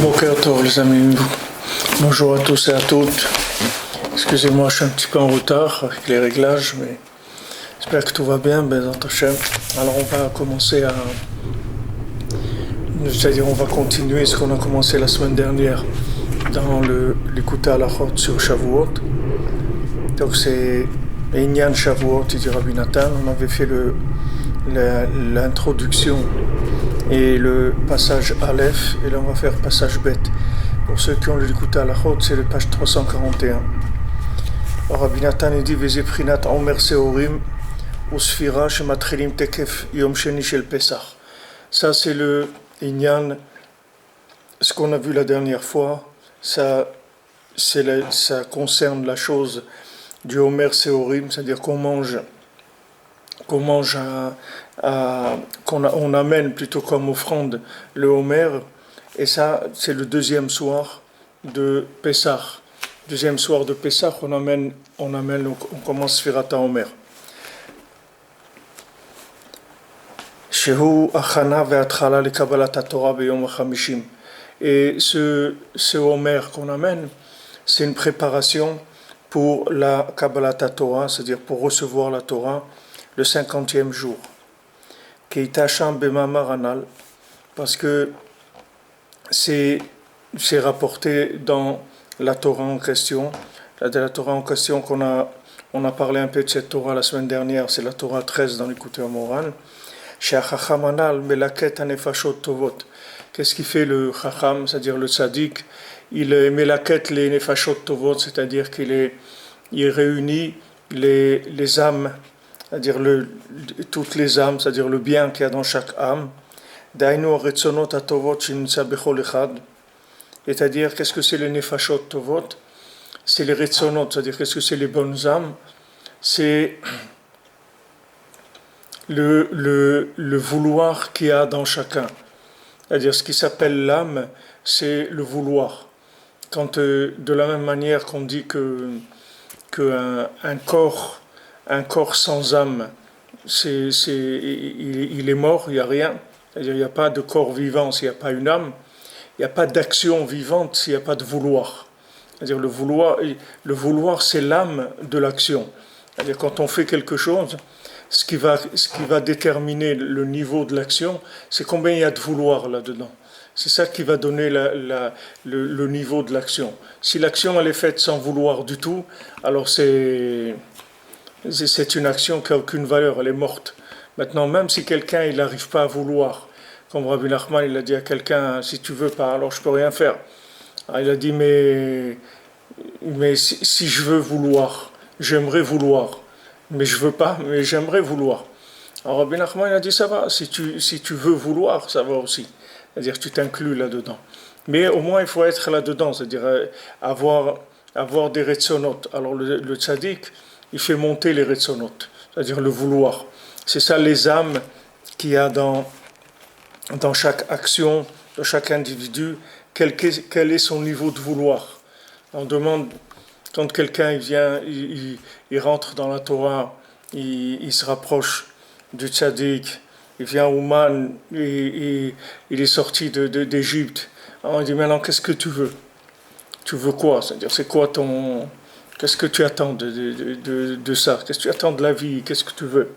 Boker Tov les amis, bonjour à tous et à toutes. Excusez-moi, je suis un petit peu en retard avec les réglages, mais j'espère que tout va bien, Bezat Hashem. Alors on va commencer c'est-à-dire on va continuer ce qu'on a commencé la semaine dernière dans l'écoute à la Chot sur Shavuot. Donc c'est Inyan Shavuot, il dit Rabbi Nathan. On avait fait l'introduction et le passage Aleph, et là on va faire passage Bet. Pour ceux qui ont l'écoute à la Chot, c'est le page 341. Alors Rabbi Nathan il dit Veze Prinat Omer Seorim Usfira Shematchilim Tekef Yom Sheni Shel Pesach. Ça c'est le Inyan, ce qu'on a vu la dernière fois, ça concerne la chose du Omer Seorim, c'est-à-dire qu'on amène plutôt comme offrande le Omer, et ça c'est le deuxième soir de Pessah. Deuxième soir de Pessah, on commence Sfirata Omer. Shehu achana ve'atchala lekabbalat haTorah beyom ha'chamishim. Et ce Omer qu'on amène, c'est une préparation pour la Kabbalat haTorah, c'est-à-dire pour recevoir la Torah le 50e jour. Keitasham b'mamar anal, parce que c'est rapporté dans la Torah en question. La Torah en question on a parlé un peu de cette Torah la semaine dernière, c'est la Torah 13 dans l'écouteur moral. Qu'est-ce qui fait le Chacham, c'est-à-dire le Tzaddik? Il melaket les nefashot tovot, c'est-à-dire qu'il réunit les âmes, c'est-à-dire toutes les âmes, c'est-à-dire le bien qu'il y a dans chaque âme. C'est-à-dire, qu'est-ce que c'est les nefashot tovot? C'est les retzonot, c'est-à-dire qu'est-ce que c'est les bonnes âmes? C'est le vouloir qu'il y a dans chacun. C'est-à-dire ce qui s'appelle l'âme, c'est le vouloir. Quand de la même manière qu'on dit qu'un corps sans âme, il est mort, il n'y a rien. C'est-à-dire il n'y a pas de corps vivant s'il n'y a pas une âme. Il n'y a pas d'action vivante s'il n'y a pas de vouloir. C'est-à-dire le vouloir c'est l'âme de l'action. C'est-à-dire quand on fait quelque chose, ce qui va déterminer le niveau de l'action, c'est combien il y a de vouloir là-dedans. C'est ça qui va donner le niveau de l'action. Si l'action elle est faite sans vouloir du tout, alors c'est une action qui n'a aucune valeur, elle est morte. Maintenant, même si quelqu'un il n'arrive pas à vouloir, comme Rabbi Nachman il a dit à quelqu'un, si tu veux pas, alors je peux rien faire. Alors, il a dit, mais si je veux vouloir, j'aimerais vouloir. Mais je veux pas, mais j'aimerais vouloir. Alors Rabbi Nachman il a dit ça va, si tu veux vouloir, ça va aussi. C'est-à-dire tu t'inclus là-dedans. Mais au moins il faut être là-dedans, c'est-à-dire avoir des retzonot. Alors le tzaddik, il fait monter les retzonot, c'est-à-dire le vouloir. C'est ça les âmes qu'il y a dans chaque action, de chaque individu, quel est son niveau de vouloir. On demande. Quand quelqu'un vient, il rentre dans la Torah, il se rapproche du tzaddik, il vient au man, il est sorti d'Égypte. Alors on dit maintenant qu'est-ce que tu veux? Tu veux quoi? C'est-à-dire c'est quoi qu'est-ce que tu attends de ça? Qu'est-ce que tu attends de la vie? Qu'est-ce que tu veux?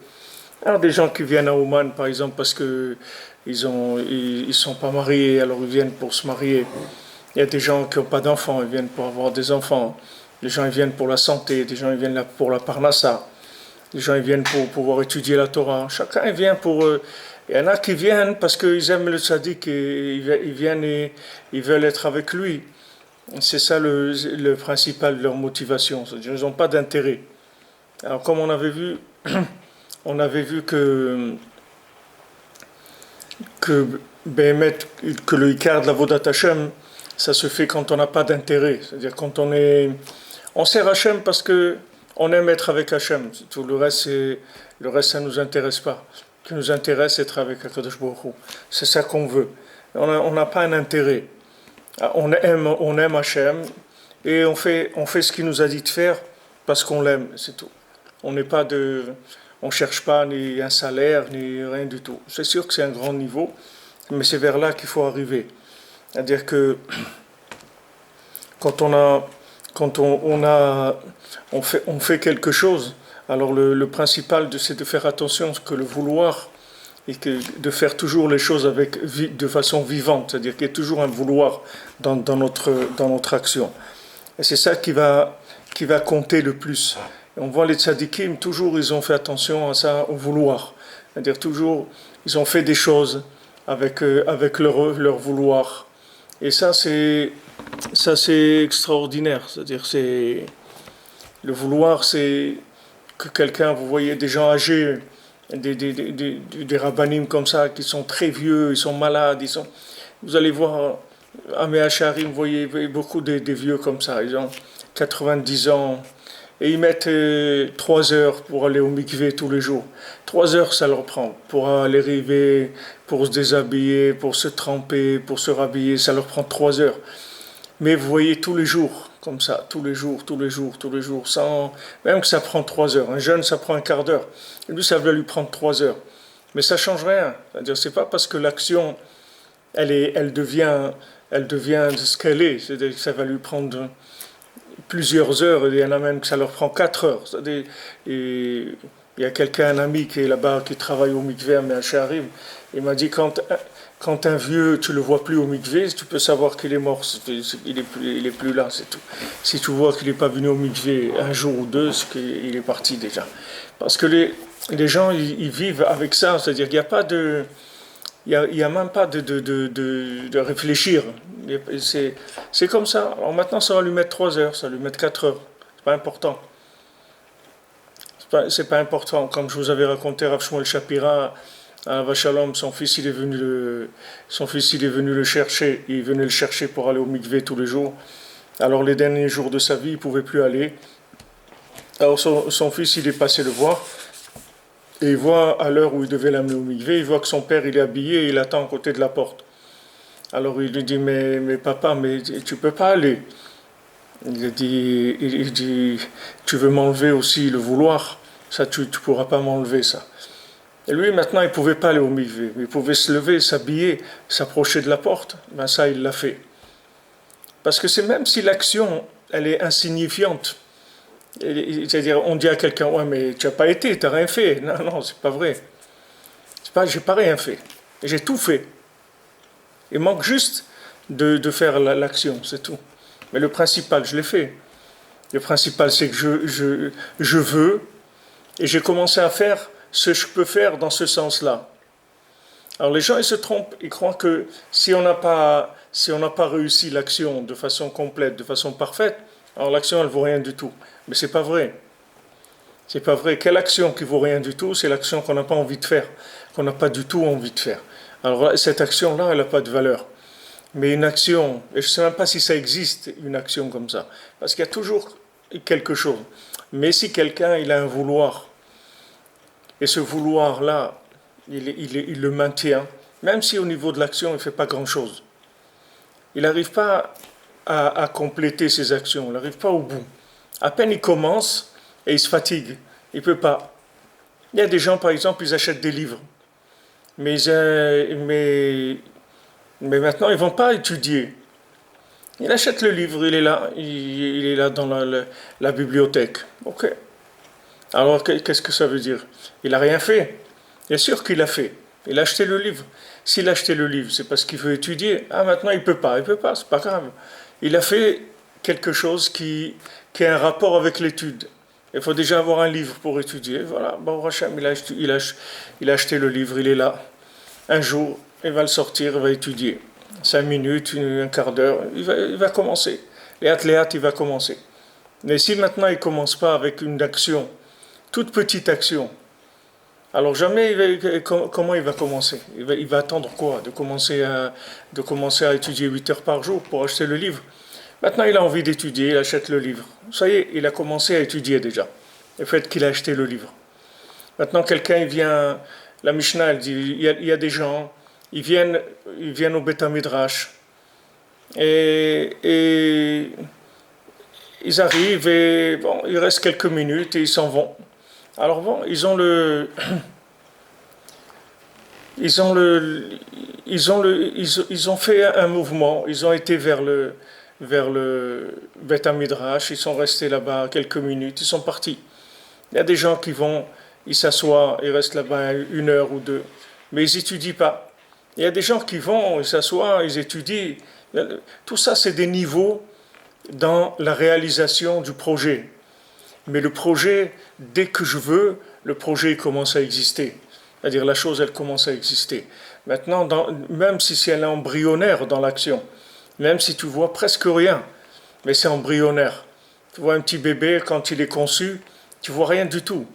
Alors des gens qui viennent à Oman par exemple parce que ils sont pas mariés, alors ils viennent pour se marier. Il y a des gens qui n'ont pas d'enfants, ils viennent pour avoir des enfants. Les gens ils viennent pour la santé, des gens ils viennent pour la parnassa, des gens ils viennent pour pouvoir étudier la Torah. Chacun il vient pour. Il y en a qui viennent parce qu'ils aiment le tzaddik et ils viennent et ils veulent être avec lui. C'est ça le principal de leur motivation. C'est-à-dire ils n'ont pas d'intérêt. Alors comme on avait vu que le Ikar de la Vodat Hashem, ça se fait quand on n'a pas d'intérêt. C'est-à-dire quand on sert Hashem parce que on aime être avec Hashem. Tout le reste, ça nous intéresse pas. Ce qui nous intéresse, c'est être avec Akadosh Baruch Hu. C'est ça qu'on veut. On n'a pas un intérêt. On aime Hachem et on fait ce qu'il nous a dit de faire parce qu'on l'aime, c'est tout. On cherche pas ni un salaire ni rien du tout. C'est sûr que c'est un grand niveau, mais c'est vers là qu'il faut arriver. C'est-à-dire que quand on fait quelque chose, alors le principal c'est de faire attention que le vouloir et de faire toujours les choses de façon vivante, c'est-à-dire qu'il y a toujours un vouloir dans notre action. Et c'est ça qui va compter le plus. Et on voit les tzadikim, toujours ils ont fait attention à ça, au vouloir. C'est-à-dire toujours, ils ont fait des choses avec leur vouloir. Et ça c'est extraordinaire. C'est-à-dire le vouloir, c'est que quelqu'un, vous voyez des gens âgés, des rabbinim comme ça, qui sont très vieux, ils sont malades, vous allez voir à Mehacharim, vous voyez beaucoup des vieux comme ça, ils ont 90 ans, et ils mettent 3 heures pour aller au mikvé tous les jours. 3 heures ça leur prend, pour aller arriver, pour se déshabiller, pour se tremper, pour se rhabiller, ça leur prend 3 heures. Mais vous voyez tous les jours, comme ça, tous les jours, même que ça prend 3 heures. Un jeune, ça prend un quart d'heure. Et lui, ça va lui prendre 3 heures. Mais ça ne change rien. C'est-à-dire, c'est pas parce que l'action, elle devient ce qu'elle est. C'est-à-dire que ça va lui prendre plusieurs heures. Il y en a même que ça leur prend 4 heures. C'est-à-dire, il y a un ami qui est là-bas, qui travaille au mikvé à Mehacharim. Il m'a dit, quand un vieux, tu le vois plus au mikvé, tu peux savoir qu'il est mort. Il est plus là, c'est tout. Si tu vois qu'il n'est pas venu au mikvé un jour ou deux, c'est qu'il est parti déjà. Parce que les gens, ils vivent avec ça. C'est-à-dire qu'il n'y a pas de... Il y a même pas de réfléchir. C'est comme ça. Alors maintenant, ça va lui mettre 3 heures, ça va lui mettre 4 heures. C'est pas important. C'est pas important. Comme je vous avais raconté, Rav Shmuel Shapira, à Vachalom, son fils il est venu le chercher. Il venait le chercher pour aller au mikvé tous les jours. Alors les derniers jours de sa vie, il ne pouvait plus aller. Alors son fils il est passé le voir. Et il voit, à l'heure où il devait l'amener au mikvé, il voit que son père il est habillé et il attend à côté de la porte. Alors il lui dit, mais papa, mais tu peux pas aller. Il dit, tu veux m'enlever aussi le vouloir, ça tu pourras pas m'enlever ça. Et lui maintenant il pouvait pas aller au mikvé, il pouvait se lever, s'habiller, s'approcher de la porte. Ben ça il l'a fait. Parce que c'est même si l'action elle est insignifiante. C'est-à-dire, on dit à quelqu'un, ouais, mais tu n'as pas été, tu n'as rien fait. Non, non, c'est pas vrai. J'ai pas rien fait. J'ai tout fait. Il manque juste de faire l'action, c'est tout. Mais le principal, je l'ai fait. Le principal, c'est que je veux, et j'ai commencé à faire ce que je peux faire dans ce sens-là. Alors les gens, ils se trompent, ils croient que si on n'a pas réussi l'action de façon complète, de façon parfaite, alors l'action, elle vaut rien du tout. Mais c'est pas vrai. C'est pas vrai. Quelle action qui vaut rien du tout, c'est l'action qu'on n'a pas envie de faire, qu'on n'a pas du tout envie de faire. Alors cette action-là, elle n'a pas de valeur. Mais une action, et je ne sais même pas si ça existe, une action comme ça, parce qu'il y a toujours quelque chose. Mais si quelqu'un, il a un vouloir, et ce vouloir-là, il le maintient, même si au niveau de l'action, il ne fait pas grand-chose. Il n'arrive pas à compléter ses actions, il n'arrive pas au bout. À peine il commence et il se fatigue. Il ne peut pas. Il y a des gens, par exemple, ils achètent des livres. Mais maintenant, ils ne vont pas étudier. Il achète le livre, il est là dans la bibliothèque. Ok. Alors, qu'est-ce que ça veut dire? Il n'a rien fait. Bien sûr qu'il a fait. Il a acheté le livre. S'il a acheté le livre, c'est parce qu'il veut étudier. Ah, maintenant, il ne peut pas. Il ne peut pas, c'est pas grave. Il a fait quelque chose qui a un rapport avec l'étude. Il faut déjà avoir un livre pour étudier. Voilà, Baruch Hashem, il a acheté le livre, il est là. Un jour, il va le sortir, il va étudier. 5 minutes, un quart d'heure, il va commencer. Léat, il va commencer. Mais si maintenant il ne commence pas avec une action, toute petite action, alors jamais comment il va commencer? Il va attendre quoi? De commencer à étudier 8 heures par jour pour acheter le livre? Maintenant, il a envie d'étudier, il achète le livre. Ça y est, il a commencé à étudier déjà. Le fait qu'il a acheté le livre. Maintenant, quelqu'un, il vient, la Mishnah, elle dit, il y a des gens, ils viennent au Beth Midrash, Et ils arrivent et bon, il reste quelques minutes et ils s'en vont. Alors bon, ils ont fait un mouvement. Ils ont été vers le Beth Midrash. Ils sont restés là-bas quelques minutes. Ils sont partis. Il y a des gens qui vont, ils s'assoient, ils restent là-bas 1 heure ou 2, mais ils n'étudient pas. Il y a des gens qui vont, ils s'assoient, ils étudient. Tout ça, c'est des niveaux dans la réalisation du projet. Mais le projet, dès que je veux, le projet commence à exister. C'est-à-dire la chose, elle commence à exister. Maintenant, même si elle est embryonnaire dans l'action, même si tu vois presque rien, mais c'est embryonnaire. Tu vois un petit bébé, quand il est conçu, tu vois rien du tout.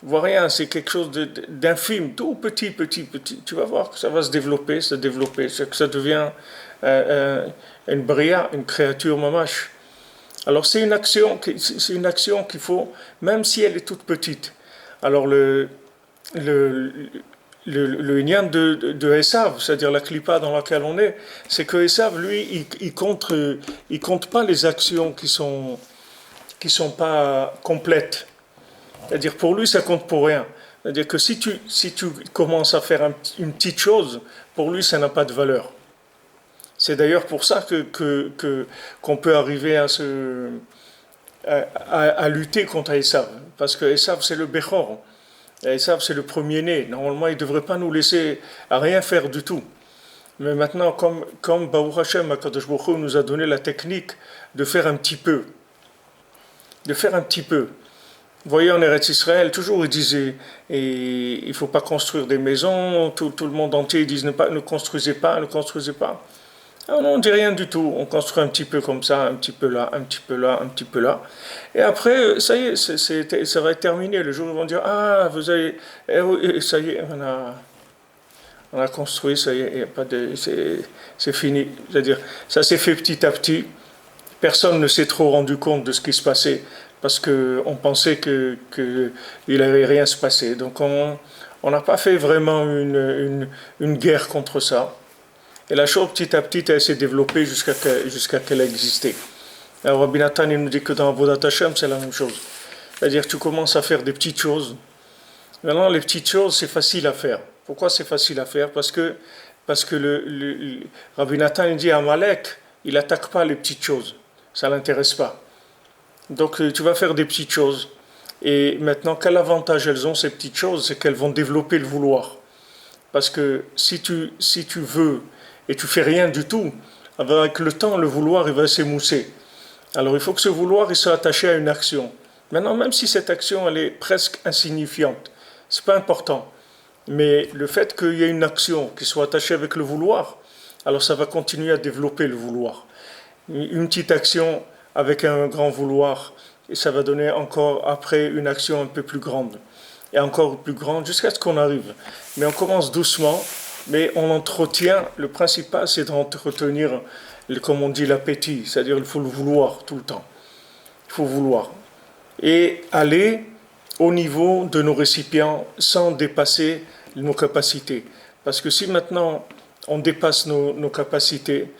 Tu vois rien, c'est quelque chose d'infime, tout petit, petit, petit. Tu vas voir que ça va se développer, que ça devient une bria, une créature mamache. Alors c'est une action qu'il faut, même si elle est toute petite. Alors le, le Inyan de Esav, c'est-à-dire la clipa dans laquelle on est, c'est que Esav, lui, il compte pas les actions qui sont pas complètes. C'est-à-dire pour lui, ça compte pour rien. C'est-à-dire que si tu commences à faire une petite chose, pour lui, ça n'a pas de valeur. C'est d'ailleurs pour ça qu'on peut arriver à lutter contre Esav. Parce que Esav, c'est le Bechor. Esav, c'est le premier-né. Normalement, il ne devrait pas nous laisser à rien faire du tout. Mais maintenant, comme Baruch Hashem, Akadosh Baruch Hu nous a donné la technique de faire un petit peu. De faire un petit peu. Vous voyez, en Eretz Israël, toujours ils disaient il ne faut pas construire des maisons, tout le monde entier, ils disent ne construisez pas, ne construisez pas. Alors, non, on ne dit rien du tout, on construit un petit peu comme ça, un petit peu là, un petit peu là, un petit peu là. Et après, ça y est, ça va être terminé. Le jour où ils vont dire ah, vous avez. Ça y est, on a construit, ça y est, y a pas de, c'est fini. C'est-à-dire, ça s'est fait petit à petit. Personne ne s'est trop rendu compte de ce qui se passait parce qu'on pensait qu'il n'allait rien se passer. Donc on n'a pas fait vraiment une guerre contre ça. Et la chose, petit à petit, elle s'est développée jusqu'à qu'elle ait existé. Alors Rabbi Nathan, il nous dit que dans Avodat Hashem, c'est la même chose. C'est-à-dire que tu commences à faire des petites choses. Maintenant, les petites choses, c'est facile à faire. Pourquoi c'est facile à faire? Parce que Rabbi Nathan, il dit à Amalek, il n'attaque pas les petites choses. Ça ne l'intéresse pas. Donc tu vas faire des petites choses. Et maintenant, quel avantage elles ont, ces petites choses? C'est qu'elles vont développer le vouloir. Parce que si tu veux et tu fais rien du tout, avec le temps, le vouloir, il va s'émousser. Alors il faut que ce vouloir, il soit attaché à une action. Maintenant, même si cette action, elle est presque insignifiante, c'est pas important. Mais le fait qu'il y ait une action qui soit attachée avec le vouloir, alors ça va continuer à développer le vouloir. Une petite action avec un grand vouloir, et ça va donner encore après une action un peu plus grande. Et encore plus grande jusqu'à ce qu'on arrive. Mais on commence doucement, mais on entretient. Le principal, c'est d'entretenir, comme on dit, l'appétit, c'est-à-dire il faut le vouloir tout le temps. Il faut vouloir. Et aller au niveau de nos récipients sans dépasser nos capacités. Parce que si maintenant on dépasse nos capacités,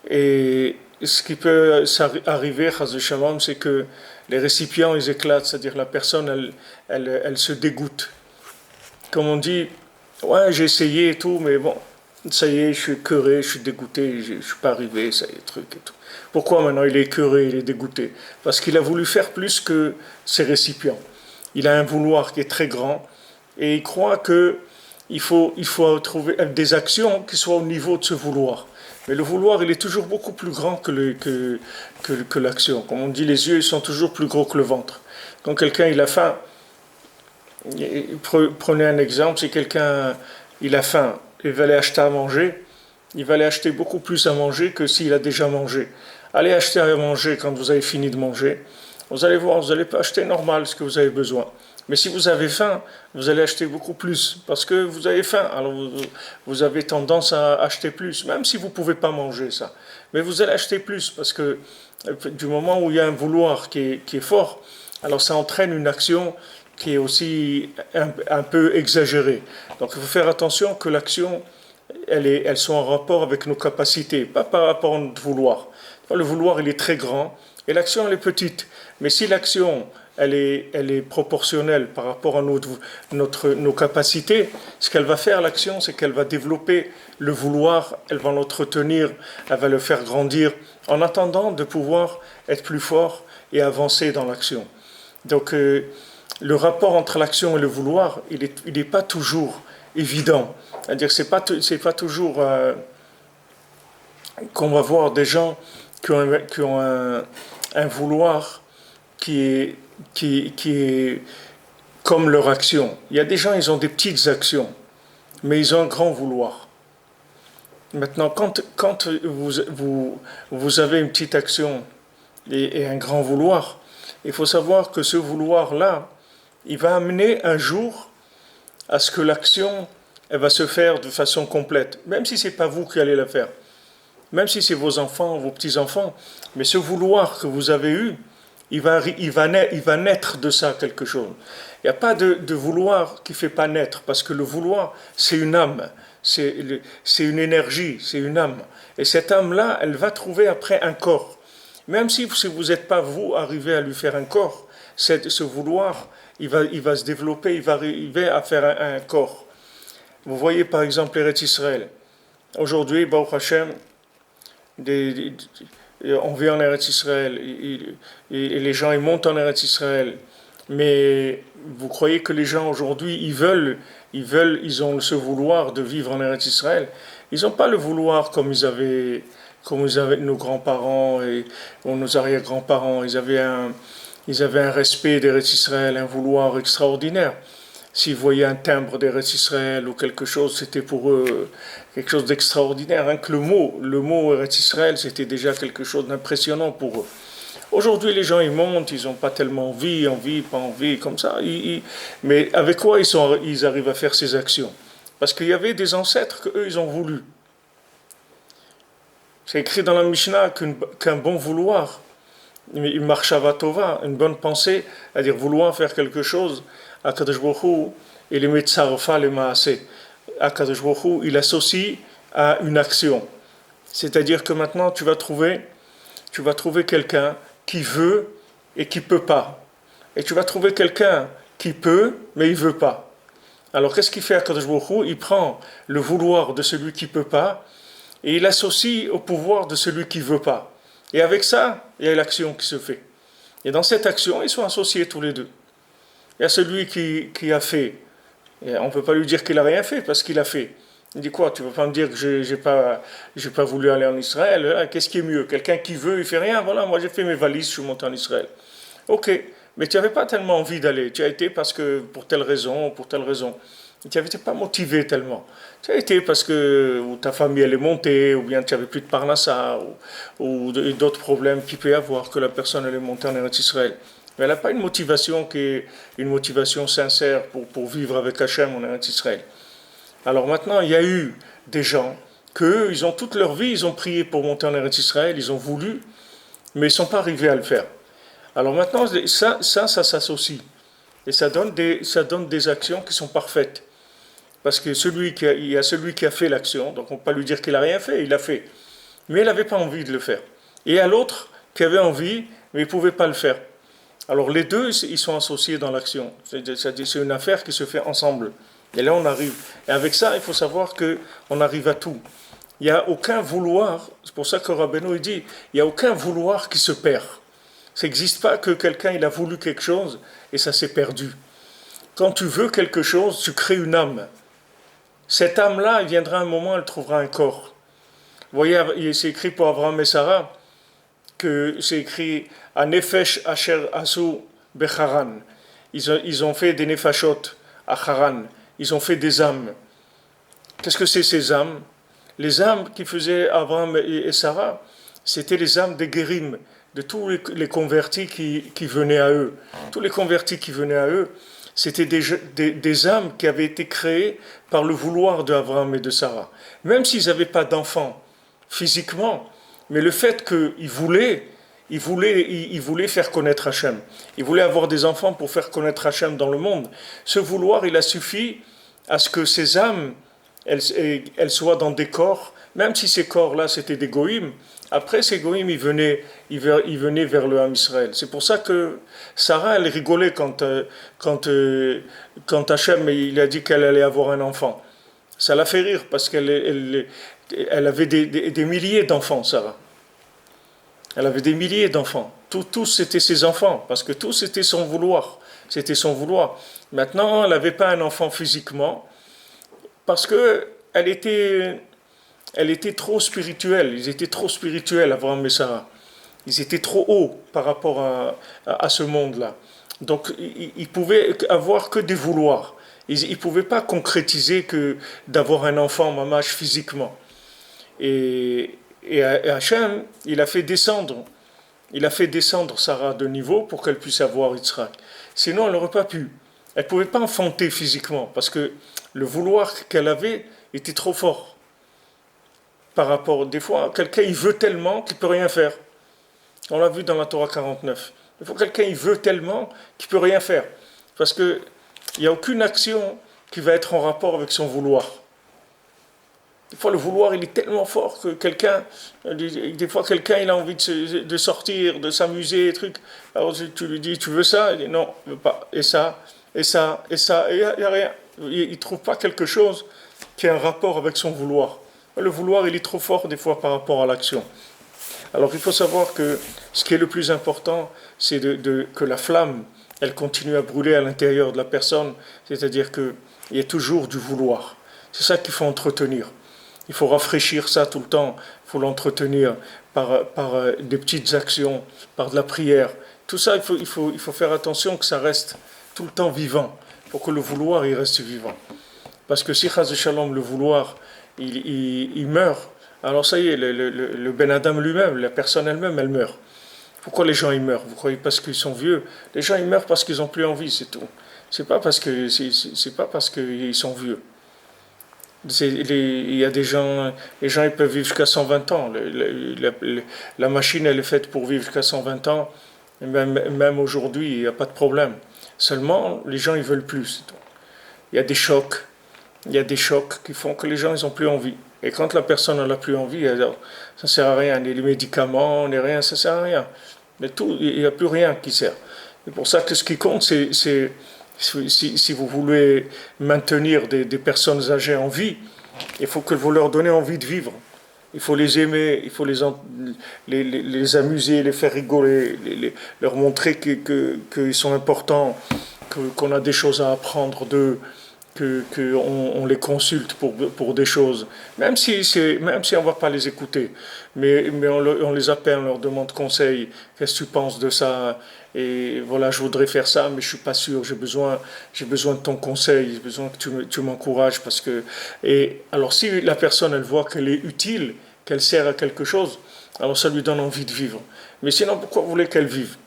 et ce qui peut arriver, c'est que les récipients, ils éclatent, c'est-à-dire la personne, elle se dégoûte. Comme on dit, ouais, j'ai essayé et tout, mais bon, ça y est, je suis écœuré, je suis dégoûté, je ne suis pas arrivé, ça y est, truc et tout. Pourquoi maintenant il est écœuré, il est dégoûté? Parce qu'il a voulu faire plus que ses récipients. Il a un vouloir qui est très grand et il croit qu'il faut trouver des actions qui soient au niveau de ce vouloir. Mais le vouloir, il est toujours beaucoup plus grand que l'action. Comme on dit, les yeux ils sont toujours plus gros que le ventre. Quand quelqu'un il a faim, prenez un exemple, si quelqu'un il a faim, il va aller acheter à manger, il va aller acheter beaucoup plus à manger que s'il a déjà mangé. Allez acheter à manger quand vous avez fini de manger. Vous allez voir, vous n'allez pas acheter normal ce que vous avez besoin. Mais si vous avez faim, vous allez acheter beaucoup plus parce que vous avez faim. Alors vous avez tendance à acheter plus, même si vous ne pouvez pas manger ça. Mais vous allez acheter plus parce que du moment où il y a un vouloir qui est fort, alors ça entraîne une action qui est aussi un peu exagérée. Donc il faut faire attention que l'action, elles sont en rapport avec nos capacités, pas par rapport à notre vouloir. Le vouloir, il est très grand et l'action, elle est petite. Mais si l'action, elle est proportionnelle par rapport à nos capacités, ce qu'elle va faire, l'action, c'est qu'elle va développer le vouloir, elle va l'entretenir, elle va le faire grandir, en attendant de pouvoir être plus fort et avancer dans l'action. Donc, le rapport entre l'action et le vouloir, il est pas toujours évident. C'est-à-dire que c'est pas toujours qu'on va voir des gens qui ont un vouloir qui est comme leur action. Il y a des gens, ils ont des petites actions, mais ils ont un grand vouloir. Maintenant, quand vous avez une petite action et un grand vouloir, il faut savoir que ce vouloir-là, il va amener un jour à ce que l'action, elle va se faire de façon complète, même si ce n'est pas vous qui allez la faire, même si c'est vos enfants, vos petits-enfants, mais ce vouloir que vous avez eu, il va naître de ça quelque chose. Il n'y a pas de vouloir qui ne fait pas naître, parce que le vouloir, c'est une âme, c'est une énergie, c'est une âme. Et cette âme-là, elle va trouver après un corps. Même si vous n'êtes pas, vous, arrivé à lui faire un corps, ce vouloir, il va se développer, il va arriver à faire un corps. Vous voyez par exemple Eretz Israël. Aujourd'hui, Baruch Hashem, on vit en Eretz Israël, et les gens ils montent en Eretz Israël. Mais vous croyez que les gens aujourd'hui, ils ont ce vouloir de vivre en Eretz Israël. Ils n'ont pas le vouloir comme ils avaient nos grands-parents et nos arrière-grands-parents. Ils avaient un respect d'Eretz Israël, un vouloir extraordinaire. S'ils voyaient un timbre d'Eretz Israël ou quelque chose, c'était pour eux quelque chose d'extraordinaire. Hein, que le mot Eretz Israël, c'était déjà quelque chose d'impressionnant pour eux. Aujourd'hui, les gens, ils montent, ils n'ont pas tellement envie, pas envie, comme ça. Mais avec quoi ils arrivent à faire ces actions? Parce qu'il y avait des ancêtres qu'eux, ils ont voulu. C'est écrit dans la Mishnah qu'un bon vouloir, une marchava tova, une bonne pensée, c'est-à-dire vouloir faire quelque chose, Akadosh Baruch Hu, et les metzarfa les maaseh. Akadosh Baruch Hu, il associe à une action. C'est-à-dire que maintenant, tu vas trouver quelqu'un qui veut et qui peut pas. Et tu vas trouver quelqu'un qui peut, mais il veut pas. Alors qu'est-ce qu'il fait Akadosh Baruch Hu? Il prend le vouloir de celui qui peut pas et il l'associe au pouvoir de celui qui veut pas. Et avec ça, il y a l'action qui se fait. Et dans cette action, ils sont associés tous les deux. Il y a celui qui a fait. Et on ne peut pas lui dire qu'il n'a rien fait parce qu'il a fait. Il dit quoi? Tu ne vas pas me dire que je n'ai pas voulu aller en Israël. Qu'est-ce qui est mieux? Quelqu'un qui veut, il fait rien. Voilà, moi j'ai fait mes valises, je suis monté en Israël. Ok, mais tu n'avais pas tellement envie d'aller. Tu as été parce que pour telle raison, pour telle raison. Tu n'avais pas motivé tellement. Tu as été parce que ou ta famille elle est montée, ou bien tu n'avais plus de parnassa, ou d'autres problèmes qu'il peut y avoir, que la personne elle est montée en Eretz Israël. Mais elle n'a pas une motivation qui est une motivation sincère pour vivre avec Hachem en Eretz Israël. Alors maintenant, il y a eu des gens qu'eux, ils ont toute leur vie, ils ont prié pour monter en Eretz Israël, ils ont voulu, mais ils ne sont pas arrivés à le faire. Alors maintenant, ça s'associe. Et ça donne des actions qui sont parfaites. Parce que il y a celui qui a fait l'action, donc on ne peut pas lui dire qu'il n'a rien fait, il l'a fait. Mais il n'avait pas envie de le faire. Et il y a l'autre qui avait envie, mais il ne pouvait pas le faire. Alors les deux, ils sont associés dans l'action. C'est une affaire qui se fait ensemble. Et là, on arrive. Et avec ça, il faut savoir qu'on arrive à tout. Il n'y a aucun vouloir, c'est pour ça que Rabbeinu dit, il n'y a aucun vouloir qui se perd. Ça n'existe pas que quelqu'un il a voulu quelque chose et ça s'est perdu. Quand tu veux quelque chose, tu crées une âme. Cette âme-là, il viendra un moment, elle trouvera un corps. Vous voyez, c'est écrit pour Abraham et Sarah, que c'est écrit à Nefesh Asher Asu Becharan. Ils ont fait des nefashot à Haran. Ils ont fait des âmes. Qu'est-ce que c'est ces âmes? Les âmes qui faisaient Abraham et Sarah, c'était les âmes des guérim, de tous les convertis qui venaient à eux. Tous les convertis qui venaient à eux, c'était des âmes qui avaient été créées par le vouloir d'Abraham et de Sarah. Même s'ils n'avaient pas d'enfants physiquement, mais le fait qu'ils voulaient faire connaître Hachem. Ils voulaient avoir des enfants pour faire connaître Hachem dans le monde. Ce vouloir, il a suffi à ce que ces âmes, elles soient dans des corps, même si ces corps-là c'était des goïms, après ces goïms ils venaient vers le Ham Israël. C'est pour ça que Sarah elle rigolait quand, quand Hachem il a dit qu'elle allait avoir un enfant. Ça l'a fait rire parce elle avait des milliers d'enfants, Sarah. Elle avait des milliers d'enfants. Tous c'était ses enfants, parce que tous c'était son vouloir. C'était son vouloir. Maintenant, elle n'avait pas un enfant physiquement, parce que elle était trop spirituelle. Ils étaient trop spirituels, Abraham et Sarah. Ils étaient trop hauts par rapport à ce monde-là. Donc, ils pouvaient avoir que des vouloirs. Ils ne pouvaient pas concrétiser que d'avoir un enfant mamache physiquement. Et Hachem, il a fait descendre Sarah de niveau pour qu'elle puisse avoir Yitzhak. Sinon, elle n'aurait pas pu. Elle ne pouvait pas enfanter physiquement parce que le vouloir qu'elle avait était trop fort. Par rapport, des fois, quelqu'un il veut tellement qu'il ne peut rien faire. On l'a vu dans la Torah 49. Des fois, quelqu'un il veut tellement qu'il ne peut rien faire. Parce qu'il n'y a aucune action qui va être en rapport avec son vouloir. Des fois, le vouloir, il est tellement fort que des fois, quelqu'un, il a envie de sortir, de s'amuser, truc. Alors, tu lui dis, tu veux ça? Il dit, non, je veux pas. Et ça, et ça, et ça, et il n'y a rien. Il ne trouve pas quelque chose qui a un rapport avec son vouloir. Le vouloir, il est trop fort, des fois, par rapport à l'action. Alors, il faut savoir que ce qui est le plus important, c'est que la flamme, elle continue à brûler à l'intérieur de la personne. C'est-à-dire qu'il y a toujours du vouloir. C'est ça qu'il faut entretenir. Il faut rafraîchir ça tout le temps, il faut l'entretenir par des petites actions, par de la prière. Tout ça, il faut faire attention que ça reste tout le temps vivant, pour que le vouloir il reste vivant. Parce que si Chaz Shalom, le vouloir, il meurt, alors ça y est, le Ben Adam lui-même, la personne elle-même, elle meurt. Pourquoi les gens ils meurent? Vous croyez parce qu'ils sont vieux? Les gens ils meurent parce qu'ils n'ont plus envie, c'est tout. C'est pas parce qu'ils sont vieux. Il y a des gens, les gens ils peuvent vivre jusqu'à 120 ans. La machine elle est faite pour vivre jusqu'à 120 ans. Et même aujourd'hui, il n'y a pas de problème. Seulement, les gens ils veulent plus. Il y a des chocs. Il y a des chocs qui font que les gens ils n'ont plus envie. Et quand la personne n'a plus envie, alors, ça ne sert à rien. Ni les médicaments, ni rien, ça ne sert à rien. Mais tout, il n'y a plus rien qui sert. C'est pour ça que ce qui compte, si vous voulez maintenir des personnes âgées en vie, il faut que vous leur donnez envie de vivre. Il faut les aimer, il faut les amuser, les faire rigoler, leur montrer qu'ils sont importants, qu'on a des choses à apprendre d'eux, qu'on les consulte pour des choses, même si on ne va pas les écouter, mais on les appelle, on leur demande conseil, qu'est-ce que tu penses de ça, et voilà, je voudrais faire ça, mais je ne suis pas sûr, j'ai besoin de ton conseil, j'ai besoin que tu m'encourages, parce que... Et alors si la personne, elle voit qu'elle est utile, qu'elle sert à quelque chose, alors ça lui donne envie de vivre. Mais sinon, pourquoi vous voulez qu'elle vive?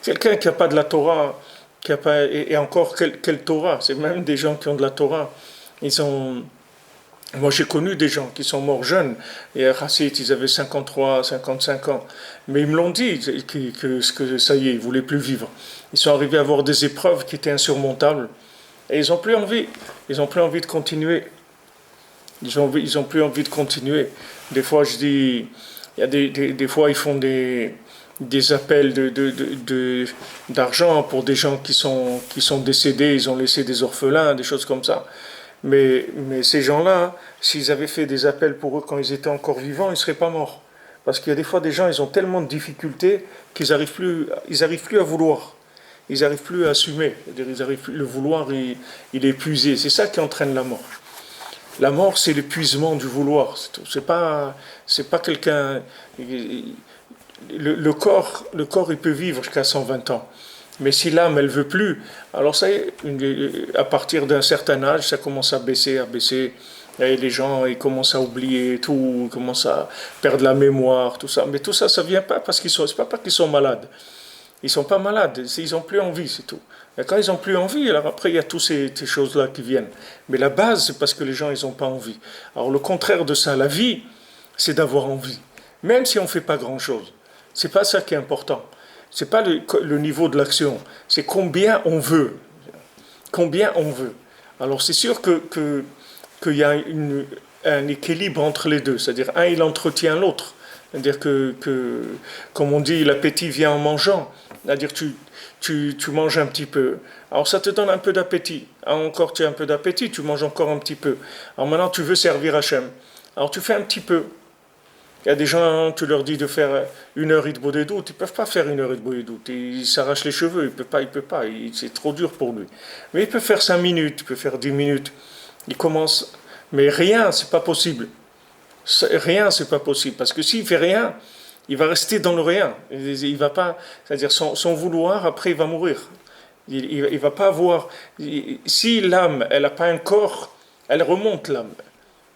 Quelqu'un qui n'a pas de la Torah, qui a pas, et encore quelle Torah? C'est même des gens qui ont de la Torah. Moi j'ai connu des gens qui sont morts jeunes, et à Chassid, ils avaient 53, 55 ans. Mais ils me l'ont dit, que ça y est, ils ne voulaient plus vivre. Ils sont arrivés à avoir des épreuves qui étaient insurmontables. Et ils n'ont plus envie. Ils n'ont plus envie de continuer. Ils ont plus envie de continuer. Des fois, je dis, il y a des fois, ils font des appels d'argent pour des gens qui sont décédés, ils ont laissé des orphelins, des choses comme ça. Mais ces gens-là, s'ils avaient fait des appels pour eux quand ils étaient encore vivants, ils ne seraient pas morts. Parce qu'il y a des fois des gens, ils ont tellement de difficultés qu'ils n'arrivent plus à vouloir. Ils n'arrivent plus à assumer. Le vouloir, il est épuisé. C'est ça qui entraîne la mort. La mort, c'est l'épuisement du vouloir. C'est pas quelqu'un... Le corps, il peut vivre jusqu'à 120 ans. Mais si l'âme, elle veut plus, alors ça y est, à partir d'un certain âge, ça commence à baisser. Et les gens, ils commencent à oublier tout, ils commencent à perdre la mémoire, tout ça. Mais tout ça, ça vient pas c'est pas parce qu'ils sont malades. Ils sont pas malades, ils ont plus envie, c'est tout. Et quand ils ont plus envie, alors après, il y a toutes ces choses-là qui viennent. Mais la base, c'est parce que les gens, ils ont pas envie. Alors le contraire de ça, la vie, c'est d'avoir envie. Même si on fait pas grand-chose. C'est pas ça qui est important. C'est pas le niveau de l'action. C'est combien on veut. Combien on veut. Alors c'est sûr que qu'il y a un équilibre entre les deux. C'est-à-dire, un, il entretient l'autre. C'est-à-dire comme on dit, l'appétit vient en mangeant. C'est-à-dire, tu manges un petit peu. Alors, ça te donne un peu d'appétit. Alors, encore, tu as un peu d'appétit, tu manges encore un petit peu. Alors, maintenant, tu veux servir Hachem. Alors, tu fais un petit peu. Il y a des gens, tu leur dis de faire 1 heure de doute, ils ne peuvent pas faire 1 heure de doute. Ils s'arrachent les cheveux, il peut pas, c'est trop dur pour lui. Mais il peut faire 5 minutes, il peut faire 10 minutes. Il commence, mais rien, c'est pas possible. Rien, c'est pas possible, parce que s'il fait rien, il va rester dans le rien. Il va pas, c'est-à-dire son vouloir, après il va mourir. Il va pas avoir. Si l'âme, elle n'a pas un corps, elle remonte l'âme.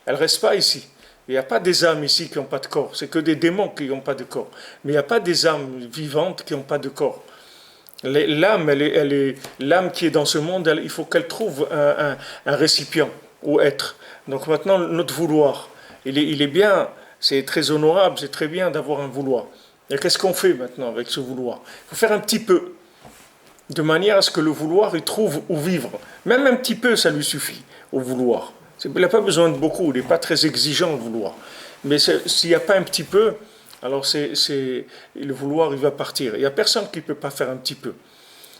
Elle reste pas ici. Il n'y a pas des âmes ici qui n'ont pas de corps. C'est que des démons qui n'ont pas de corps. Mais il n'y a pas des âmes vivantes qui n'ont pas de corps. L'âme, l'âme qui est dans ce monde, il faut qu'elle trouve un récipient ou être. Donc maintenant, notre vouloir, il est bien, c'est très honorable, c'est très bien d'avoir un vouloir. Et qu'est-ce qu'on fait maintenant avec ce vouloir? Il faut faire un petit peu, de manière à ce que le vouloir, il trouve où vivre. Même un petit peu, ça lui suffit, au vouloir. Il n'a pas besoin de beaucoup, il n'est pas très exigeant le vouloir. Mais s'il n'y a pas un petit peu, alors le vouloir, il va partir. Il n'y a personne qui ne peut pas faire un petit peu.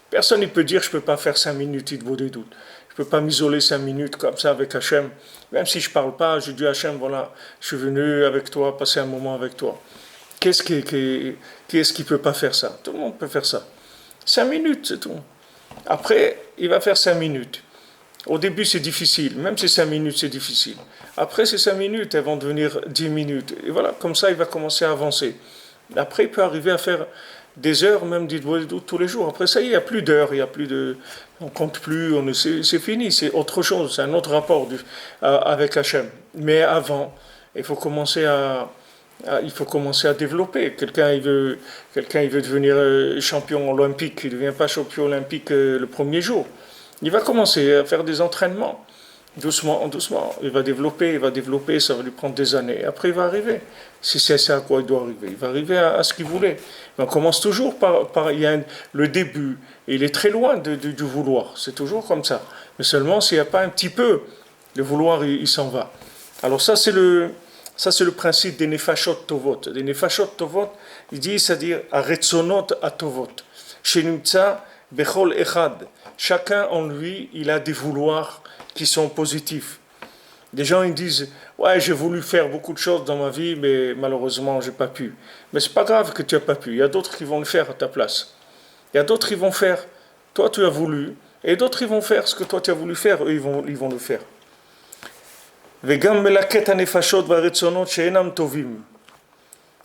Personne ne peut dire je ne peux pas faire 5 minutes, il vaut des doutes. Je ne peux pas m'isoler 5 minutes comme ça avec Hachem. Même si je ne parle pas, je dis à Hachem, voilà, je suis venu avec toi, passer un moment avec toi. Qui est-ce qui ne peut pas faire ça? Tout le monde peut faire ça. 5 minutes, c'est tout. Après, il va faire 5 minutes. Au début, c'est difficile. Même ces 5 minutes, c'est difficile. Après, ces 5 minutes, elles vont devenir 10 minutes. Et voilà, comme ça, il va commencer à avancer. Après, il peut arriver à faire des heures, même tous les jours. Après ça, il n'y a plus d'heures, il n'y a plus de... On compte plus, c'est fini, c'est autre chose, c'est un autre rapport avec Hachem. Mais avant, il faut commencer à développer. Quelqu'un il veut devenir champion olympique, il ne devient pas champion olympique le premier jour. Il va commencer à faire des entraînements, doucement, doucement. Il va développer, ça va lui prendre des années. Après, il va arriver. Si c'est à quoi il doit arriver, il va arriver à ce qu'il voulait. Mais on commence toujours il y a le début. Et il est très loin du vouloir. C'est toujours comme ça. Mais seulement s'il n'y a pas un petit peu, le vouloir, il s'en va. Alors ça, c'est le principe des nefashot tovot. Des nefashot tovot, il dit, c'est-à-dire, aretzonot atovot. Shenimtsa bechol echad. Chacun en lui, il a des vouloirs qui sont positifs. Des gens ils disent ouais, j'ai voulu faire beaucoup de choses dans ma vie, mais malheureusement j'ai pas pu. Mais c'est pas grave que tu as pas pu. Il y a d'autres qui vont le faire à ta place. Il y a d'autres qui vont faire. Toi tu as voulu, et d'autres ils vont faire ce que toi tu as voulu faire. Eux ils vont le faire. Vegam melaket hanefashot varetzonot she'enam tovim.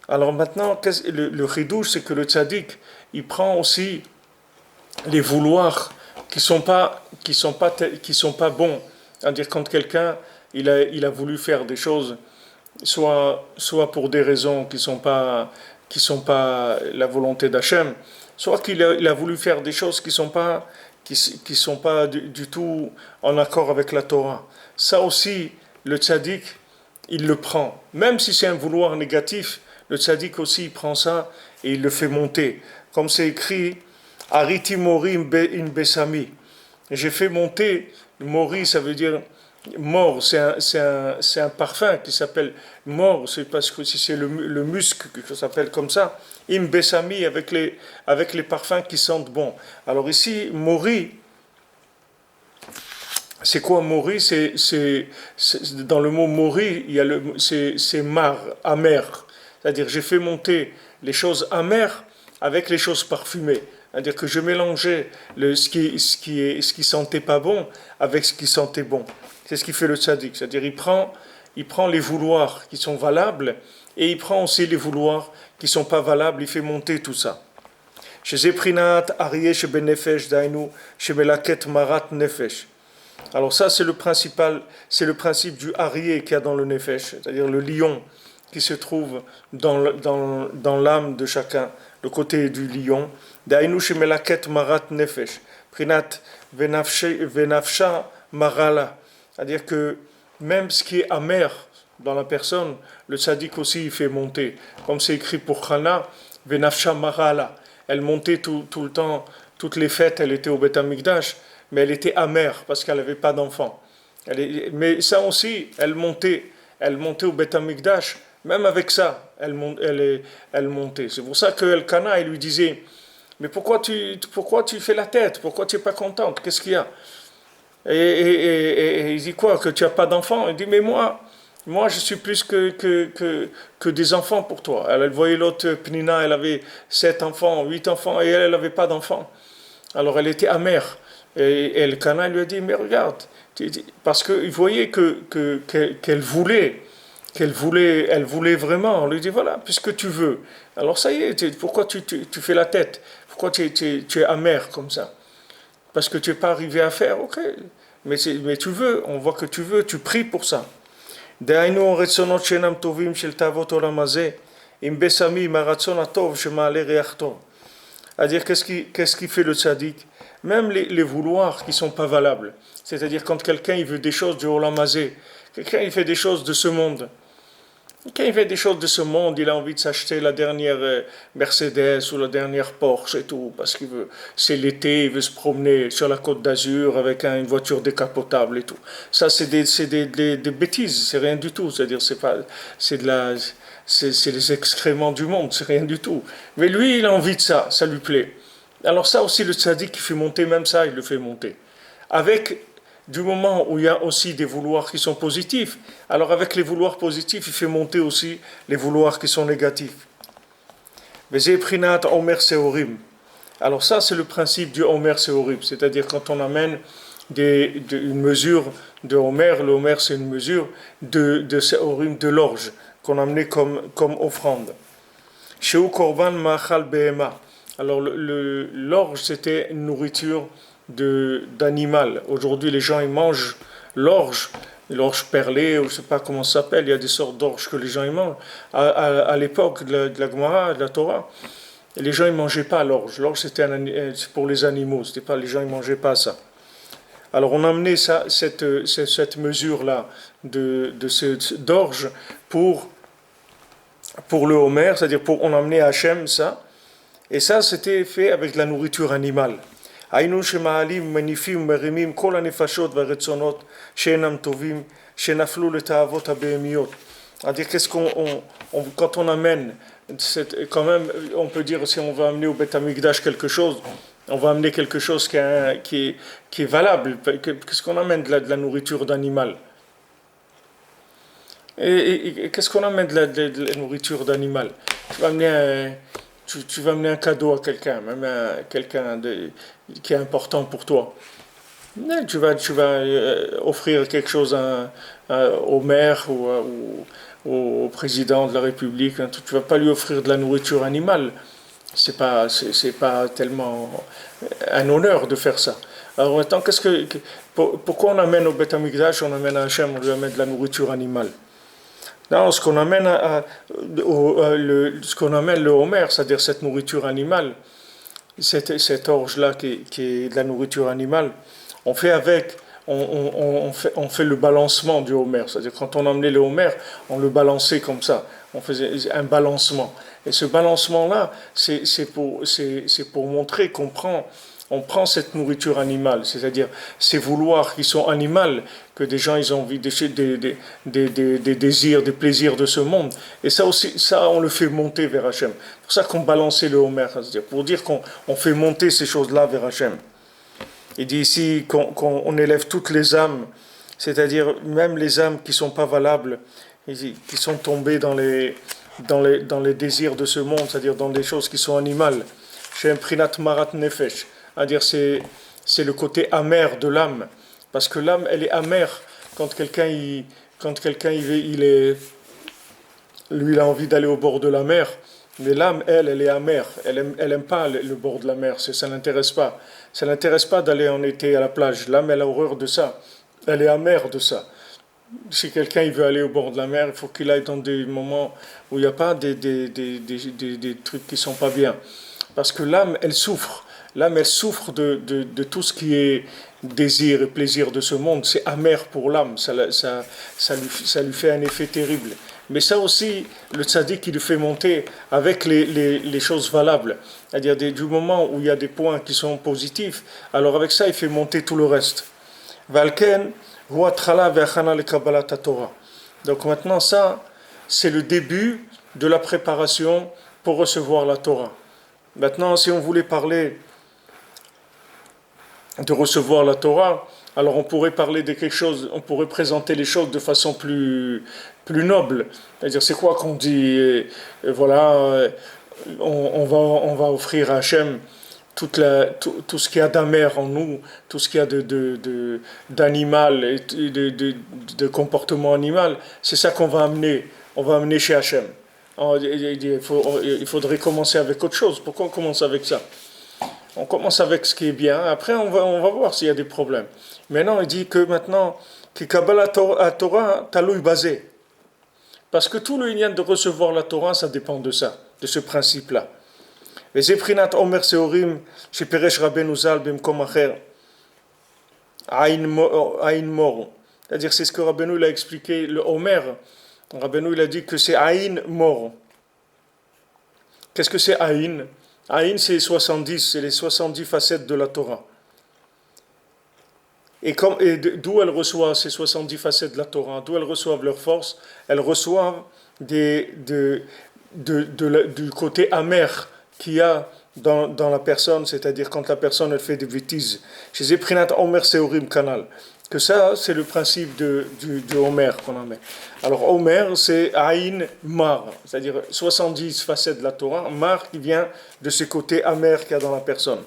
Alors maintenant, le chidouche, c'est que le tzaddik, il prend aussi les vouloirs qui sont pas bons. C'est-à-dire quand quelqu'un il a voulu faire des choses soit pour des raisons qui sont pas la volonté d'Hachem, soit il a voulu faire des choses qui sont pas du tout en accord avec la Torah. Ça aussi le tzaddik il le prend, même si c'est un vouloir négatif. Le tzaddik aussi il prend ça et il le fait monter, comme c'est écrit Ariti mori in besami. J'ai fait monter, mori ça veut dire mort, c'est un parfum qui s'appelle mort, c'est parce que c'est le musc qui s'appelle comme ça, im besami avec les parfums qui sentent bon. Alors ici, mori, c'est quoi mori? C'est dans le mot mori, il y a c'est mar, amer. C'est-à-dire j'ai fait monter les choses amères avec les choses parfumées. C'est-à-dire que je mélangeais ce qui sentait pas bon avec ce qui sentait bon. C'est ce qui fait le tzaddik. C'est-à-dire il prend les vouloirs qui sont valables et il prend aussi les vouloirs qui sont pas valables. Il fait monter tout ça. Chez Zeprinat, Arié, chez Benefesh, Dainu, chez Melaket, Marat, Nefesh. Alors ça, c'est le principe du Arié qu'il y a dans le Nefesh, c'est-à-dire le lion qui se trouve dans l'âme de chacun, le côté du lion. Dainu, chez Melaket, Marat, Nefesh. Prinat, Venafsha, Marala. C'est-à-dire que même ce qui est amer dans la personne, le tzaddik aussi il fait monter. Comme c'est écrit pour Chana, Venafsha Marala. Elle montait tout le temps, toutes les fêtes, elle était au Beth Amikdash, mais elle était amère parce qu'elle n'avait pas d'enfant. Mais ça aussi, elle montait au Beth Amikdash, même avec ça, elle montait. C'est pour ça que Elkana, il lui disait, mais pourquoi tu fais la tête? Pourquoi tu n'es pas contente? Qu'est-ce qu'il y a? Et il dit quoi? Que tu n'as pas d'enfant? Il dit, mais moi, je suis plus que des enfants pour toi. Elle voyait l'autre Pnina, elle avait 7 enfants, 8 enfants, et elle n'avait pas d'enfants. Alors elle était amère. Et Elkana lui a dit, mais regarde, parce qu'il voyait elle voulait vraiment. On lui dit, voilà, puisque tu veux. Alors ça y est, pourquoi tu fais la tête? Pourquoi tu es amère comme ça? Parce que tu n'es pas arrivé à faire, ok. Mais tu veux, on voit que tu veux, tu pries pour ça. דהיינו רצונות שאינם טובים של תאוות עולם הזה, אם בסמי עם הרצון הטוב שמעלה ריח טוב. C'est-à-dire, qu'est-ce qui fait le tzaddik? Même les vouloirs qui ne sont pas valables. C'est-à-dire, quand quelqu'un il veut des choses du Olam Hazé, quelqu'un il fait des choses de ce monde. Quand il fait des choses de ce monde, il a envie de s'acheter la dernière Mercedes ou la dernière Porsche et tout, parce qu'il veut, c'est l'été, il veut se promener sur la côte d'Azur avec une voiture décapotable et tout. Ça, c'est des bêtises, c'est rien du tout. C'est-à-dire, c'est les excréments du monde, c'est rien du tout. Mais lui, il a envie de ça, ça lui plaît. Alors ça aussi, le tzaddik qui fait monter, même ça, il le fait monter. Avec du moment où il y a aussi des vouloirs qui sont positifs, alors avec les vouloirs positifs, il fait monter aussi les vouloirs qui sont négatifs. Alors ça, c'est le principe du Omer Seorim, c'est-à-dire quand on amène une mesure de Omer, le Omer c'est une mesure de Seorim, de l'orge, qu'on amenait comme offrande. Sheu Korban Machal Behema. Alors l'orge, c'était une nourriture d'animal. Aujourd'hui, les gens ils mangent l'orge perlée, ou je ne sais pas comment ça s'appelle, il y a des sortes d'orge que les gens ils mangent. À l'époque de la Gemara, de la Torah, les gens ils mangeaient pas l'orge. L'orge c'était pour les animaux, c'était pas, les gens ils mangeaient pas ça. Alors on a amené cette mesure-là d'orge pour le Homer, c'est-à-dire on a amené à Hachem ça, et ça c'était fait avec de la nourriture animale. היינו שמעלים, מניפים ומרימים כל הנפשות והרצונות שאינם טובים, שנפלו לתאוות הבהמיות. C'est-à-dire quand on amène, quand même, on peut dire si on va amener au Beth Amikdash quelque chose, on va amener quelque chose qui est valable. Qu'est-ce qu'on amène de la nourriture d'animal? Et qu'est-ce qu'on amène de la nourriture d'animal? Tu vas amener un cadeau à quelqu'un, même à quelqu'un qui est important pour toi. Tu vas offrir quelque chose au maire ou au président de la République. Tu ne vas pas lui offrir de la nourriture animale. C'est pas tellement un honneur de faire ça. Alors maintenant, pourquoi on amène au Beth Amikdash, on amène à Hachem, on lui amène de la nourriture animale? Non, ce qu'on amène le Homer, c'est-à-dire cette nourriture animale, cette orge-là qui est de la nourriture animale, on fait le balancement du Homer. C'est-à-dire quand on emmenait le Homer, on le balançait comme ça. On faisait un balancement. Et ce balancement-là, c'est pour montrer on prend cette nourriture animale, c'est-à-dire ces vouloirs qui sont animaux, que des gens ils ont envie des désirs, des plaisirs de ce monde. Et ça aussi, ça on le fait monter vers Hachem. C'est pour ça qu'on balançait le Homer, c'est-à-dire pour dire qu'on fait monter ces choses-là vers Hachem. Il dit ici qu'on élève toutes les âmes, c'est-à-dire même les âmes qui ne sont pas valables, qui sont tombées dans les désirs de ce monde, c'est-à-dire dans des choses qui sont animales. Chez un prinat marat nefesh. C'est-à-dire c'est le côté amer de l'âme, parce que l'âme elle est amère quand quelqu'un il a envie d'aller au bord de la mer, mais l'âme elle est amère, elle aime pas le bord de la mer, ça l'intéresse pas d'aller en été à la plage. L'âme elle a horreur de ça, elle est amère de ça. Si quelqu'un il veut aller au bord de la mer, il faut qu'il aille dans des moments où il n'y a pas des trucs qui sont pas bien, parce que l'âme elle souffre. L'âme, elle souffre de tout ce qui est désir et plaisir de ce monde. C'est amer pour l'âme, ça lui fait un effet terrible. Mais ça aussi, le tzaddik, il le fait monter avec les choses valables. C'est-à-dire du moment où il y a des points qui sont positifs, alors avec ça, il fait monter tout le reste. Valken, Donc maintenant ça, c'est le début de la préparation pour recevoir la Torah. Maintenant, si on voulait parler de recevoir la Torah, alors on pourrait parler de quelque chose, on pourrait présenter les choses de façon plus noble. C'est-à-dire, c'est quoi qu'on dit, voilà, on va offrir à Hachem tout ce qu'il y a d'amer en nous, tout ce qu'il y a d'animal et de comportement animal, c'est ça qu'on va amener. On va amener chez Hachem. Il faudrait commencer avec autre chose. Pourquoi on commence avec ça? On commence avec ce qui est bien, après on va voir s'il y a des problèmes. Maintenant, il dit que maintenant, que Kabbalah Torah, taloui basé. Parce que tout le lien de recevoir la Torah, ça dépend de ça, de ce principe-là. Les éprinat Omer Seorim, chez Peresh Rabbeinu Zal, Bemkom Acher, Aïn Mor. C'est-à-dire, c'est ce que Rabbeinu il a expliqué, le Omer. Rabbeinu il a dit que c'est Aïn Mor. Qu'est-ce que c'est Aïn? Aïn, c'est 70, c'est les 70 facettes de la Torah. Et d'où elles reçoivent ces 70 facettes de la Torah, d'où elles reçoivent leur force, elles reçoivent du côté amer qu'il y a dans la personne, c'est-à-dire quand la personne elle fait des bêtises. Chez Eprinat Omer Seorim Kanal. Que ça, c'est le principe du Homer qu'on en met. Alors, Homer, c'est Aïn Mar, c'est-à-dire 70 facettes de la Torah. Mar qui vient de ce côté amer qu'il y a dans la personne.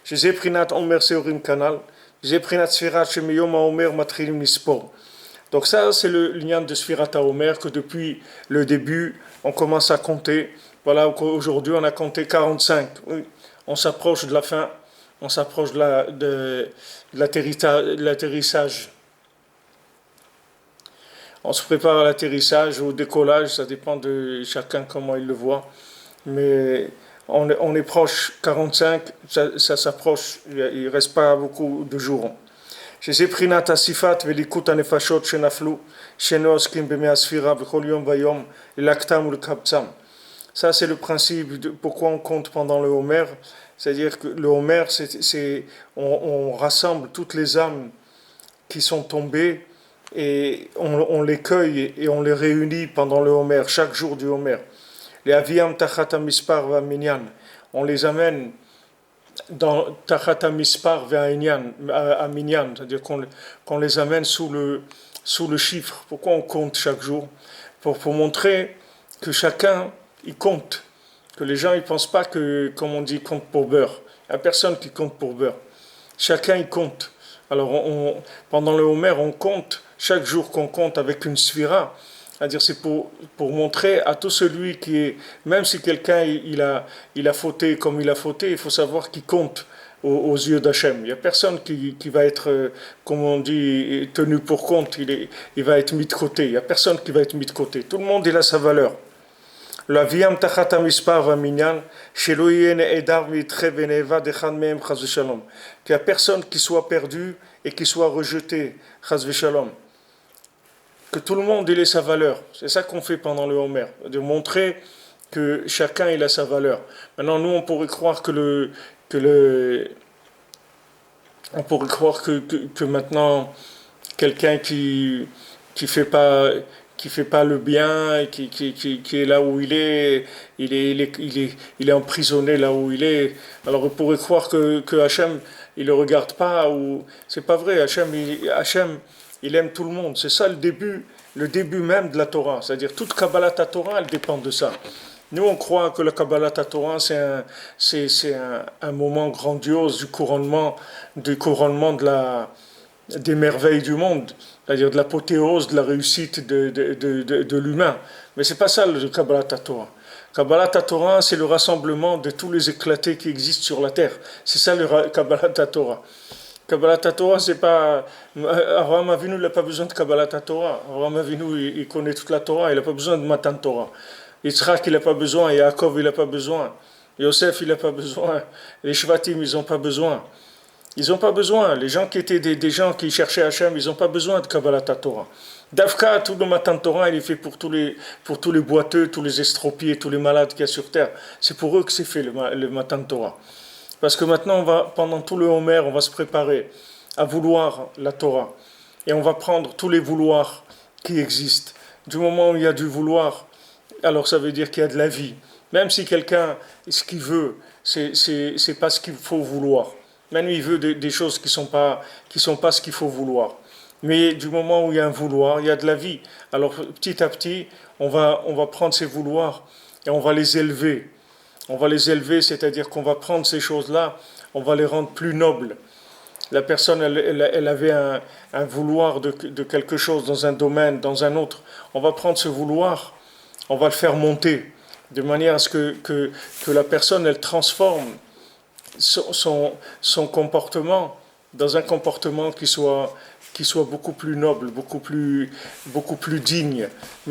Chez Zeprinat Homer Seorim Kanal, Zeprinat Sfirat Shemiyom Homer Matrilim Nispor. Donc, ça, c'est le lien de Sfirat à Homer que depuis le début, on commence à compter. Voilà, aujourd'hui, on a compté 45. Oui, on s'approche de la fin. On s'approche de l'atterrissage. On se prépare à l'atterrissage, au décollage, ça dépend de chacun comment il le voit. Mais on est proche, 45, ça s'approche, il ne reste pas beaucoup de jours. Chez Eprinat Asifat, Velikut Anefashot, Shenaflu, Shenoskim Bemeasfira, Vechol Yom Vayom, Laktam ou le Kaptsam. Ça, c'est le principe de pourquoi on compte pendant le Homer. C'est-à-dire que le Homer, on rassemble toutes les âmes qui sont tombées et on les cueille et on les réunit pendant le Homer, chaque jour du Homer. Les Aviam Tachata Mispar va Minyan, on les amène dans Tachata Mispar va à Minyan, c'est-à-dire qu'on les amène sous le chiffre. Pourquoi on compte chaque jour? Pour montrer que chacun, il compte. Que les gens ne pensent pas que, comme on dit, compte pour beurre. Il n'y a personne qui compte pour beurre. Chacun il compte. Alors pendant le Homer, on compte, chaque jour qu'on compte avec une sphira. C'est-à-dire c'est pour montrer à tout celui qui est, même si quelqu'un il a fauté comme il a fauté, il faut savoir qu'il compte aux yeux d'Hachem. Il n'y a personne qui va être, comme on dit, tenu pour compte, il va être mis de côté. Il n'y a personne qui va être mis de côté. Tout le monde il a sa valeur. La viam tachata mispar va minyan, shelo yene edar mitre beneva dechan mehem chas v'shalom. Qu'il n'y a personne qui soit perdu et qui soit rejeté, chas v'shalom. Que tout le monde il ait sa valeur. C'est ça qu'on fait pendant le Homer, de montrer que chacun il a sa valeur. Maintenant, nous, on pourrait croire on pourrait croire que maintenant, quelqu'un qui fait pas le bien, qui est là où il est emprisonné là où il est. Alors on pourrait croire que Hachem, il le regarde pas, ou c'est pas vrai. Hachem, il aime tout le monde. C'est ça le début même de la Torah. C'est-à-dire toute Kabbalah Torah, elle dépend de ça. Nous, on croit que la Kabbalah Torah, c'est un moment grandiose du couronnement des merveilles du monde, c'est-à-dire de l'apothéose, de la réussite de l'humain. Mais c'est pas ça le Kabbalah Torah. Kabbalah Torah, c'est le rassemblement de tous les éclatés qui existent sur la terre. C'est ça le Kabbalah Torah. Kabbalah Torah, c'est pas. Abraham Avinu, il n'a pas besoin de Kabbalah Torah. Abraham Avinu, il connaît toute la Torah, il n'a pas besoin de Matan Torah. Yitzhak, il n'a pas besoin, Yaakov, il n'a pas besoin. Yosef, il n'a pas besoin. Les Shvatim, ils n'ont pas besoin. Ils n'ont pas besoin. Les gens qui étaient des gens qui cherchaient Hachem, ils n'ont pas besoin de Kabbalah Torah. Davka, tout le Matan Torah, il est fait pour tous les boiteux, tous les estropiés, tous les malades qu'il y a sur terre. C'est pour eux que c'est fait le Matan Torah. Parce que maintenant, pendant tout le Homer, on va se préparer à vouloir la Torah. et on va prendre tous les vouloirs qui existent. Du moment où il y a du vouloir, alors ça veut dire qu'il y a de la vie. Même si quelqu'un, ce qu'il veut, c'est pas ce qu'il faut vouloir. Même il veut des choses qui sont pas ce qu'il faut vouloir. Mais du moment où il y a un vouloir, il y a de la vie. Alors petit à petit, on va prendre ces vouloirs et on va les élever. On va les élever, c'est-à-dire qu'on va prendre ces choses-là, on va les rendre plus nobles. La personne, elle avait un vouloir de quelque chose dans un domaine, dans un autre. On va prendre ce vouloir, on va le faire monter, de manière à ce que la personne, elle transforme son comportement dans un comportement qui soit beaucoup plus noble, beaucoup plus digne.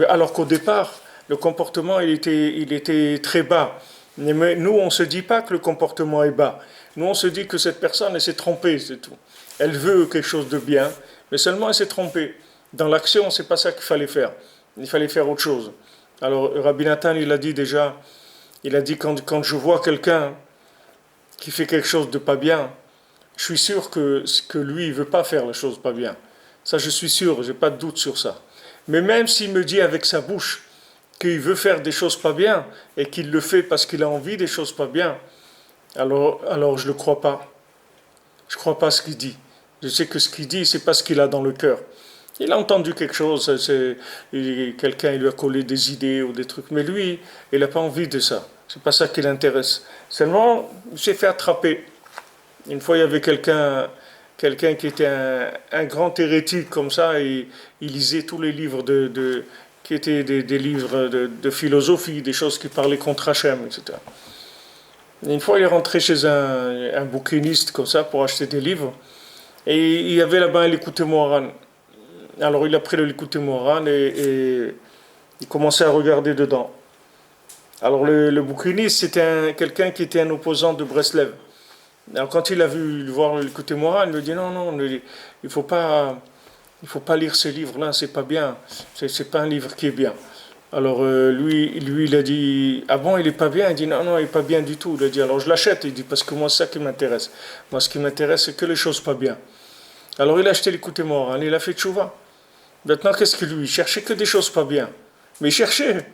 Alors qu'au départ, le comportement, il était très bas. Mais nous, on ne se dit pas que le comportement est bas. Nous, on se dit que cette personne, elle s'est trompée, c'est tout. Elle veut quelque chose de bien, mais seulement elle s'est trompée. Dans l'action, c'est pas ça qu'il fallait faire. Il fallait faire autre chose. Alors, Rabbi Nathan, il a dit déjà, il a dit quand je vois quelqu'un qui fait quelque chose de pas bien, je suis sûr que lui, il veut pas faire la chose pas bien. Ça, je suis sûr, j'ai pas de doute sur ça. Mais même s'il me dit avec sa bouche qu'il veut faire des choses pas bien et qu'il le fait parce qu'il a envie des choses pas bien, alors je le crois pas. Je crois pas ce qu'il dit. Je sais que ce qu'il dit, c'est pas ce qu'il a dans le cœur. Il a entendu quelque chose, quelqu'un lui a collé des idées ou des trucs, mais lui, il n'a pas envie de ça. C'est pas ça qui l'intéresse. Seulement, il s'est fait attraper. Une fois, il y avait quelqu'un qui était un grand hérétique comme ça, et il lisait tous les livres qui étaient des livres de philosophie, des choses qui parlaient contre Hachem, etc. Et une fois, il est rentré chez un bouquiniste comme ça pour acheter des livres, et il y avait là-bas un Likutei Moharan. Alors il a pris le Likutei Moharan et il commençait à regarder dedans. Alors le bouquiniste, c'était quelqu'un qui était un opposant de Breslev. Alors quand il a vu voir le Likutei Moharan, il lui dit non, il faut pas lire ces livres-là, c'est pas bien, c'est pas un livre qui est bien. Alors lui, il a dit ah bon, il est pas bien. Il dit non, il est pas bien du tout. Il a dit alors je l'achète. Il dit parce que moi c'est ça qui m'intéresse. Moi ce qui m'intéresse c'est que les choses pas bien. Alors il a acheté l'Likutei Moharan, il a fait tchouva. Maintenant qu'est-ce qu'il lui cherchait que des choses pas bien. Mais il cherchait,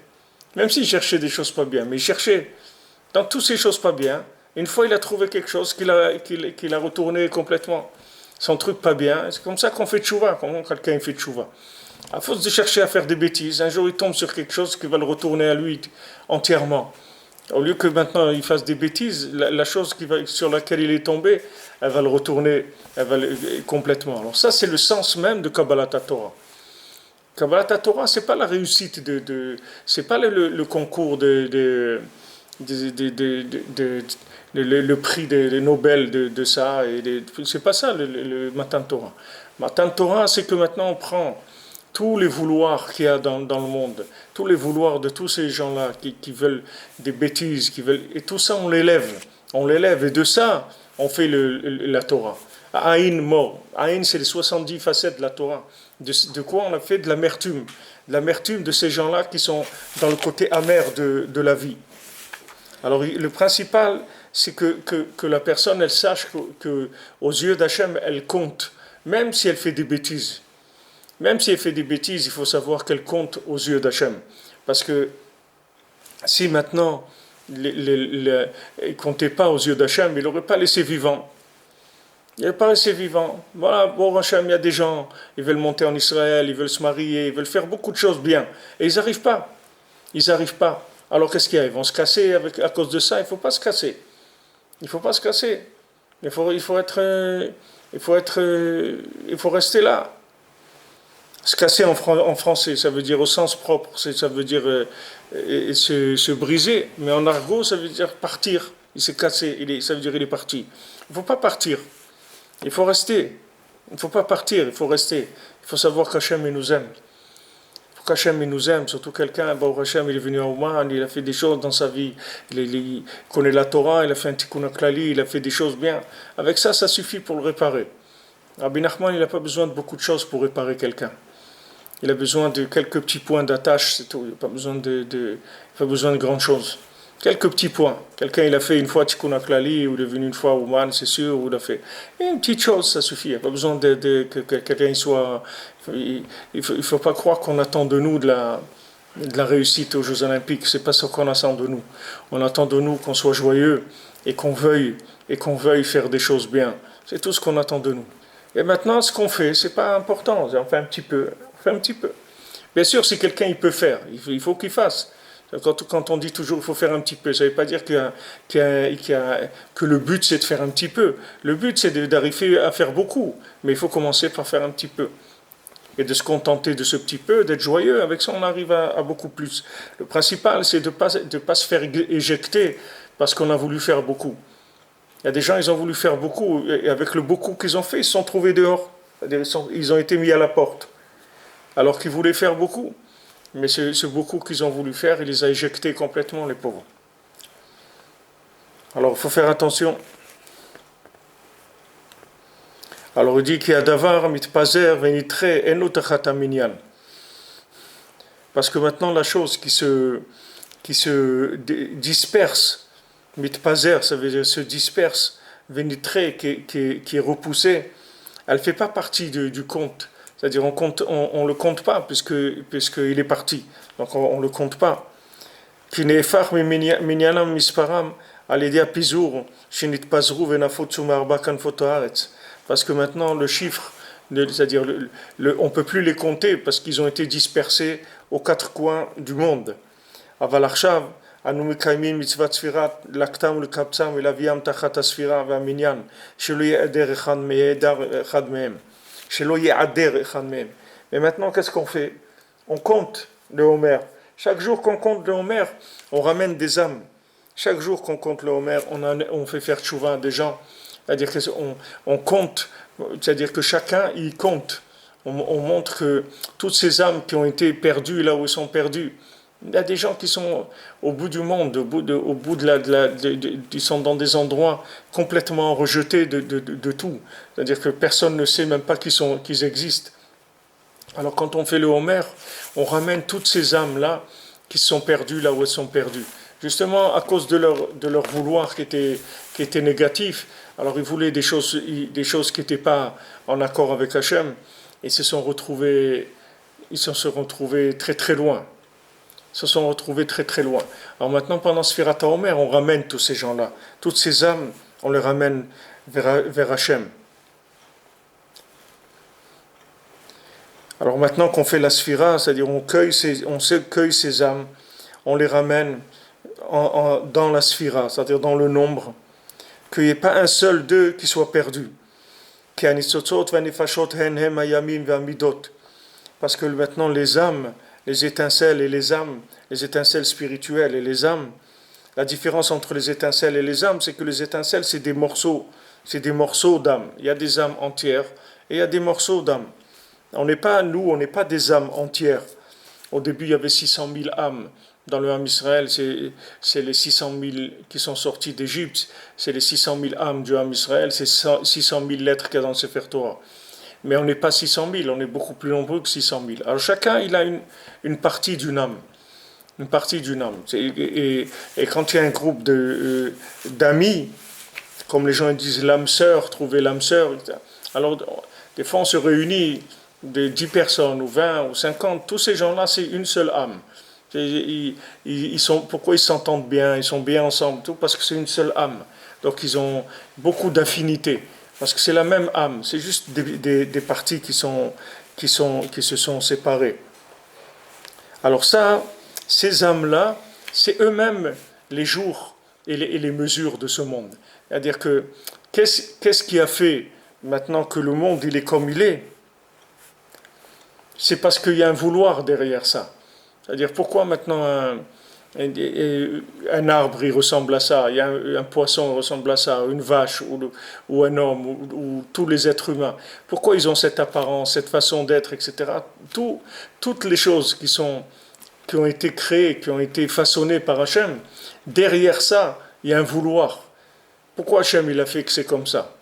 même s'il cherchait des choses pas bien, mais il cherchait dans toutes ces choses pas bien. Une fois il a trouvé quelque chose qu'il a retourné complètement. Son truc pas bien. C'est comme ça qu'on fait tchouva. Comment quelqu'un fait tchouva. À force de chercher à faire des bêtises, un jour il tombe sur quelque chose qui va le retourner à lui entièrement. Au lieu que maintenant il fasse des bêtises, la chose sur laquelle il est tombé, elle va le retourner complètement. Alors ça, c'est le sens même de Kabbalat Torah. Kabbalat Torah, c'est pas la réussite c'est pas le concours le prix des Nobel de ça. C'est pas ça le Matan Torah. Matan Torah, c'est que maintenant on prend tous les vouloirs qu'il y a dans le monde, tous les vouloirs de tous ces gens-là qui veulent des bêtises, et tout ça on l'élève, et de ça on fait la Torah. Aïn mort, Aïn c'est les 70 facettes de la Torah. De quoi on a fait de l'amertume de ces gens-là qui sont dans le côté amer de la vie. Alors le principal, c'est que la personne, elle sache que aux yeux d'Hachem, elle compte, même si elle fait des bêtises. Même si elle fait des bêtises, il faut savoir qu'elle compte aux yeux d'Hachem. Parce que si maintenant, il ne comptait pas aux yeux d'Hachem, il n'aurait pas laissé vivant. Il n'aurait pas laissé vivant. Voilà, bon Hachem, il y a des gens, ils veulent monter en Israël, ils veulent se marier, ils veulent faire beaucoup de choses bien. Et ils n'arrivent pas. Ils n'arrivent pas. Alors qu'est-ce qu'il y a? Ils vont se casser à cause de ça. Il ne faut pas se casser. Il ne faut pas se casser. Il faut rester là. Se casser en français, ça veut dire au sens propre, ça veut dire se briser, mais en argot, ça veut dire partir. Il s'est cassé, ça veut dire il est parti. Il ne faut pas partir, il faut rester. Il ne faut pas partir, il faut rester. Il faut savoir qu'Hachem, il nous aime. Il faut qu'Hachem, il nous aime, surtout quelqu'un, Hachem, il est venu à Oman, il a fait des choses dans sa vie, il connaît la Torah, il a fait un tikkun klali, il a fait des choses bien. Avec ça, ça suffit pour le réparer. Rabbi Nachman, il n'a pas besoin de beaucoup de choses pour réparer quelqu'un. Il a besoin de quelques petits points d'attache, c'est tout. Il n'a pas besoin de grandes choses. Quelques petits points. Quelqu'un, il a fait une fois Tikkun Klali, ou il est venu une fois Ouman, c'est sûr, ou il a fait. Et une petite chose, ça suffit. Il n'y a pas besoin que quelqu'un soit. Il ne faut pas croire qu'on attend de nous de la réussite aux Jeux Olympiques. C'est pas ce qu'on attend de nous. On attend de nous qu'on soit joyeux et qu'on veuille faire des choses bien. C'est tout ce qu'on attend de nous. Et maintenant, ce qu'on fait, c'est pas important. On fait un petit peu. On fait un petit peu. Bien sûr, si quelqu'un il peut faire, il faut qu'il fasse. Quand on dit toujours qu'il faut faire un petit peu, ça ne veut pas dire que le but c'est de faire un petit peu. Le but c'est d'arriver à faire beaucoup, mais il faut commencer par faire un petit peu. Et de se contenter de ce petit peu, d'être joyeux, avec ça on arrive à beaucoup plus. Le principal c'est de ne pas se faire éjecter parce qu'on a voulu faire beaucoup. Il y a des gens, ils ont voulu faire beaucoup, et avec le beaucoup qu'ils ont fait, ils se sont trouvés dehors. Ils ont été mis à la porte, alors qu'ils voulaient faire beaucoup. Mais ce beaucoup qu'ils ont voulu faire, il les a éjectés complètement, les pauvres. Alors il faut faire attention. Alors il dit qu'il y a davar mitpazer venitre enotachat minyan. Parce que maintenant la chose qui se disperse, mitpazer, ça veut dire se disperse, venitre, qui est repoussée, elle ne fait pas partie du compte. C'est-à-dire on le compte pas puisqu'il est parti. Donc on le compte pas. Qui nefar minyanam misparam alidia pizur shinit pazru venafotsu marba kanfot haaretz. Parce que maintenant le chiffre, c'est-à-dire on peut plus les compter parce qu'ils ont été dispersés aux quatre coins du monde. Aval arshav anu mekaymin mitzvat sfirat laktam lekaptsam elaviam tachat asfira ve'aminyan shelo ye'ader echad mehem. Mais maintenant, qu'est-ce qu'on fait? On compte le Homer. Chaque jour qu'on compte le Homer, on ramène des âmes. Chaque jour qu'on compte le Homer, on fait faire tchouva à des gens. C'est-à-dire qu'on compte, c'est-à-dire que chacun, il compte. On montre que toutes ces âmes qui ont été perdues là où elles sont perdues, il y a des gens qui sont au bout du monde, ils sont dans des endroits complètement rejetés de tout. C'est-à-dire que personne ne sait même pas qu'ils existent. Alors quand on fait le Homer, on ramène toutes ces âmes-là qui sont perdues là où elles sont perdues. Justement à cause de leur vouloir qui était négatif. Alors ils voulaient des choses qui n'étaient pas en accord avec Hachem. Et ils se sont retrouvés très très loin. Se sont retrouvés très très loin. Alors maintenant, pendant Sfirat HaOmer, on ramène tous ces gens-là. Toutes ces âmes, on les ramène vers Hachem. Alors maintenant qu'on fait la Sphira, c'est-à-dire on cueille ces âmes, on les ramène dans la Sphira, c'est-à-dire dans le nombre, qu'il n'y ait pas un seul d'eux qui soit perdu. Parce que maintenant les âmes, les étincelles et les âmes, les étincelles spirituelles et les âmes, la différence entre les étincelles et les âmes, c'est que les étincelles, c'est des morceaux d'âme. Il y a des âmes entières et il y a des morceaux d'âme. On n'est pas des âmes entières. Au début, il y avait 600 000 âmes. Dans le Ham Israël, c'est les 600 000 qui sont sortis d'Égypte, c'est les 600 000 âmes du Ham Israël, c'est 600 000 lettres qu'il y a dans le Sefer Torah. Mais on n'est pas 600 000, on est beaucoup plus nombreux que 600 000. Alors chacun, il a une partie d'une âme. Une partie d'une âme. Et quand il y a un groupe d'amis, comme les gens disent l'âme sœur, trouver l'âme sœur, alors des fois on se réunit, de 10 personnes, ou 20, ou 50, tous ces gens-là, c'est une seule âme. Pourquoi ils s'entendent bien, ils sont bien ensemble, tout parce que c'est une seule âme. Donc ils ont beaucoup d'affinités. Parce que c'est la même âme, c'est juste des parties qui se sont séparées. Alors ça, ces âmes-là, c'est eux-mêmes les jours et les mesures de ce monde. C'est-à-dire que, qu'est-ce qui a fait maintenant que le monde il est comme il est? C'est parce qu'il y a un vouloir derrière ça. C'est-à-dire pourquoi maintenant un arbre il ressemble à ça, il y a un poisson il ressemble à ça, une vache ou un homme ou tous les êtres humains. Pourquoi ils ont cette apparence, cette façon d'être, etc. Toutes les choses qui ont été créées, qui ont été façonnées par Hachem, derrière ça, il y a un vouloir. Pourquoi Hachem il a fait que c'est comme ça?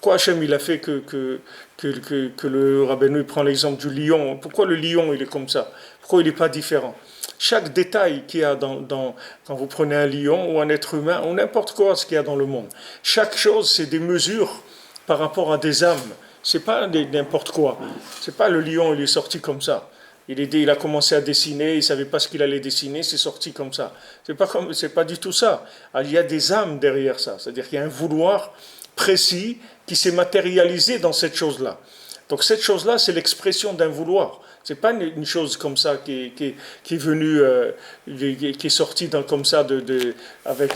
Pourquoi Hachem il a fait que le Rabbeinu prend l'exemple du lion? Pourquoi le lion il est comme ça? Pourquoi il n'est pas différent? Chaque détail qu'il y a quand vous prenez un lion ou un être humain ou n'importe quoi ce qu'il y a dans le monde, chaque chose c'est des mesures par rapport à des âmes. C'est pas n'importe quoi. C'est pas le lion il est sorti comme ça. Il a commencé à dessiner, il savait pas ce qu'il allait dessiner, c'est sorti comme ça. C'est pas du tout ça. Il y a des âmes derrière ça. C'est-à-dire qu'il y a un vouloir précis qui s'est matérialisé dans cette chose-là. Donc cette chose-là, c'est l'expression d'un vouloir. C'est pas une chose comme ça qui est venue, qui est sortie comme ça avec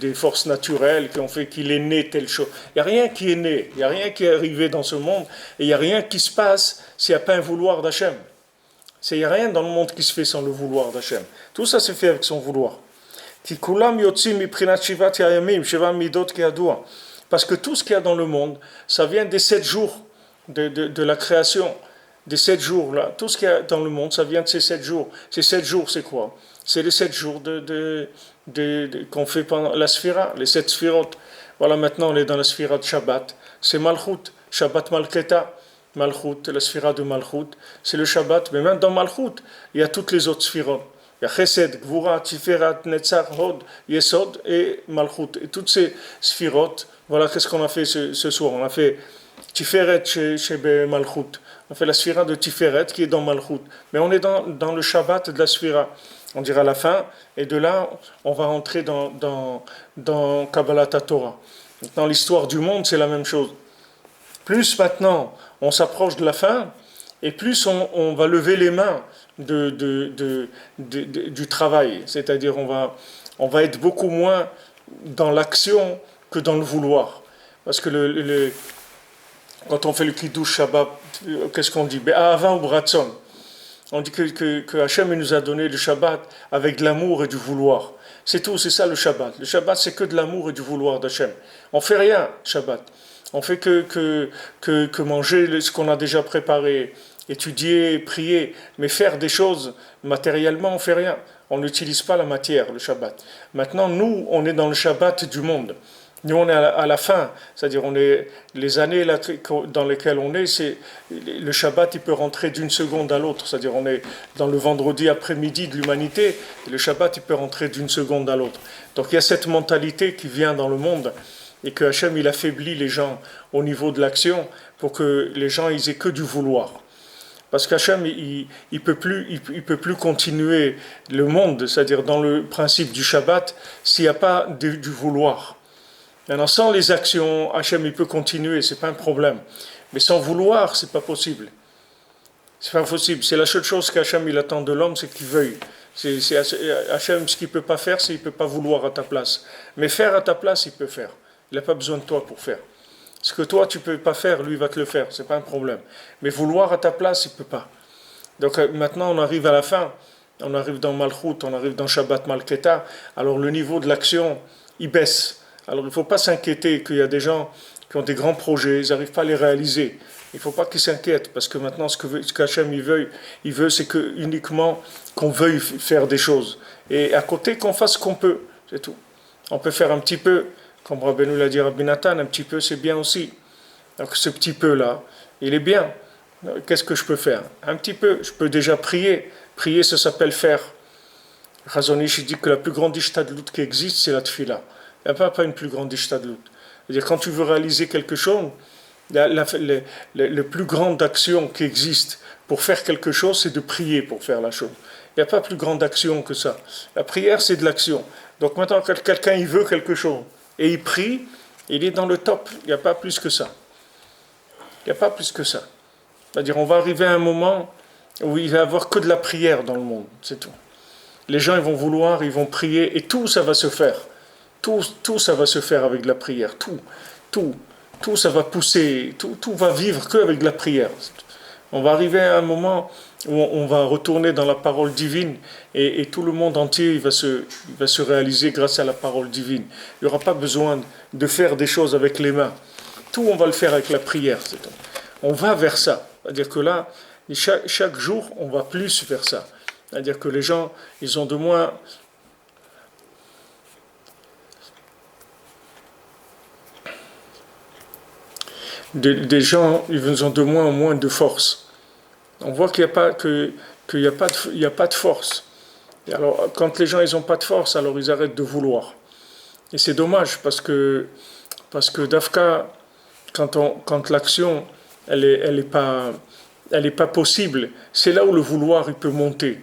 des forces naturelles qui ont fait qu'il est né telle chose. Il n'y a rien qui est né, il n'y a rien qui est arrivé dans ce monde, et il n'y a rien qui se passe s'il n'y a pas un vouloir d'Hachem. Il n'y a rien dans le monde qui se fait sans le vouloir d'Hachem. Tout ça se fait avec son vouloir. Parce que tout ce qu'il y a dans le monde, ça vient des 7 jours de la création, des 7 jours là. Tout ce qu'il y a dans le monde, ça vient de ces 7 jours. Ces 7 jours, c'est quoi? C'est les 7 jours qu'on fait pendant la sphira, les 7 sphirotes. Voilà, maintenant on est dans la sphira de Shabbat. C'est Malchut, Shabbat Malketa. Malchut, la sphira de Malchut, c'est le Shabbat, mais même dans Malchut, il y a toutes les autres sphirotes. Il y a Chesed, Gvura, Tiferet, Netzach, Hod, Yesod et Malchut. Et toutes ces sphirotes, voilà qu'est-ce qu'on a fait ce soir. On a fait Tiferet chez Malchut. On fait la sphira de Tiferet qui est dans Malchut. Mais on est dans le Shabbat de la sphira. On dira la fin, et de là, on va rentrer dans Kabbalat Torah. Dans l'histoire du monde, c'est la même chose. Plus maintenant on s'approche de la fin, et plus on va lever les mains du travail. C'est-à-dire on va être beaucoup moins dans l'action que dans le vouloir. Parce que quand on fait le Kiddush Shabbat, qu'est-ce qu'on dit? Be'ahava ou b'ratson. On dit que Hachem nous a donné le Shabbat avec de l'amour et du vouloir. C'est tout, c'est ça le Shabbat. Le Shabbat, c'est que de l'amour et du vouloir d'Hachem. On fait rien, Shabbat. On fait que manger ce qu'on a déjà préparé, étudier, prier, mais faire des choses matériellement, on fait rien. On n'utilise pas la matière, le Shabbat. Maintenant, nous, on est dans le Shabbat du monde. Nous, on est à la fin, c'est-à-dire les années dans lesquelles on est, le Shabbat, il peut rentrer d'une seconde à l'autre, c'est-à-dire on est dans le vendredi après-midi de l'humanité, et le Shabbat, il peut rentrer d'une seconde à l'autre. Donc il y a cette mentalité qui vient dans le monde, et que Hachem, il affaiblit les gens au niveau de l'action, pour que les gens, ils aient que du vouloir. Parce qu'Hachem, il peut plus continuer le monde, c'est-à-dire dans le principe du Shabbat, s'il n'y a pas du vouloir. Maintenant, sans les actions, Hachem, il peut continuer, c'est pas un problème. Mais sans vouloir, c'est pas possible. C'est pas possible. C'est la seule chose qu'Hachem, il attend de l'homme, c'est qu'il veuille. Hachem, ce qu'il peut pas faire, c'est qu'il peut pas vouloir à ta place. Mais faire à ta place, il peut faire. Il n'a pas besoin de toi pour faire. Ce que toi, tu peux pas faire, lui, va te le faire. C'est pas un problème. Mais vouloir à ta place, il peut pas. Donc maintenant, on arrive à la fin. On arrive dans Malchut, on arrive dans Shabbat Malketa. Alors le niveau de l'action, il baisse. Alors il ne faut pas s'inquiéter qu'il y a des gens qui ont des grands projets, ils n'arrivent pas à les réaliser. Il ne faut pas qu'ils s'inquiètent, parce que maintenant ce qu'Hachem il veut c'est uniquement qu'on veuille faire des choses. Et à côté qu'on fasse ce qu'on peut, c'est tout. On peut faire un petit peu, comme Rabbeinu l'a dit Rabbi Nathan, un petit peu c'est bien aussi. Donc ce petit peu-là, il est bien. Qu'est-ce que je peux faire? Un petit peu, je peux déjà prier. Prier, ça s'appelle faire. Chazon Ish dit que la plus grande ishtadlut qui existe, c'est la tfila. Il n'y a pas une plus grande ishtadlut. C'est-à-dire, quand tu veux réaliser quelque chose, le plus grande action qui existe pour faire quelque chose, c'est de prier pour faire la chose. Il n'y a pas plus grande action que ça. La prière, c'est de l'action. Donc maintenant, quand quelqu'un il veut quelque chose et il prie, il est dans le top. Il n'y a pas plus que ça. Il n'y a pas plus que ça. C'est-à-dire, on va arriver à un moment où il va y avoir que de la prière dans le monde. C'est tout. Les gens, ils vont vouloir, ils vont prier et tout, ça va se faire. Tout ça va se faire avec de la prière. Tout ça va pousser. Tout va vivre qu'avec de la prière. On va arriver à un moment où on va retourner dans la parole divine et tout le monde entier il va se réaliser grâce à la parole divine. Il n'y aura pas besoin de faire des choses avec les mains. Tout, on va le faire avec la prière. On va vers ça. C'est-à-dire que là, chaque jour, on va plus vers ça. C'est-à-dire que les gens, ils ont de moins... des gens, ils ont de moins en moins de force. On voit qu'il n'y a pas, qu'il y a pas il y a pas de force. Et alors, quand les gens ils n'ont pas de force, alors ils arrêtent de vouloir. Et c'est dommage parce que d'Afka, quand l'action elle est pas possible, c'est là où le vouloir il peut monter.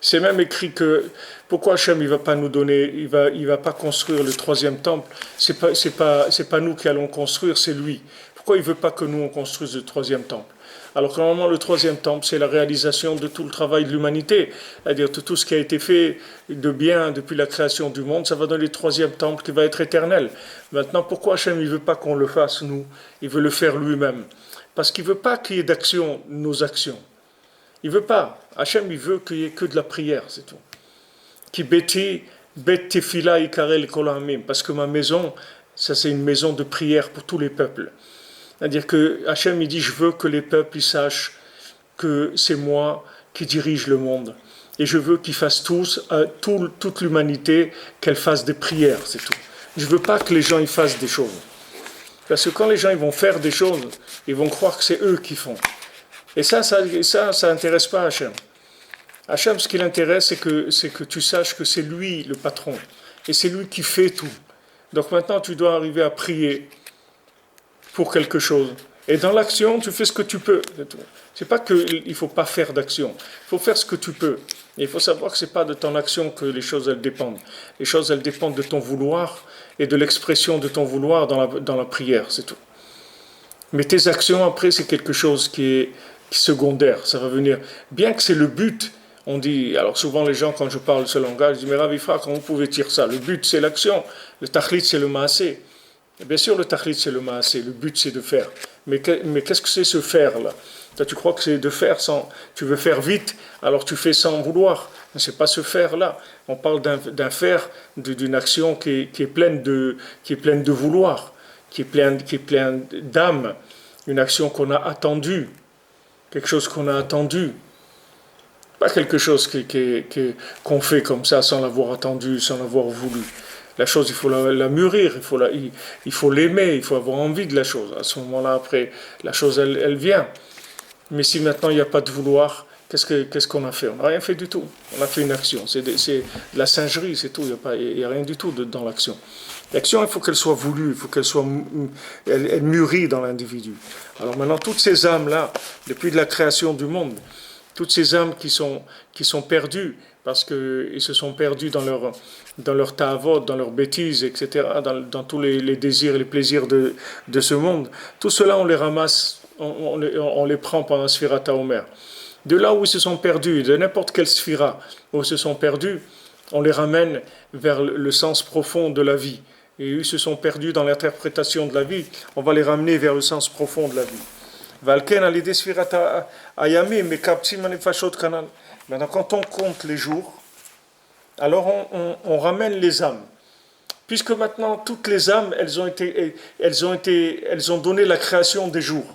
C'est même écrit que pourquoi Hachem il va pas nous donner, il va pas construire le troisième temple. C'est pas nous qui allons construire, c'est lui. Pourquoi il veut pas que nous on construise le troisième temple? Alors que normalement le troisième temple c'est la réalisation de tout le travail de l'humanité, c'est-à-dire de tout ce qui a été fait de bien depuis la création du monde, ça va donner le troisième temple qui va être éternel. Maintenant pourquoi Hachem il veut pas qu'on le fasse nous? Il veut le faire lui-même. Parce qu'il veut pas qu'il y ait d'action, nos actions. Il veut pas. Hachem, il veut qu'il y ait que de la prière, c'est tout. Qui beti bet tefila ikarel kol ha'amim. Parce que ma maison, ça c'est une maison de prière pour tous les peuples. C'est-à-dire que Hachem, il dit, je veux que les peuples ils sachent que c'est moi qui dirige le monde. Et je veux qu'ils fassent tous, toute l'humanité, qu'elle fasse des prières, c'est tout. Je veux pas que les gens ils fassent des choses. Parce que quand les gens ils vont faire des choses, ils vont croire que c'est eux qui font. Et ça intéresse pas Hachem. Hachem, ce qui l'intéresse, c'est que tu saches que c'est lui le patron. Et c'est lui qui fait tout. Donc maintenant, tu dois arriver à prier pour quelque chose. Et dans l'action, tu fais ce que tu peux. C'est pas qu'il ne faut pas faire d'action. Il faut faire ce que tu peux. Et il faut savoir que ce n'est pas de ton action que les choses elles dépendent. Les choses elles dépendent de ton vouloir et de l'expression de ton vouloir dans la prière, c'est tout. Mais tes actions après, c'est quelque chose qui est secondaire. Ça va venir. Bien que c'est le but, on dit. Alors souvent les gens, quand je parle ce langage, disent mais Rav Yifra, comment vous pouvez dire ça? Le but c'est l'action. Le tachlit c'est le maasé. Et bien sûr, le tachlit, c'est le maasé, le but, c'est de faire. Mais qu'est-ce que c'est ce faire-là? Toi, tu crois que c'est de faire sans... Tu veux faire vite, alors tu fais sans vouloir. Mais ce n'est pas ce faire-là. On parle d'un faire, d'une action qui est pleine de vouloir, qui est pleine d'âme. Une action qu'on a attendue. Quelque chose qu'on a attendu. Pas quelque chose qu'on fait comme ça sans l'avoir attendu, sans l'avoir voulu. La chose, il faut la mûrir, il faut l'aimer, il faut avoir envie de la chose. À ce moment-là, après, la chose, elle vient. Mais si maintenant il n'y a pas de vouloir, qu'est-ce qu'on a fait? On n'a rien fait du tout. On a fait une action. C'est de la singerie, c'est tout. Il n'y a rien du tout dans l'action. L'action, il faut qu'elle soit voulue, il faut qu'elle soit elle mûrit dans l'individu. Alors maintenant, toutes ces âmes-là, depuis la création du monde, toutes ces âmes qui sont perdues, parce qu'ils se sont perdus dans leur ta'avot, dans leurs bêtises, etc., dans tous les désirs et les plaisirs de ce monde. Tout cela, on les ramasse, on les prend pendant Sfirat HaOmer. De là où ils se sont perdus, de n'importe quelle sphira où ils se sont perdus, on les ramène vers le sens profond de la vie. Et ils se sont perdus dans l'interprétation de la vie, on va les ramener vers le sens profond de la vie. Maintenant, quand on compte les jours, alors on ramène les âmes. Puisque maintenant, toutes les âmes, elles ont donné la création des jours.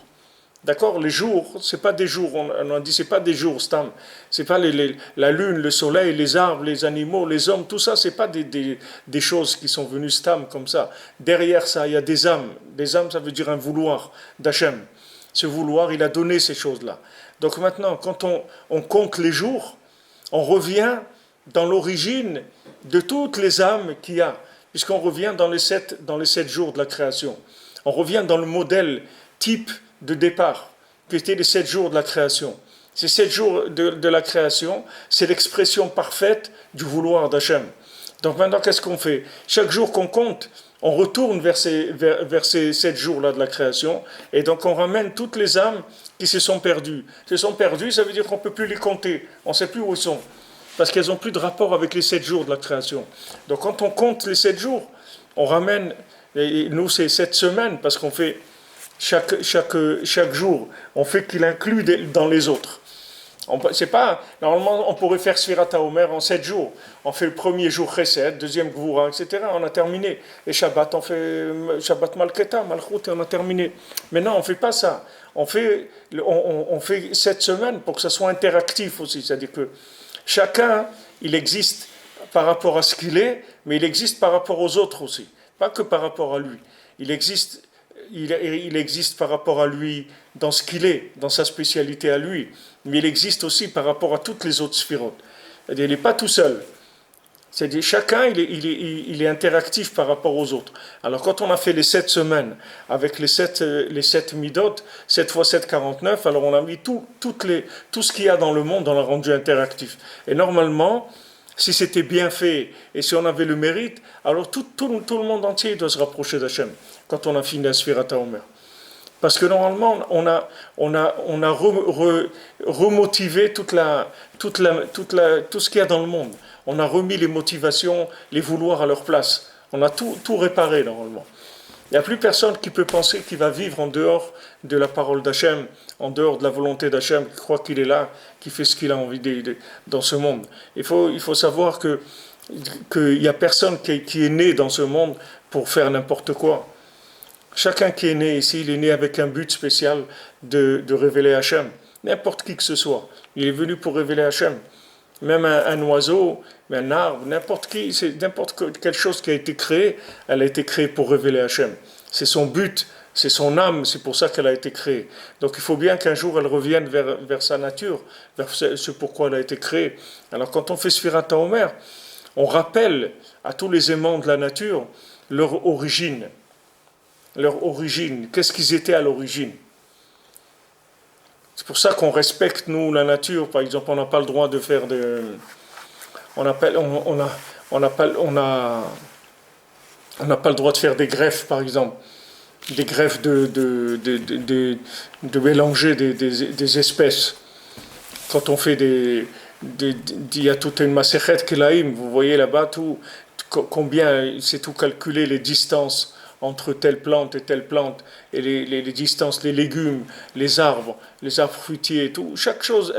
D'accord? Les jours, c'est pas des jours, on a dit, c'est pas des jours, stam. C'est pas la lune, le soleil, les arbres, les animaux, les hommes, tout ça, c'est pas des choses qui sont venues stam comme ça. Derrière ça, il y a des âmes. Des âmes, ça veut dire un vouloir d'Hachem. Ce vouloir, il a donné ces choses-là. Donc maintenant, quand on compte les jours, on revient dans l'origine de toutes les âmes qu'il y a, puisqu'on revient dans les 7 jours de la création. On revient dans le modèle type de départ, qui était les 7 jours de la création. Ces 7 jours de la création, c'est l'expression parfaite du vouloir d'Hachem. Donc maintenant, qu'est-ce qu'on fait? Chaque jour qu'on compte, on retourne vers ces 7 jours-là de la création, et donc on ramène toutes les âmes qui se sont perdues. Se sont perdues, ça veut dire qu'on ne peut plus les compter, on ne sait plus où ils sont, parce qu'elles n'ont plus de rapport avec les 7 jours de la création. Donc quand on compte les 7 jours, on ramène, et nous c'est 7 semaines, parce qu'on fait chaque jour, on fait qu'il inclut dans les autres. C'est pas, normalement, on pourrait faire Sfirat HaOmer en 7 jours. On fait le premier jour Chesed, deuxième Gvura, etc. On a terminé. Et Shabbat, on fait Shabbat Malketa, Malchut, et on a terminé. Mais non, on ne fait pas ça. On fait 7 semaines pour que ça soit interactif aussi. C'est-à-dire que chacun, il existe par rapport à ce qu'il est, mais il existe par rapport aux autres aussi. Pas que par rapport à lui. Il existe il existe par rapport à lui dans ce qu'il est, dans sa spécialité à lui, mais il existe aussi par rapport à toutes les autres sphirotes. C'est-à-dire, il n'est pas tout seul. C'est-à-dire, chacun, il est interactif par rapport aux autres. Alors, quand on a fait les 7 semaines avec les sept midot, 7 fois 7, 49, alors on a mis tout ce qu'il y a dans le monde, on l'a rendu interactif. Et normalement, si c'était bien fait et si on avait le mérite, alors tout le monde entier doit se rapprocher d'Hachem quand on a fini la Sfirat HaOmer. Parce que normalement, on a remotivé tout ce qu'il y a dans le monde. On a remis les motivations, les vouloirs à leur place. On a tout réparé normalement. Il n'y a plus personne qui peut penser qu'il va vivre en dehors de la parole d'Hachem, en dehors de la volonté d'Hachem, qui croit qu'il est là, qui fait ce qu'il a envie dans ce monde. Il faut savoir qu'il n'y a personne qui est né dans ce monde pour faire n'importe quoi. Chacun qui est né ici, il est né avec un but spécial de révéler Hachem. N'importe qui que ce soit, il est venu pour révéler Hachem. Même un oiseau, un arbre, n'importe quelle chose qui a été créée, elle a été créée pour révéler Hachem. C'est son but, c'est son âme, c'est pour ça qu'elle a été créée. Donc il faut bien qu'un jour elle revienne vers sa nature, vers ce pourquoi elle a été créée. Alors quand on fait Sfirat HaOmer, on rappelle à tous les aimants de la nature leur origine. Leur origine, qu'est-ce qu'ils étaient à l'origine. C'est pour ça qu'on respecte, nous, la nature. Par exemple, on n'a pas le droit de faire de... On n'a pas le droit de faire des greffes, par exemple. Des greffes de mélanger des espèces. Quand on fait il y a toute une Masechet Kelaim, vous voyez là-bas, combien c'est tout calculé, les distances entre telle plante et telle plante, et les distances, les légumes, les arbres fruitiers et tout. Chaque chose,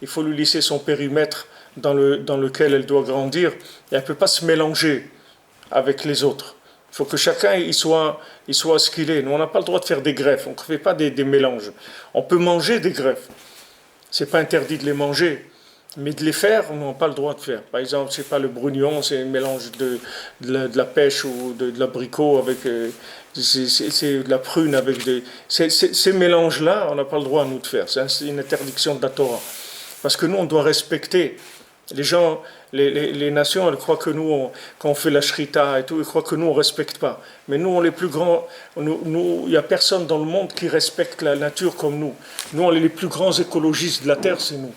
il faut lui laisser son périmètre dans lequel elle doit grandir, et elle ne peut pas se mélanger avec les autres. Il faut que chacun il soit ce qu'il est. Nous, on n'a pas le droit de faire des greffes, on ne fait pas des mélanges. On peut manger des greffes, ce n'est pas interdit de les manger, mais de les faire, on n'a pas le droit de faire. Par exemple, c'est pas le brugnon, c'est un mélange de la pêche ou de l'abricot avec, c'est de la prune avec des... Ces mélanges-là, on n'a pas le droit, nous, de faire. C'est une interdiction de la Torah. Parce que nous, on doit respecter. Les gens, les nations, elles croient que nous, quand on fait la shrita et tout, ils croient que nous, on ne respecte pas. Mais nous, on est les plus grands. Il n'y a personne dans le monde qui respecte la nature comme nous. Nous, on est les plus grands écologistes de la Terre, c'est nous.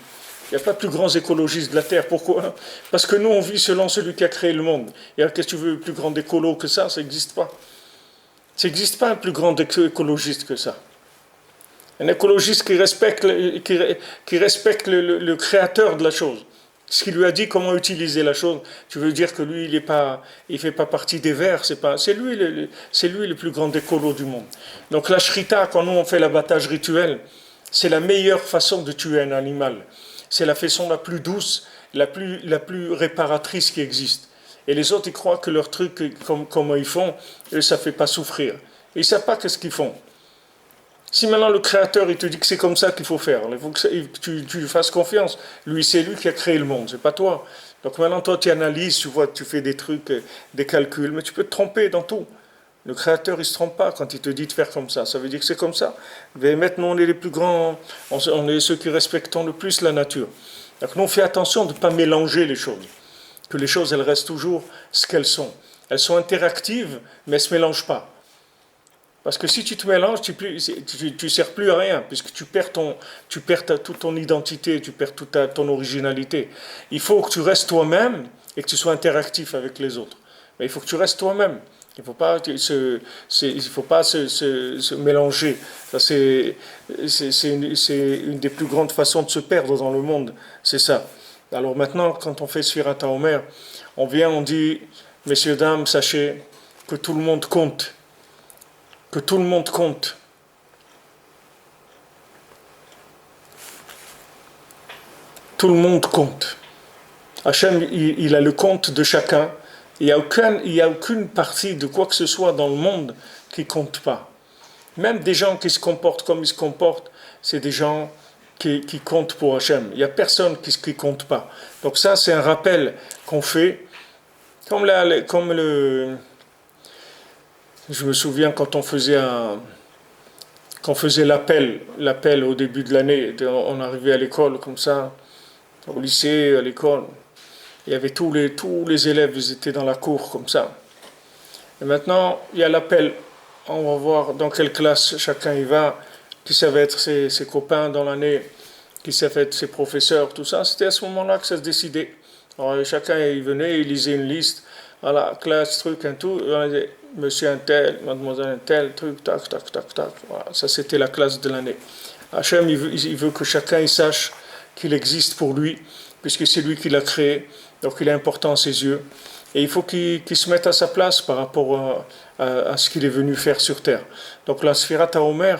Il n'y a pas de plus grands écologistes de la Terre. Pourquoi? Parce que nous, on vit selon celui qui a créé le monde. Et alors, qu'est-ce que tu veux, plus grand écolo que ça? Ça n'existe pas. Ça n'existe pas un plus grand écologiste que ça. Un écologiste qui respecte le créateur de la chose. Ce qu'il lui a dit, comment utiliser la chose. Tu veux dire que lui, il fait pas partie des vers. C'est lui le plus grand écolo du monde. Donc la shrita, quand nous on fait l'abattage rituel, c'est la meilleure façon de tuer un animal. C'est la façon la plus douce, la plus réparatrice qui existe. Et les autres, ils croient que leur truc, comme ils font, ça ne fait pas souffrir. Ils ne savent pas qu'est-ce qu'ils font. Si maintenant le créateur il te dit que c'est comme ça qu'il faut faire, il faut que tu lui fasses confiance. Lui, c'est lui qui a créé le monde, c'est pas toi. Donc maintenant, toi, tu analyses, tu vois, tu fais des trucs, des calculs, mais tu peux te tromper dans tout. Le créateur, il ne se trompe pas quand il te dit de faire comme ça. Ça veut dire que c'est comme ça. Mais maintenant, on est les plus grands, on est ceux qui respectons le plus la nature. Donc nous, on fait attention de ne pas mélanger les choses. Que les choses, elles restent toujours ce qu'elles sont. Elles sont interactives, mais elles ne se mélangent pas. Parce que si tu te mélanges, tu ne sers plus à rien, puisque tu perds toute ton identité, tu perds toute ton originalité. Il faut que tu restes toi-même et que tu sois interactif avec les autres. Mais il faut que tu restes toi-même. Il ne faut pas se mélanger. Ça, c'est une des plus grandes façons de se perdre dans le monde. C'est ça. Alors maintenant, quand on fait Sfirat HaOmer, on vient, on dit, messieurs, dames, sachez que tout le monde compte. Que tout le monde compte. Tout le monde compte. Hachem, il a le compte de chacun. Il n'y a aucune partie de quoi que ce soit dans le monde qui ne compte pas. Même des gens qui se comportent comme ils se comportent, c'est des gens qui comptent pour Hachem. Il n'y a personne qui ne compte pas. Donc ça, c'est un rappel qu'on fait, comme Je me souviens quand on faisait l'appel au début de l'année, on arrivait à l'école comme ça, au lycée, à l'école. Il y avait tous les élèves, ils étaient dans la cour comme ça. Et maintenant, il y a l'appel. On va voir dans quelle classe chacun y va, qui ça va être ses copains dans l'année, qui ça va être ses professeurs, tout ça. C'était à ce moment-là que ça se décidait. Alors, chacun il venait, il lisait une liste. Voilà, classe, truc, un tout. On disait, monsieur un tel, mademoiselle un tel, truc, tac, tac, tac, tac. Voilà, ça c'était la classe de l'année. Hachem, il veut que chacun il sache qu'il existe pour lui, puisque c'est lui qui l'a créé, donc il est important à ses yeux. Et il faut qu'il se mette à sa place par rapport à ce qu'il est venu faire sur terre. Donc la Sfirat HaOmer,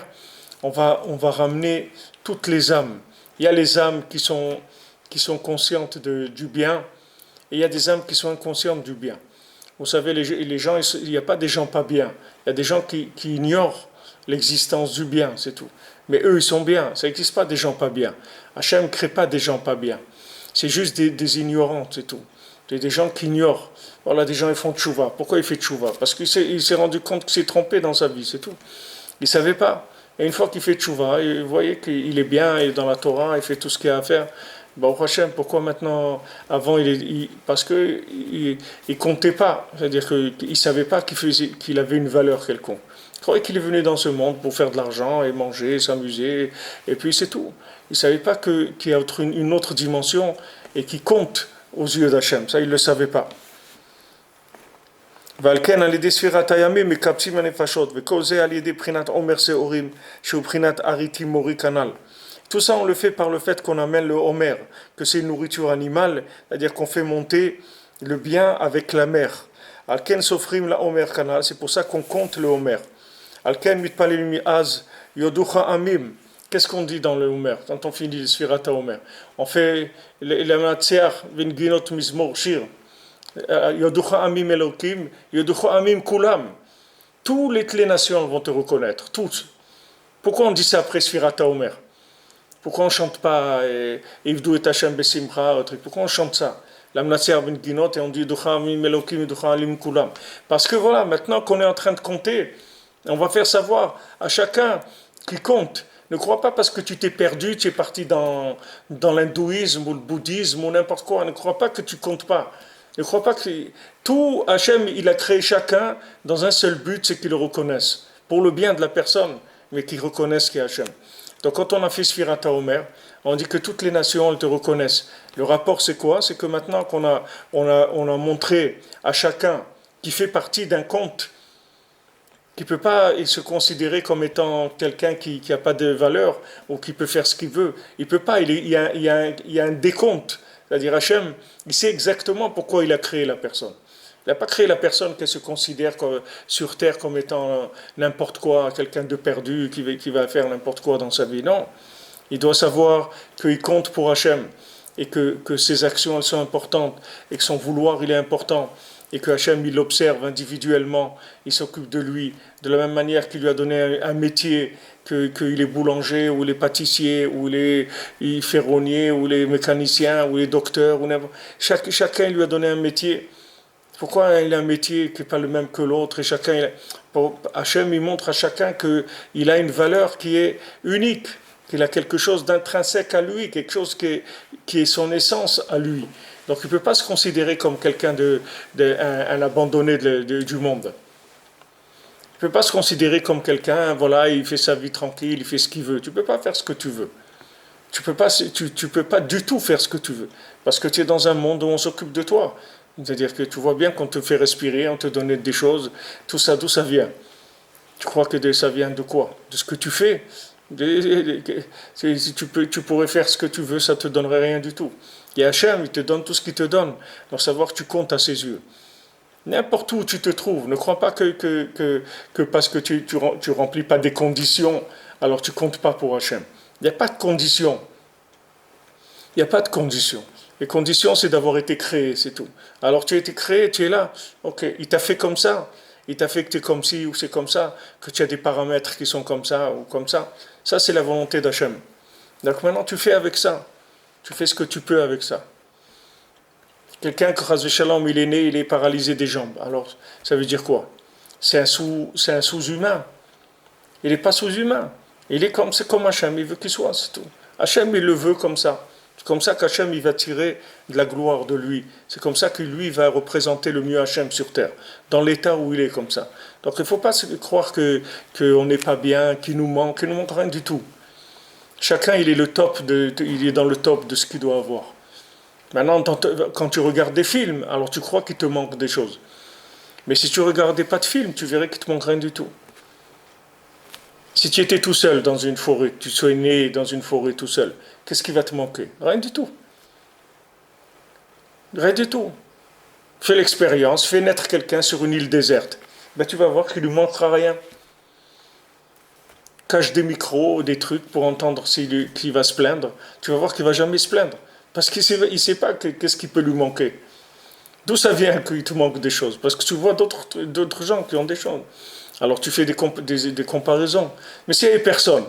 on va ramener toutes les âmes. Il y a les âmes qui sont conscientes du bien, et il y a des âmes qui sont inconscientes du bien. Vous savez, les gens, il n'y a pas des gens pas bien. Il y a des gens qui ignorent l'existence du bien, c'est tout. Mais eux, ils sont bien. Ça n'existe pas des gens pas bien. Hachem ne crée pas des gens pas bien. C'est juste des ignorants, c'est tout. Des gens qui ignorent. Voilà, des gens, ils font tchouva. Pourquoi il fait tchouva? Parce qu'il s'est rendu compte qu'il s'est trompé dans sa vie, c'est tout. Il ne savait pas. Et une fois qu'il fait tchouva, vous voyez qu'il est bien, il est dans la Torah, il fait tout ce qu'il a à faire. Bon, Hachem, pourquoi maintenant, avant, parce qu'il ne comptait pas. C'est-à-dire qu'il ne savait pas qu'il avait une valeur quelconque. Il croyait qu'il est venu dans ce monde pour faire de l'argent et manger, s'amuser, et puis c'est tout. Il ne savait pas qu'il y a une autre dimension et qui compte aux yeux d'Hachem. Ça, il ne le savait pas. ועל כן על ידי ספירת הימים מקבצים הנפשות וכל זה על ידי בחינת עומר שעורים שהוא בחינת אריתי מורי כנ"ל. Tout ça on le fait par le fait qu'on amène le homer, que c'est une nourriture animale, c'est-à-dire qu'on fait monter le bien avec la mer. על כן סופרים להומר כנ"ל, c'est pour ça qu'on compte le homer. על כן מתפללים מאז יודוך עמים. Qu'est-ce qu'on dit dans le homer quand on finit le ספירת ההומר? On fait למנצח ונגינות מזמור שיר. Yoducha Amim Elokim, Yoducha Amim Kulam. Toutes les nations vont te reconnaître, toutes. Pourquoi on dit ça après Sfirat HaOmer? Pourquoi on ne chante pas Ivdu et Hashem Besimcha? Pourquoi on chante ça? L'Amnatser Ben Ginot et on dit Yoducha Amim Elokim, Yoducha Amim Kulam. Parce que voilà, maintenant qu'on est en train de compter, on va faire savoir à chacun qui compte. Ne crois pas parce que tu t'es perdu, tu es parti dans l'hindouisme ou le bouddhisme ou n'importe quoi. Ne crois pas que tu comptes pas. Ne crois pas que tout Hachem, il a créé chacun dans un seul but, c'est qu'ils le reconnaissent. Pour le bien de la personne, mais qu'ils reconnaissent qu'il y a Hachem. Donc quand on a fait Sfirat HaOmer, on dit que toutes les nations, elles te reconnaissent. Le rapport, c'est quoi? C'est que maintenant qu'on a montré à chacun qui fait partie d'un conte, qui ne peut pas se considérer comme étant quelqu'un qui n'a pas de valeur ou qui peut faire ce qu'il veut. Il ne peut pas, il y a un décompte. C'est-à-dire Hachem, il sait exactement pourquoi il a créé la personne. Il n'a pas créé la personne qui se considère sur terre comme étant n'importe quoi, quelqu'un de perdu qui va faire n'importe quoi dans sa vie. Non, il doit savoir qu'il compte pour Hachem et que ses actions elles sont importantes et que son vouloir il est important et que Hachem il l'observe individuellement, il s'occupe de lui de la même manière qu'il lui a donné un métier, qu'il est boulanger ou il est pâtissier ou il est ferronnier ou il est mécanicien ou il est docteur ou chacun lui a donné un métier. Pourquoi il a un métier qui n'est pas le même que l'autre et Hachem il montre à chacun qu'il a une valeur qui est unique, qu'il a quelque chose d'intrinsèque à lui, quelque chose qui est son essence à lui. Donc il ne peut pas se considérer comme quelqu'un un abandonné du monde. Il ne peut pas se considérer comme quelqu'un, voilà, il fait sa vie tranquille, il fait ce qu'il veut. Tu ne peux pas faire ce que tu veux. Tu peux pas du tout faire ce que tu veux. Parce que tu es dans un monde où on s'occupe de toi. C'est-à-dire que tu vois bien qu'on te fait respirer, on te donne des choses. Tout ça, d'où ça vient? Tu crois que ça vient de quoi? De ce que tu fais. Si tu pourrais faire ce que tu veux, ça ne te donnerait rien du tout. Et Hachem, il te donne tout ce qu'il te donne. Donc savoir que tu comptes à ses yeux. N'importe où tu te trouves, ne crois pas que parce que tu remplis pas des conditions, alors tu comptes pas pour Hachem. Il n'y a pas de conditions. Il n'y a pas de conditions. Les conditions, c'est d'avoir été créé, c'est tout. Alors tu as été créé, tu es là. Ok, il t'a fait comme ça. Il t'a fait que tu es comme ci ou c'est comme ça, que tu as des paramètres qui sont comme ça ou comme ça. Ça, c'est la volonté d'Hachem. Donc maintenant, tu fais avec ça. Tu fais ce que tu peux avec ça. Quelqu'un que, Chas v'Shalom, il est né, il est paralysé des jambes. Alors, ça veut dire quoi? C'est un sous-humain. Il n'est pas sous-humain. C'est comme Hachem, il veut qu'il soit, c'est tout. Hachem, il le veut comme ça. C'est comme ça qu'Hachem, il va tirer de la gloire de lui. C'est comme ça que lui va représenter le mieux Hachem sur terre, dans l'état où il est comme ça. Donc il ne faut pas croire qu'on n'est pas bien, qu'il nous manque rien du tout. Chacun, il est dans le top de ce qu'il doit avoir. Maintenant, quand tu regardes des films, alors tu crois qu'il te manque des choses. Mais si tu ne regardais pas de film, tu verrais qu'il te manque rien du tout. Si tu étais tout seul dans une forêt, tu sois né dans une forêt tout seul, qu'est-ce qui va te manquer? Rien du tout. Rien du tout. Fais l'expérience, fais naître quelqu'un sur une île déserte. Ben, tu vas voir qu'il ne lui manquera rien. Cache des micros, des trucs pour entendre s'il va se plaindre. Tu vas voir qu'il ne va jamais se plaindre. Parce qu'il ne sait pas qu'est-ce qui peut lui manquer. D'où ça vient qu'il te manque des choses? Parce que tu vois d'autres gens qui ont des choses. Alors tu fais des comparaisons. Mais s'il n'y avait personne,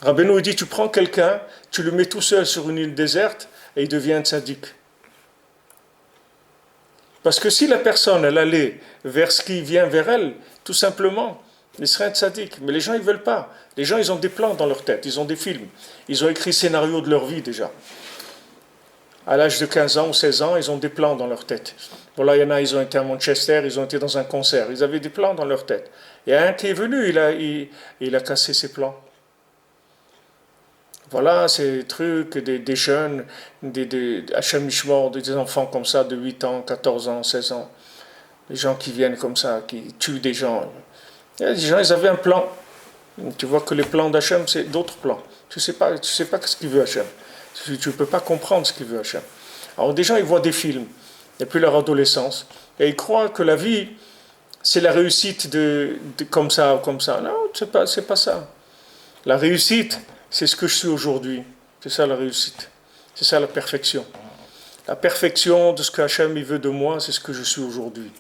Rabbeinu dit, tu prends quelqu'un, tu le mets tout seul sur une île déserte et il devient un tzaddik. Parce que si la personne, elle allait vers ce qui vient vers elle, tout simplement, il serait un tzaddik. Mais les gens, ils ne veulent pas. Les gens, ils ont des plans dans leur tête, ils ont des films. Ils ont écrit le scénario de leur vie déjà. À l'âge de 15 ans ou 16 ans, ils ont des plans dans leur tête. Voilà, il y en a, ils ont été à Manchester, ils ont été dans un concert, ils avaient des plans dans leur tête. Il y a un qui est venu, il a cassé ses plans. Voilà, ces trucs, des jeunes, Hachem Mishmor, des enfants comme ça, de 8 ans, 14 ans, 16 ans. Des gens qui viennent comme ça, qui tuent des gens. Il y a des gens, ils avaient un plan. Tu vois que les plans d'Hachem, c'est d'autres plans. Tu sais pas ce qu'il veut Hachem. Tu ne peux pas comprendre ce qu'il veut Hachem. Alors des gens, ils voient des films, depuis leur adolescence, et ils croient que la vie, c'est la réussite comme ça ou comme ça. Non, c'est pas ça. La réussite, c'est ce que je suis aujourd'hui. C'est ça la réussite. C'est ça la perfection. La perfection de ce que Hachem il veut de moi, c'est ce que je suis aujourd'hui.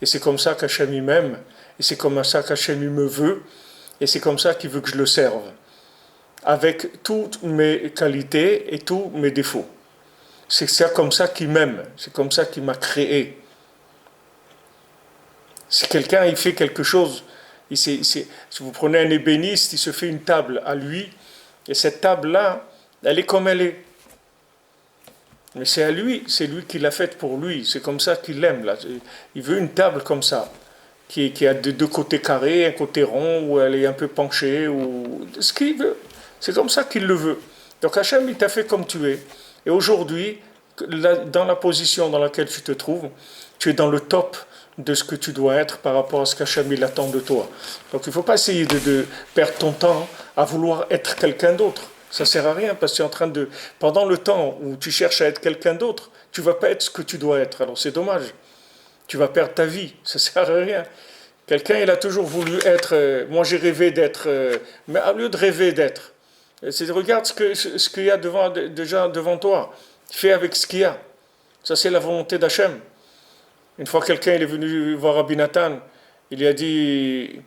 Et c'est comme ça qu'Hachem il m'aime, et c'est comme ça qu'Hachem il me veut, et c'est comme ça qu'il veut que je le serve. Avec toutes mes qualités et tous mes défauts. C'est ça comme ça qu'il m'aime, c'est comme ça qu'il m'a créé. Si quelqu'un il fait quelque chose, si vous prenez un ébéniste, il se fait une table à lui, et cette table-là, elle est comme elle est. Mais c'est à lui, c'est lui qui l'a faite pour lui, c'est comme ça qu'il l'aime. Là. Il veut une table comme ça, qui a deux côtés carrés, un côté rond, où elle est un peu penchée, ou ce qu'il veut. C'est comme ça qu'il le veut. Donc Hachem, il t'a fait comme tu es. Et aujourd'hui, dans la position dans laquelle tu te trouves, tu es dans le top de ce que tu dois être par rapport à ce qu'Hachem il attend de toi. Donc il ne faut pas essayer de perdre ton temps à vouloir être quelqu'un d'autre. Ça ne sert à rien parce que tu es en train de... Pendant le temps où tu cherches à être quelqu'un d'autre, tu ne vas pas être ce que tu dois être. Alors c'est dommage. Tu vas perdre ta vie. Ça ne sert à rien. Quelqu'un, il a toujours voulu être... moi j'ai rêvé d'être... mais au lieu de rêver d'être, regarde ce qu'il y a déjà devant toi. Fais avec ce qu'il y a. Ça, c'est la volonté d'Hachem. Une fois, quelqu'un il est venu voir Rabbi Nathan. Il a dit,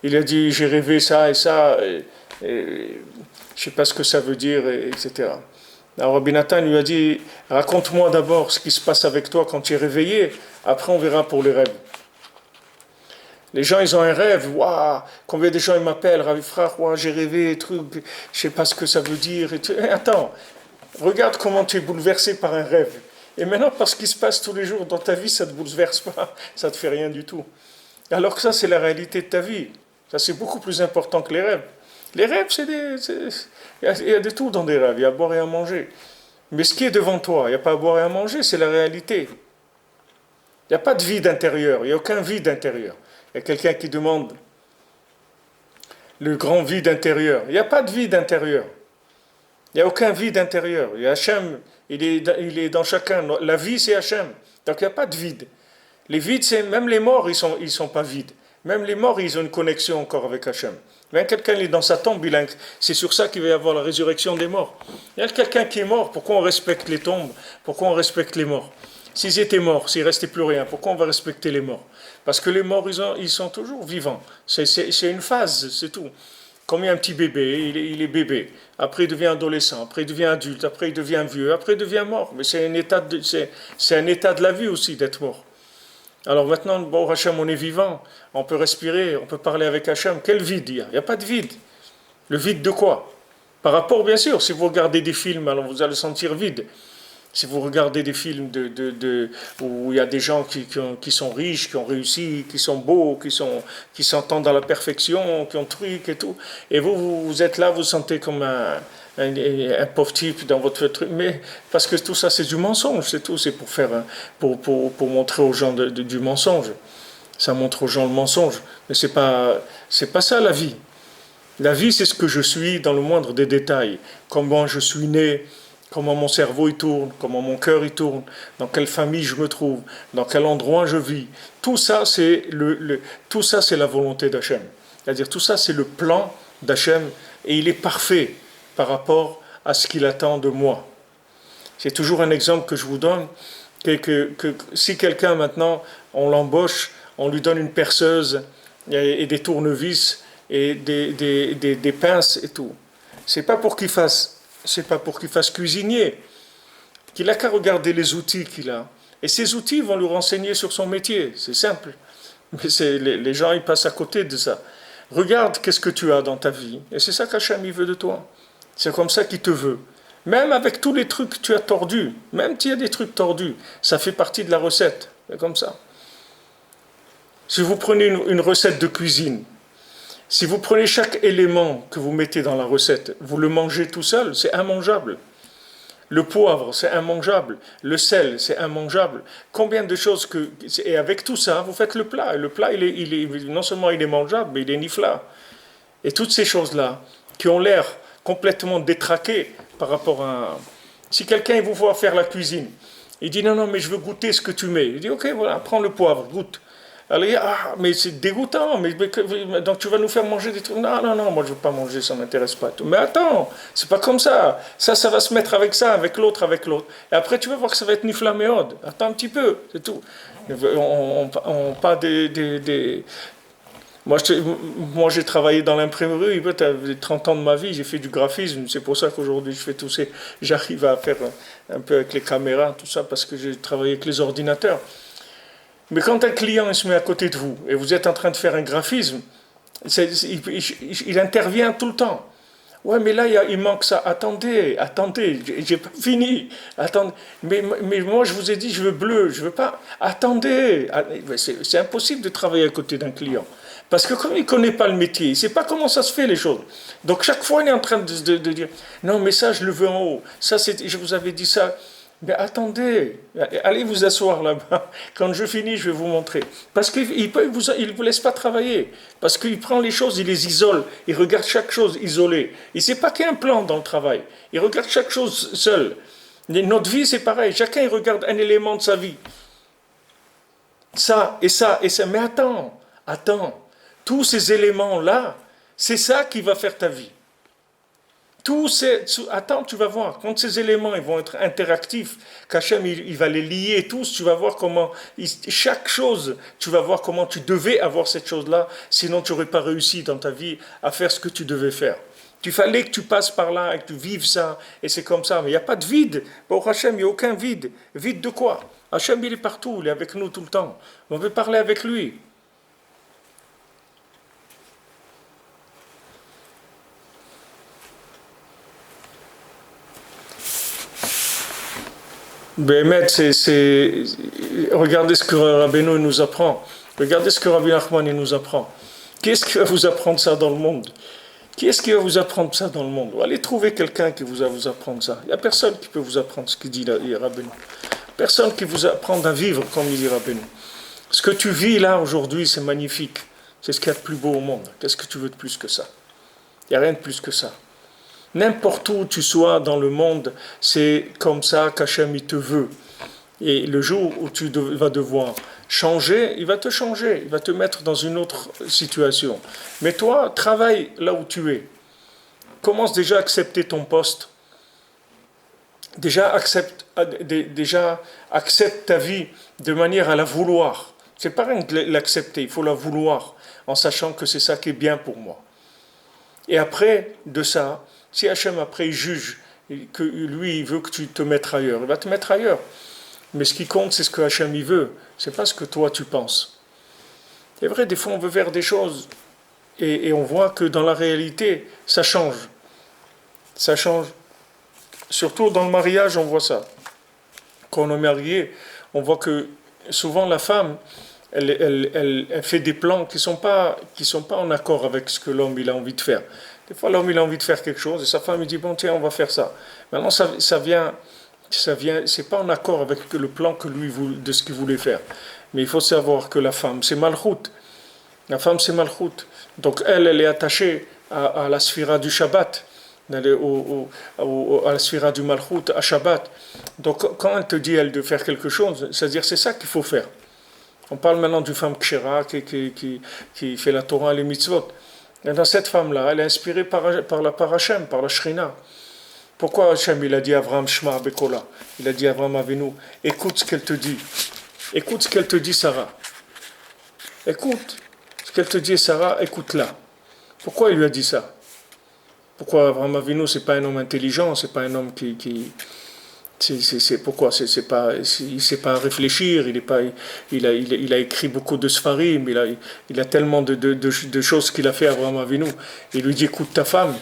j'ai rêvé ça et ça. Je ne sais pas ce que ça veut dire, etc. Alors Rabbi Nathan lui a dit, raconte-moi d'abord ce qui se passe avec toi quand tu es réveillé. Après, on verra pour les rêves. Les gens, ils ont un rêve. Waouh, combien de gens ils m'appellent, Ravi frère, waouh, j'ai rêvé, truc, je sais pas ce que ça veut dire. Attends, regarde comment tu es bouleversé par un rêve. Et maintenant, parce qu'il se passe tous les jours dans ta vie, ça ne te bouleverse pas, ça ne te fait rien du tout. Alors que ça, c'est la réalité de ta vie. Ça, c'est beaucoup plus important que les rêves. Les rêves, il y a de tout dans des rêves, il y a à boire et à manger. Mais ce qui est devant toi, il n'y a pas à boire et à manger, c'est la réalité. Il n'y a pas de vide intérieur, il n'y a aucun vide intérieur. Il y a quelqu'un qui demande le grand vide intérieur. Il n'y a pas de vide intérieur. Il n'y a aucun vide intérieur. Il y a Hachem, il est dans chacun. La vie, c'est Hachem. Donc il n'y a pas de vide. Les vides, même les morts, ils sont pas vides. Même les morts, ils ont une connexion encore avec Hachem. Même quelqu'un il est dans sa tombe, c'est sur ça qu'il va y avoir la résurrection des morts. Il y a quelqu'un qui est mort, pourquoi on respecte les tombes? Pourquoi on respecte les morts? S'ils étaient morts, s'il ne restait plus rien, pourquoi on va respecter les morts? Parce que les morts, ils sont toujours vivants. C'est une phase, c'est tout. Comme un petit bébé, il est bébé. Après, il devient adolescent. Après, il devient adulte. Après, il devient vieux. Après, il devient mort. Mais c'est un état de la vie aussi d'être mort. Alors maintenant, bon, Hachem, on est vivant. On peut respirer. On peut parler avec Hachem. Quel vide il y a? Il n'y a pas de vide. Le vide de quoi? Par rapport, bien sûr, si vous regardez des films, alors vous allez sentir vide. Si vous regardez des films où il y a des gens qui sont riches, qui ont réussi, qui sont beaux, qui s'entendent à la perfection, qui ont truc et tout, et vous êtes là, vous sentez comme un pauvre type dans votre truc, mais parce que tout ça c'est du mensonge, c'est tout, c'est pour faire, pour montrer aux gens du mensonge. Ça montre aux gens le mensonge, mais c'est pas ça la vie. La vie, c'est ce que je suis dans le moindre des détails. Comment je suis né, comment mon cerveau y tourne, comment mon cœur y tourne, dans quelle famille je me trouve, dans quel endroit je vis. Tout ça, tout ça, c'est la volonté d'Hachem. C'est-à-dire, tout ça, c'est le plan d'Hachem et il est parfait par rapport à ce qu'il attend de moi. C'est toujours un exemple que je vous donne, que si quelqu'un maintenant, on l'embauche, on lui donne une perceuse et des tournevis et des pinces et tout. C'est pas pour qu'il fasse cuisinier, qu'il n'a qu'à regarder les outils qu'il a. Et ces outils vont lui renseigner sur son métier, c'est simple. Mais les gens, ils passent à côté de ça. Regarde qu'est-ce que tu as dans ta vie. Et c'est ça qu'Hachem, il veut de toi. C'est comme ça qu'il te veut. Même avec tous les trucs que tu as tordus, même s'il y a des trucs tordus, ça fait partie de la recette. C'est comme ça. Si vous prenez une recette de cuisine, si vous prenez chaque élément que vous mettez dans la recette, vous le mangez tout seul, c'est immangeable. Le poivre, c'est immangeable. Le sel, c'est immangeable. Combien de choses que... Et avec tout ça, vous faites le plat. Et le plat, non seulement il est mangeable, mais il est nifla. Et toutes ces choses-là, qui ont l'air complètement détraquées par rapport à... Si quelqu'un vous voit faire la cuisine, il dit non, non, mais je veux goûter ce que tu mets. Il dit ok, voilà, prends le poivre, goûte. Alors, mais c'est dégoûtant, donc tu vas nous faire manger des trucs. Non, non, non, moi je ne veux pas manger, ça ne m'intéresse pas. Mais attends, c'est pas comme ça. Ça va se mettre avec ça, avec l'autre, avec l'autre. Et après, tu vas voir que ça va être niflaméode. Attends un petit peu, c'est tout. Pas des... Moi, j'ai travaillé dans l'imprimerie, 30 ans de ma vie, j'ai fait du graphisme, c'est pour ça qu'aujourd'hui je fais tout ça. J'arrive à faire un peu avec les caméras, tout ça, parce que j'ai travaillé avec les ordinateurs. Mais quand un client il se met à côté de vous et vous êtes en train de faire un graphisme, il intervient tout le temps. Ouais, mais là, il manque ça. Attendez, j'ai pas fini. Attendez. Mais moi, je vous ai dit, je veux bleu, je veux pas. Attendez. C'est impossible de travailler à côté d'un client. Parce que comme il ne connaît pas le métier, il ne sait pas comment ça se fait les choses. Donc chaque fois, il est en train de dire, non, mais ça, je le veux en haut. Ça, je vous avais dit ça. Mais attendez, allez vous asseoir là-bas. Quand je finis, je vais vous montrer. Parce qu'il ne vous laisse pas travailler. Parce qu'il prend les choses, il les isole. Il regarde chaque chose isolée. Il ne sait pas qu'il y a un plan dans le travail. Il regarde chaque chose seul. Notre vie, c'est pareil. Chacun, il regarde un élément de sa vie. Ça, et ça, et ça. Mais attends. Tous ces éléments-là, c'est ça qui va faire ta vie. Attends, tu vas voir, quand ces éléments ils vont être interactifs, qu'Hachem il va les lier tous, tu vas voir comment, chaque chose, tu vas voir comment tu devais avoir cette chose-là, sinon tu n'aurais pas réussi dans ta vie à faire ce que tu devais faire. Il fallait que tu passes par là et que tu vives ça, et c'est comme ça, mais il n'y a pas de vide. Pour Hachem, il n'y a aucun vide. Vide de quoi? Hachem, il est partout, il est avec nous tout le temps. On veut parler avec lui. Bémet, regardez ce que Rabbeinu nous apprend. Regardez ce que Rabbi Nachman nous apprend. Qui est-ce qui va vous apprendre ça dans le monde? Qui est-ce qui va vous apprendre ça dans le monde? Allez trouver quelqu'un qui va vous apprendre ça. Il n'y a personne qui peut vous apprendre ce qu'il dit Rabbeinu. Personne qui vous apprend à vivre comme il dit Rabbeinu. Ce que tu vis là aujourd'hui, c'est magnifique. C'est ce qu'il y a de plus beau au monde. Qu'est-ce que tu veux de plus que ça? Il n'y a rien de plus que ça. N'importe où tu sois dans le monde, c'est comme ça qu'Hachem il te veut. Et le jour où tu vas devoir changer, il va te changer, il va te mettre dans une autre situation. Mais toi, travaille là où tu es. Commence déjà à accepter ton poste. Déjà accepte ta vie de manière à la vouloir. C'est pas rien de l'accepter, il faut la vouloir, en sachant que c'est ça qui est bien pour moi. Et après de ça, si Hachem après il juge, que lui il veut que tu te mettes ailleurs, il va te mettre ailleurs. Mais ce qui compte, c'est ce que Hachem il veut, c'est pas ce que toi tu penses. C'est vrai, des fois on veut faire des choses et on voit que dans la réalité, ça change. Ça change. Surtout dans le mariage, on voit ça. Quand on est marié, on voit que souvent la femme, elle fait des plans qui sont pas en accord avec ce que l'homme il a envie de faire. Des fois, l'homme il a envie de faire quelque chose et sa femme il dit bon tiens on va faire ça. Maintenant c'est pas en accord avec le plan que lui de ce qu'il voulait faire. Mais il faut savoir que la femme c'est malchoute. La femme c'est malchoute. Donc elle est attachée à la sphira du Shabbat, à la sphira du malchoute, à Shabbat. Donc quand elle te dit elle de faire quelque chose, c'est-à-dire c'est ça qu'il faut faire. On parle maintenant d'une femme kshera qui fait la Torah et les mitzvot. Et dans cette femme-là, elle est inspirée par Hachem, par la Shrina. Pourquoi Hachem il a dit Avram Shema Bekola? Il a dit Avram Avinu, écoute ce qu'elle te dit. Écoute ce qu'elle te dit Sarah. Écoute ce qu'elle te dit Sarah, écoute-la. Pourquoi il lui a dit ça? Pourquoi Avram Avinu c'est pas un homme intelligent, c'est pas un homme pourquoi il ne sait pas réfléchir, il a écrit beaucoup de Sfarim, il a tellement de choses qu'il a fait Abraham Avinu. Il lui dit écoute ta femme,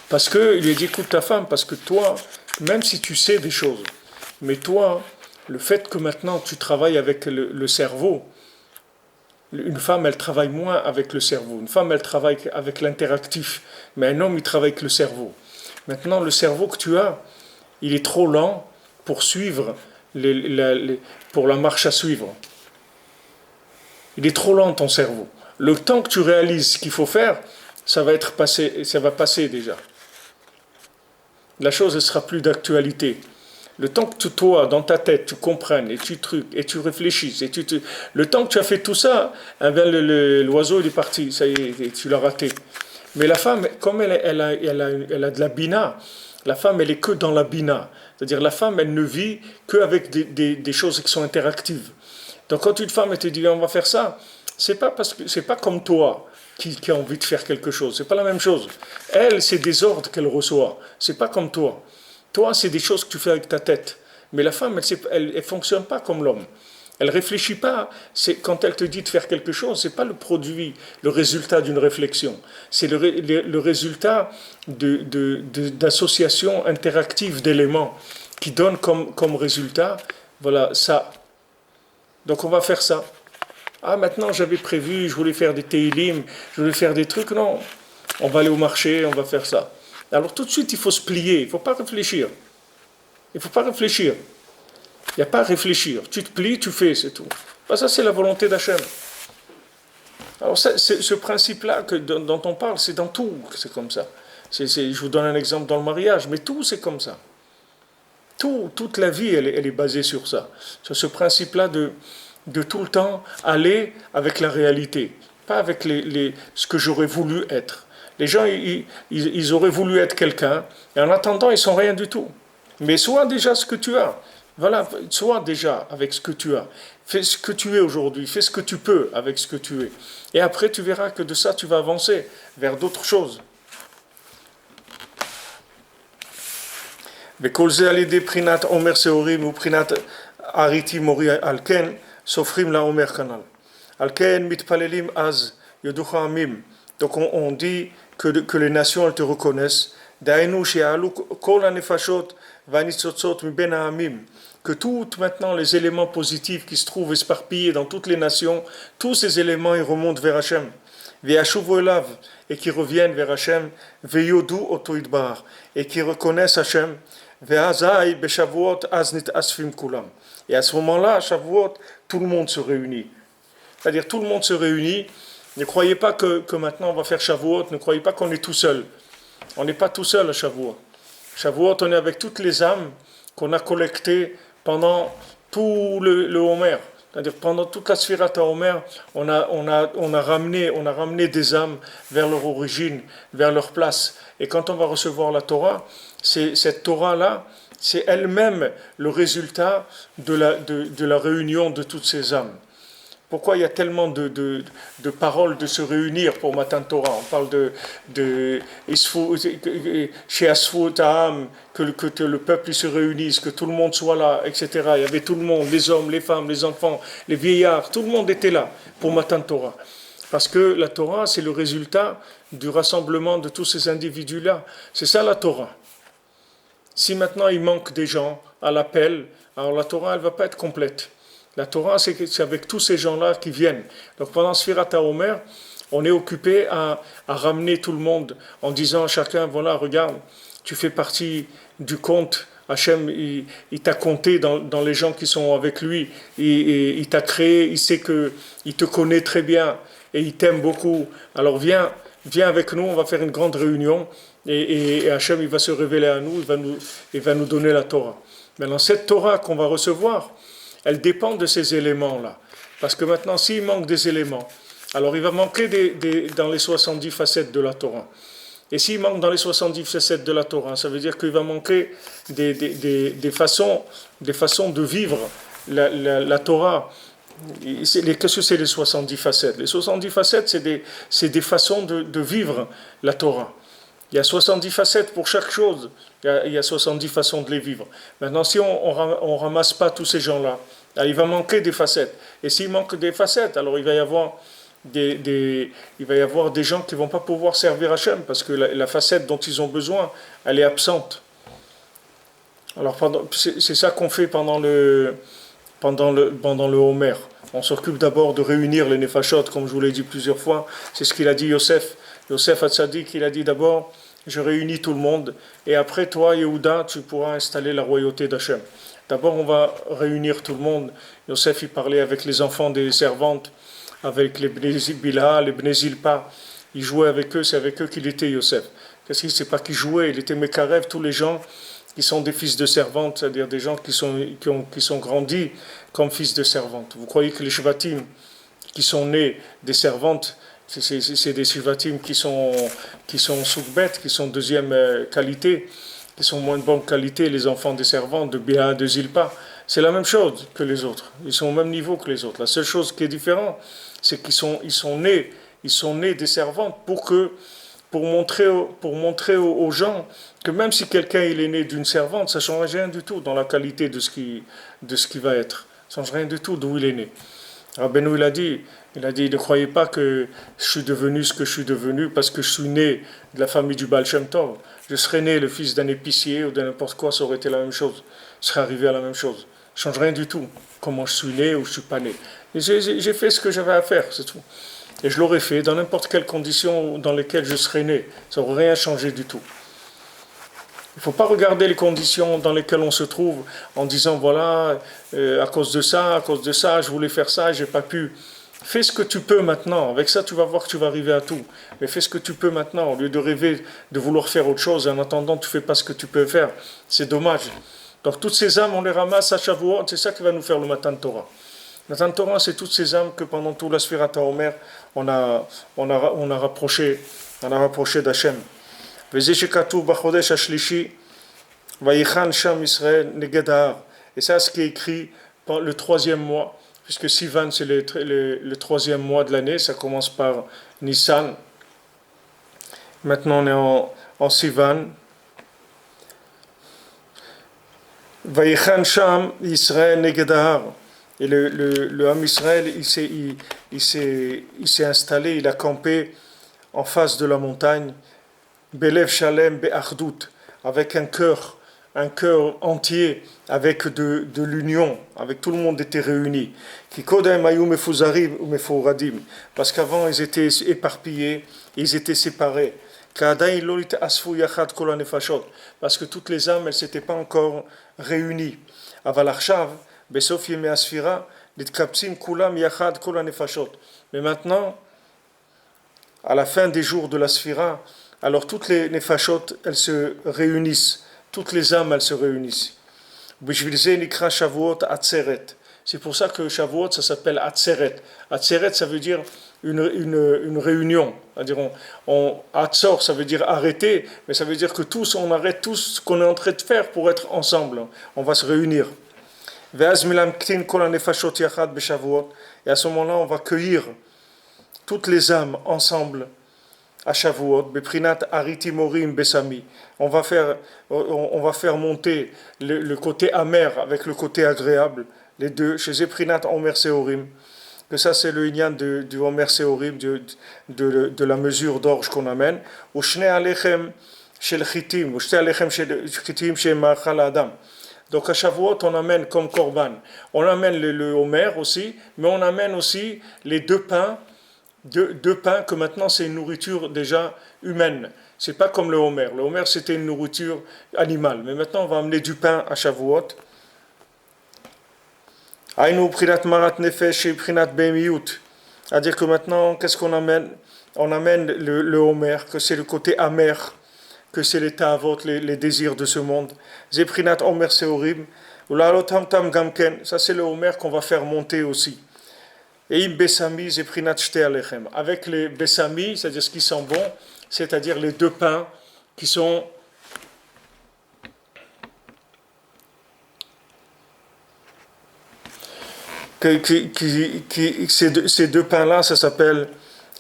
parce que toi, même si tu sais des choses, mais toi, le fait que maintenant tu travailles avec le cerveau, une femme elle travaille moins avec le cerveau, une femme elle travaille avec l'interactif, mais un homme il travaille avec le cerveau. Maintenant le cerveau que tu as, il est trop lent pour suivre pour la marche à suivre. Il est trop lent ton cerveau. Le temps que tu réalises ce qu'il faut faire, ça va passer déjà. La chose ne sera plus d'actualité. Le temps que toi, dans ta tête, tu comprennes et tu trucs et tu réfléchisses le temps que tu as fait tout ça, eh bien l'oiseau il est parti, ça y est, tu l'as raté. Mais la femme, comme elle a de la bina, la femme elle est que dans la bina. C'est-à-dire la femme, elle ne vit qu'avec des choses qui sont interactives. Donc quand une femme elle te dit on va faire ça, c'est pas comme toi qui a envie de faire quelque chose. C'est pas la même chose. Elle, c'est des ordres qu'elle reçoit. C'est pas comme toi. Toi, c'est des choses que tu fais avec ta tête. Mais la femme, elle fonctionne pas comme l'homme. Elle réfléchit pas. Quand elle te dit de faire quelque chose, c'est pas le produit, le résultat d'une réflexion. C'est le résultat d'associations interactives d'éléments qui donnent comme résultat, voilà, ça. Donc on va faire ça. Ah, maintenant j'avais prévu, je voulais faire des teilim, je voulais faire des trucs. Non, on va aller au marché, on va faire ça. Alors tout de suite, il faut se plier, il ne faut pas réfléchir. Il ne faut pas réfléchir. Il n'y a pas à réfléchir. Tu te plies, tu fais, c'est tout. Ben, ça, c'est la volonté d'Hachem. Alors, ce principe-là dont on parle, c'est dans tout, c'est comme ça. Je vous donne un exemple dans le mariage, mais tout, c'est comme ça. Toute la vie, elle est basée sur ça. Sur ce principe-là de tout le temps aller avec la réalité, pas avec ce que j'aurais voulu être. Les gens, ils auraient voulu être quelqu'un, et en attendant, ils sont rien du tout. Mais sois déjà ce que tu as. Voilà, sois déjà avec ce que tu as. Fais ce que tu es aujourd'hui, fais ce que tu peux avec ce que tu es. Et après, tu verras que de ça, tu vas avancer vers d'autres choses. וכל זה על ידי בחינת עומר שעורים ובחינת אריתי מורי על כן סופרים לעומר כנ"ל. על כן מתפללים אז יודוך עמים. Donc on dit que les nations elles te reconnaissent. דהיינו שיעלו כל הנפשות והניצוצות מבין העמים. Que toutes maintenant les éléments positifs qui se trouvent éparpillés dans toutes les nations, tous ces éléments ils remontent vers Hachem. וישובו אליו, et qui reviennent vers Hachem, ויודו אותו יתברך, et qui reconnaissent Hachem. Et à ce moment-là, à Shavuot, tout le monde se réunit. C'est-à-dire tout le monde se réunit. Ne croyez pas que maintenant on va faire Shavuot, ne croyez pas qu'on est tout seul. On n'est pas tout seul à Shavuot. Shavuot, on est avec toutes les âmes qu'on a collectées pendant tout le Homer. C'est-à-dire pendant toute la Sfirat Homer, on a ramené des âmes vers leur origine, vers leur place. Et quand on va recevoir la Torah, cette Torah-là, c'est elle-même le résultat de la réunion de toutes ces âmes. pourquoi il y a tellement de paroles de se réunir pour Matan Torah? On parle de chez Asfou Ta'am, que le peuple se réunisse, que tout le monde soit là, etc. Il y avait tout le monde, les hommes, les femmes, les enfants, les vieillards, tout le monde était là pour Matan Torah. Parce que la Torah, c'est le résultat du rassemblement de tous ces individus-là. C'est ça la Torah. Si maintenant il manque des gens à l'appel, alors la Torah, elle ne va pas être complète. La Torah, c'est avec tous ces gens-là qui viennent. Donc pendant Sfirat HaOmer, on est occupé à ramener tout le monde en disant à chacun, voilà, regarde, tu fais partie du compte. Hachem, il t'a compté dans les gens qui sont avec lui. Il t'a créé, il sait qu'il te connaît très bien et il t'aime beaucoup. Alors viens avec nous, on va faire une grande réunion et Hachem, il va se révéler à nous, il va nous donner la Torah. Maintenant, cette Torah qu'on va recevoir, elle dépend de ces éléments-là. Parce que maintenant, s'il manque des éléments, alors il va manquer dans les 70 facettes de la Torah. Et s'il manque dans les 70 facettes de la Torah, ça veut dire qu'il va manquer des façons de vivre la Torah. Qu'est-ce que c'est les 70 facettes? Les 70 facettes, c'est des façons de vivre la Torah. Il y a 70 facettes pour chaque chose. Il y a 70 façons de les vivre. Maintenant, si on ramasse pas tous ces gens-là, il va manquer des facettes. Et s'il manque des facettes, alors il va y avoir des gens qui ne vont pas pouvoir servir Hachem parce que la facette dont ils ont besoin, elle est absente. Alors c'est ça qu'on fait pendant le Homer. On s'occupe d'abord de réunir les Nefashot, comme je vous l'ai dit plusieurs fois. C'est ce qu'il a dit Yosef. Yosef Hatzadik, il a dit d'abord, je réunis tout le monde, et après toi, Yehuda, tu pourras installer la royauté d'Hachem. D'abord, on va réunir tout le monde. Yosef, il parlait avec les enfants des servantes, avec les Bnei Bilha, les Bnei Zilpa. Il jouait avec eux, c'est avec eux qu'il était Yosef. Qu'est-ce qu'il sait pas qu'il jouait? Il était Mekarev, tous les gens qui sont des fils de servantes, c'est-à-dire des gens qui sont grandis comme fils de servantes. Vous croyez que les Shvatim qui sont nés des servantes, c'est des Shvatim qui sont soukbet, qui sont deuxième qualité, qui sont moins de bonne qualité, les enfants des servantes de Bilha, de Zilpa. C'est la même chose que les autres. Ils sont au même niveau que les autres. La seule chose qui est différente, c'est qu'ils sont nés des servantes pour montrer aux gens que même si quelqu'un il est né d'une servante, ça ne change rien du tout dans la qualité de ce qui va être. Ça ne change rien du tout d'où il est né. Rabbeinu, il a dit, ne croyez pas que je suis devenu ce que je suis devenu parce que je suis né de la famille du Baal Shem Tov. Je serais né le fils d'un épicier ou de n'importe quoi, ça aurait été la même chose. Je serais arrivé à la même chose. Ça ne change rien du tout, comment je suis né ou je ne suis pas né. J'ai fait ce que j'avais à faire, c'est tout. Et je l'aurais fait dans n'importe quelle condition dans lesquelles je serais né. Ça n'aurait rien changé du tout. Il ne faut pas regarder les conditions dans lesquelles on se trouve en disant voilà, à cause de ça, je voulais faire ça, je n'ai pas pu. Fais ce que tu peux maintenant. Avec ça, tu vas voir que tu vas arriver à tout. Mais fais ce que tu peux maintenant. Au lieu de rêver, de vouloir faire autre chose, et en attendant, tu ne fais pas ce que tu peux faire. C'est dommage. Donc, toutes ces âmes, on les ramasse à Shavuot. C'est ça qui va nous faire le Matan Torah. Le Matan Torah, c'est toutes ces âmes que pendant tout la Sfirat HaOmer, on a rapproché d'Hachem. Et ça, ce qui est écrit le troisième mois, puisque Sivan, c'est le troisième mois de l'année, ça commence par Nissan. Maintenant, on est en Sivan. Vayichan Sham Israël Negedahar. Et le Ham Israël, il s'est installé, il a campé en face de la montagne. Belev Shalem Be'achdut, avec un cœur entier, avec de l'union, avec tout le monde était réuni. Parce qu'avant ils étaient éparpillés, ils étaient séparés. Parce que toutes les âmes, elles ne s'étaient pas encore réunies. Mais maintenant, à la fin des jours de la Sphira, alors toutes les nefashot, elles se réunissent. Toutes les âmes, elles se réunissent. C'est pour ça que Shavuot, ça s'appelle Atzeret. Atzeret, ça veut dire une réunion. C'est-à-dire, Atzor, ça veut dire arrêter, mais ça veut dire que on arrête tout ce qu'on est en train de faire pour être ensemble. On va se réunir. Ve'az milamktin kol hanefashot yachad beshavuot. Et à ce moment-là, on va cueillir toutes les âmes ensemble à Shavuot, Beprinat Aritimorim Besami. On va faire monter le côté amer avec le côté agréable, les deux, chez Eprinat Omer Seorim. Que ça, c'est le inyan du Omer Seorim, de la mesure d'orge qu'on amène. Ou Shne Alechem Shel Chitim, ou Shne Alechem Shel Chitim Shel Ma'achal Adam. Donc à Shavuot, on amène comme korban. On amène le Omer aussi, mais on amène aussi les deux pains. Deux pains que maintenant c'est une nourriture déjà humaine. C'est pas comme le Homer. Le Homer c'était une nourriture animale. Mais maintenant on va amener du pain à Shavuot. Aïnou prinat marat nefesh et prinat bemiyut. C'est-à-dire que maintenant, qu'est-ce qu'on amène? On amène le Homer, que c'est le côté amer, que c'est les ta'avot, les désirs de ce monde. Zeprinat Homer seorim. Ou la lotam tam gamken. Ça c'est le Homer qu'on va faire monter aussi. Et im besami zeprinat shte alechem. Avec les besami, c'est-à-dire ce qui sent bon, c'est-à-dire les deux pains qui sont ces deux pains-là, ça s'appelle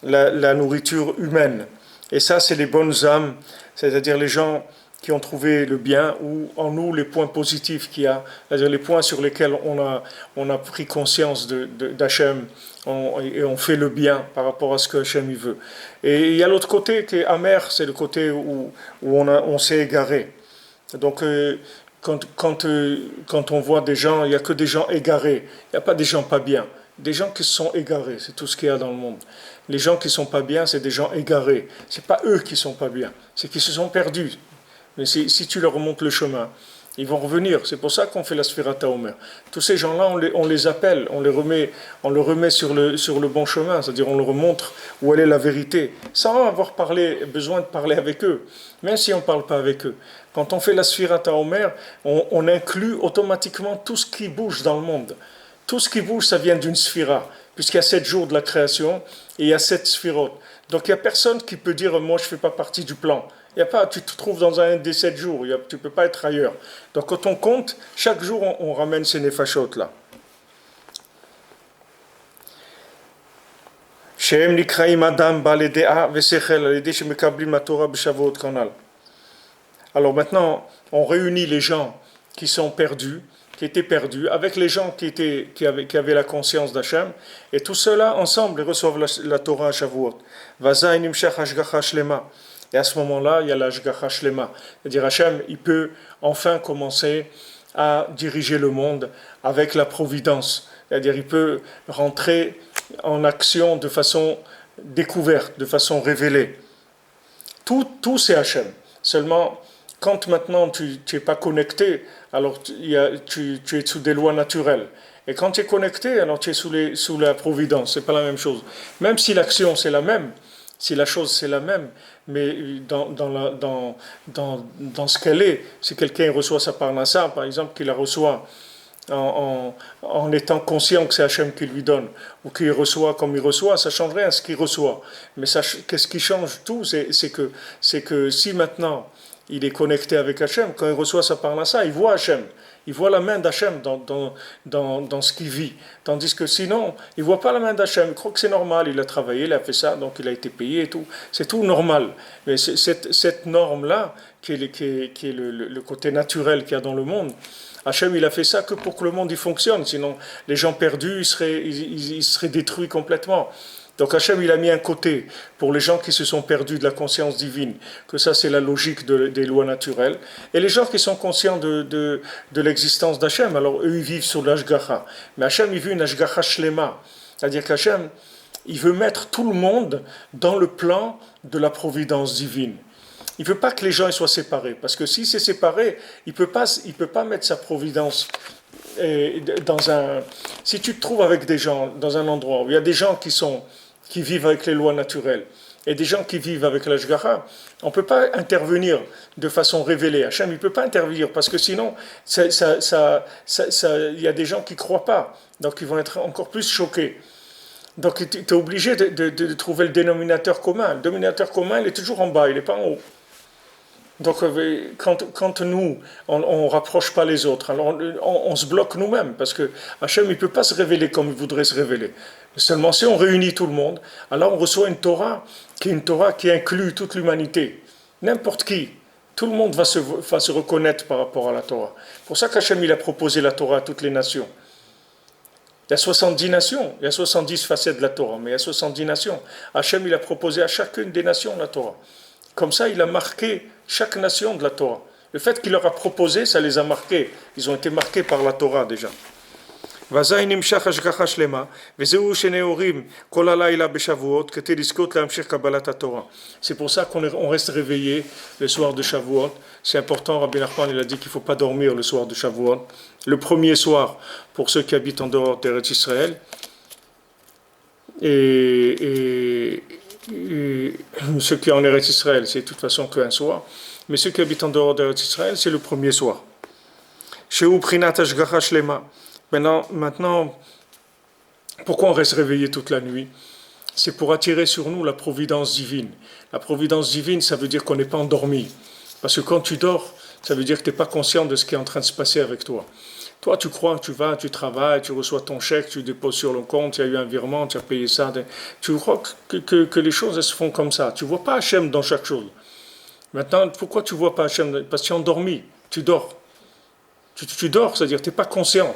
la nourriture humaine. Et ça, c'est les bonnes âmes, c'est-à-dire les gens qui ont trouvé le bien, ou en nous les points positifs qu'il y a, c'est-à-dire les points sur lesquels on a pris conscience d'Hachem, et on fait le bien par rapport à ce que Hachem il veut. Et il y a l'autre côté qui est amer, c'est le côté où on s'est égaré. Donc quand on voit des gens, il n'y a que des gens égarés, il n'y a pas des gens pas bien. Des gens qui se sont égarés, c'est tout ce qu'il y a dans le monde. Les gens qui ne sont pas bien, c'est des gens égarés. Ce n'est pas eux qui ne sont pas bien, c'est qu'ils se sont perdus. Mais si tu leur remontes le chemin, ils vont revenir. C'est pour ça qu'on fait la Sfirata Omer. Tous ces gens-là, on les appelle, on le remet sur le bon chemin, c'est-à-dire on leur montre où elle est la vérité, sans avoir besoin de parler avec eux, même si on ne parle pas avec eux. Quand on fait la Sfirata Omer, on inclut automatiquement tout ce qui bouge dans le monde. Tout ce qui bouge, ça vient d'une sphira, puisqu'il y a 7 jours de la création et il y a 7 sphirotes. Donc il n'y a personne qui peut dire « moi je ne fais pas partie du plan ». Il y a pas, tu te trouves dans un des 7 jours, tu ne peux pas être ailleurs. Donc quand on compte, chaque jour on ramène ces nefashot là. Shehem nikraim adam baledea vesechel alede shemekablim matora b'shavuot kanal. Alors maintenant, on réunit les gens qui sont perdus, qui étaient perdus, avec les gens qui avaient la conscience d'Hachem, et tout cela ensemble ils reçoivent la Torah à Shavuot. Vazayin imshach hashgacha shlema. Et à ce moment-là, il y a l'Ashgacha Shlema. C'est-à-dire Hachem, il peut enfin commencer à diriger le monde avec la providence. C'est-à-dire il peut rentrer en action de façon découverte, de façon révélée. Tout c'est Hachem. Seulement, quand maintenant tu n'es pas connecté, alors tu es sous des lois naturelles. Et quand tu es connecté, alors tu es sous la providence. Ce n'est pas la même chose. Même si l'action c'est la même, si la chose c'est la même, mais dans ce qu'elle est, si quelqu'un reçoit sa parnassa, par exemple, qu'il la reçoit en étant conscient que c'est Hachem qui lui donne, ou qu'il reçoit comme il reçoit, ça ne change rien ce qu'il reçoit. Mais qu'est-ce qui change tout, c'est que si maintenant il est connecté avec Hachem, quand il reçoit sa parnassa, il voit Hachem. Il voit la main d'Hachem dans ce qu'il vit. Tandis que sinon, il ne voit pas la main d'Hachem. Il croit que c'est normal. Il a travaillé, il a fait ça, donc il a été payé et tout. C'est tout normal. Mais cette norme-là, qui est le côté naturel qu'il y a dans le monde, Hachem, il a fait ça que pour que le monde il fonctionne. Sinon, les gens perdus, ils seraient détruits complètement. Donc Hachem, il a mis un côté pour les gens qui se sont perdus de la conscience divine, que ça c'est la logique des lois naturelles, et les gens qui sont conscients de l'existence d'Hachem, alors eux ils vivent sur l'Ashgacha. Mais Hachem, il veut une Ashgacha Shlema, c'est-à-dire qu'Hachem, il veut mettre tout le monde dans le plan de la providence divine. Il ne veut pas que les gens soient séparés, parce que si c'est séparé, il peut pas mettre sa providence si tu te trouves avec des gens dans un endroit où il y a des gens qui vivent avec les lois naturelles et des gens qui vivent avec l'Ashgacha, on ne peut pas intervenir de façon révélée. Hachem, il ne peut pas intervenir parce que sinon, il y a des gens qui ne croient pas, donc ils vont être encore plus choqués. Donc tu es obligé de trouver le dénominateur commun. Le dénominateur commun, il est toujours en bas, il n'est pas en haut. Donc, quand nous, on ne rapproche pas les autres, alors on se bloque nous-mêmes, parce que Hachem, il ne peut pas se révéler comme il voudrait se révéler. Seulement, si on réunit tout le monde, alors on reçoit une Torah qui inclut toute l'humanité. N'importe qui. Tout le monde va se reconnaître par rapport à la Torah. C'est pour ça qu'Hachem, il a proposé la Torah à toutes les nations. Il y a 70 nations, il y a 70 facettes de la Torah, mais il y a 70 nations. Hachem, il a proposé à chacune des nations la Torah. Comme ça, il a marqué chaque nation de la Torah. Le fait qu'il leur a proposé, ça les a marqués. Ils ont été marqués par la Torah déjà. ואזי נמשך השגחה שלמה, וזהו שנאורים כל הלילה בשבועות, כדי לזכות להמשיך קבלת התורה. C'est pour ça qu'on reste réveillé le soir de Shavuot. C'est important, Rabbi Nachman il a dit qu'il ne faut pas dormir le soir de Shavuot. Le premier soir, pour ceux qui habitent en dehors d'Eretz Israël, et ceux qui sont en Eretz Israël, c'est de toute façon qu'un soir, mais ceux qui habitent en dehors d'Eretz Israël, c'est le premier soir. Shehu prinat hashgacha shlema. Maintenant, pourquoi on reste réveillé toute la nuit? C'est pour attirer sur nous la providence divine. La providence divine, ça veut dire qu'on n'est pas endormi. Parce que quand tu dors, ça veut dire que tu n'es pas conscient de ce qui est en train de se passer avec toi. Toi, tu crois que tu vas, tu travailles, tu reçois ton chèque, tu déposes sur le compte, il y a eu un virement, tu as payé ça. Tu crois que les choses elles se font comme ça. Tu ne vois pas Hachem dans chaque chose. Maintenant, pourquoi tu ne vois pas Hachem? Parce que tu es endormi, tu dors. Tu dors, c'est-à-dire que tu n'es pas conscient.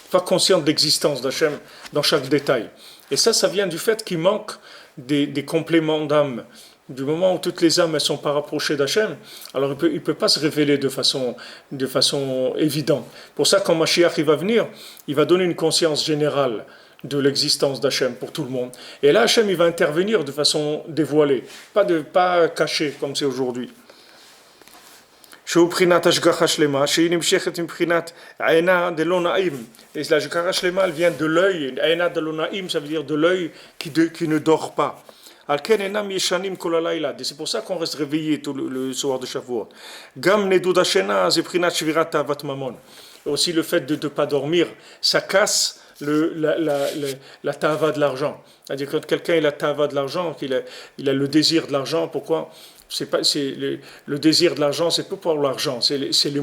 Pas conscient de l'existence d'Hachem dans chaque détail. Et ça vient du fait qu'il manque des compléments d'âme. Du moment où toutes les âmes ne sont pas rapprochées d'Hachem, alors il ne peut pas se révéler de façon évidente. Pour ça, quand Mashiach il va venir, il va donner une conscience générale de l'existence d'Hachem pour tout le monde. Et là, Hachem il va intervenir de façon dévoilée, pas cachée comme c'est aujourd'hui. שהוא בחינת השגחה שלמה, שהיא נמשכת מבחינת עינה דלא נעים. Et la השגחה שלמה, elle vient de l'œil, עינה דלא נעים, ça veut dire de l'œil qui ne dort pas. על כן אינם ישנים כל הלילה. C'est pour ça qu'on reste réveillé tout le soir de Shavuot. גם נדוד השינה, זה בחינת שבירת תאוות ממון. Aussi le fait de ne pas dormir, ça casse la tava de l'argent. C'est-à-dire quand quelqu'un il a tava de l'argent, il a le désir de l'argent, pourquoi? Le désir de l'argent, c'est pas pour l'argent, c'est les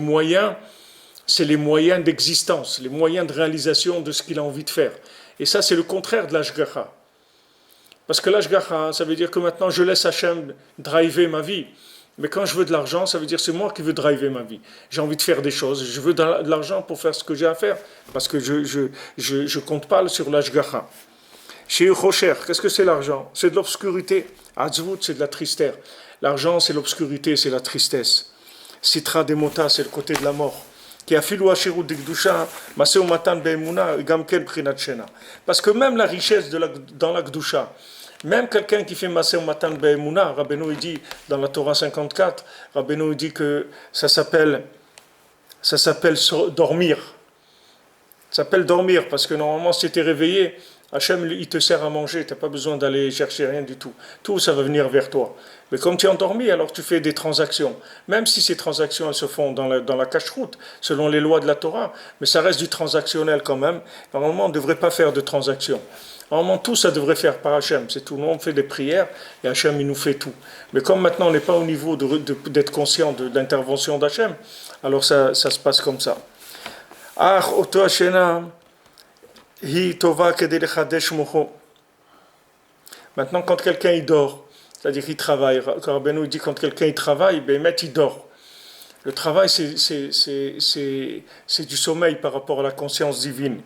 moyens d'existence, les moyens de réalisation de ce qu'il a envie de faire. Et ça, c'est le contraire de l'ashgacha. Parce que l'ashgacha, ça veut dire que maintenant, je laisse Hachem driver ma vie. Mais quand je veux de l'argent, ça veut dire que c'est moi qui veux driver ma vie. J'ai envie de faire des choses, je veux de l'argent pour faire ce que j'ai à faire, parce que je compte pas sur l'ashgacha. Chez Chocher, qu'est-ce que c'est l'argent? C'est de l'obscurité. Atzvut, c'est de la tristesse. L'argent, c'est l'obscurité, c'est la tristesse. Sitra demota, c'est le côté de la mort. Parce que même la richesse dans la Gdusha, même quelqu'un qui fait Maseh Matan Be'emuna, Rabbeinu il dit dans la Torah 54, Rabbeinu il dit que ça s'appelle dormir. Ça s'appelle dormir parce que normalement si tu es réveillé, Hachem il te sert à manger, tu n'as pas besoin d'aller chercher rien du tout. Tout ça va venir vers toi. Mais comme tu es endormi, alors tu fais des transactions. Même si ces transactions elles se font dans la cache-route, selon les lois de la Torah, mais ça reste du transactionnel quand même. Normalement on ne devrait pas faire de transactions. Normalement, tout ça devrait faire par Hachem. C'est tout le monde fait des prières et Hachem, il nous fait tout. Mais comme maintenant, on n'est pas au niveau d'être conscient de l'intervention d'Hachem, alors ça se passe comme ça. Maintenant, quand quelqu'un il dort, c'est-à-dire qu'il travaille, Rabbeinu dit quand quelqu'un il travaille, il dort. Le travail, c'est du sommeil par rapport à la conscience divine.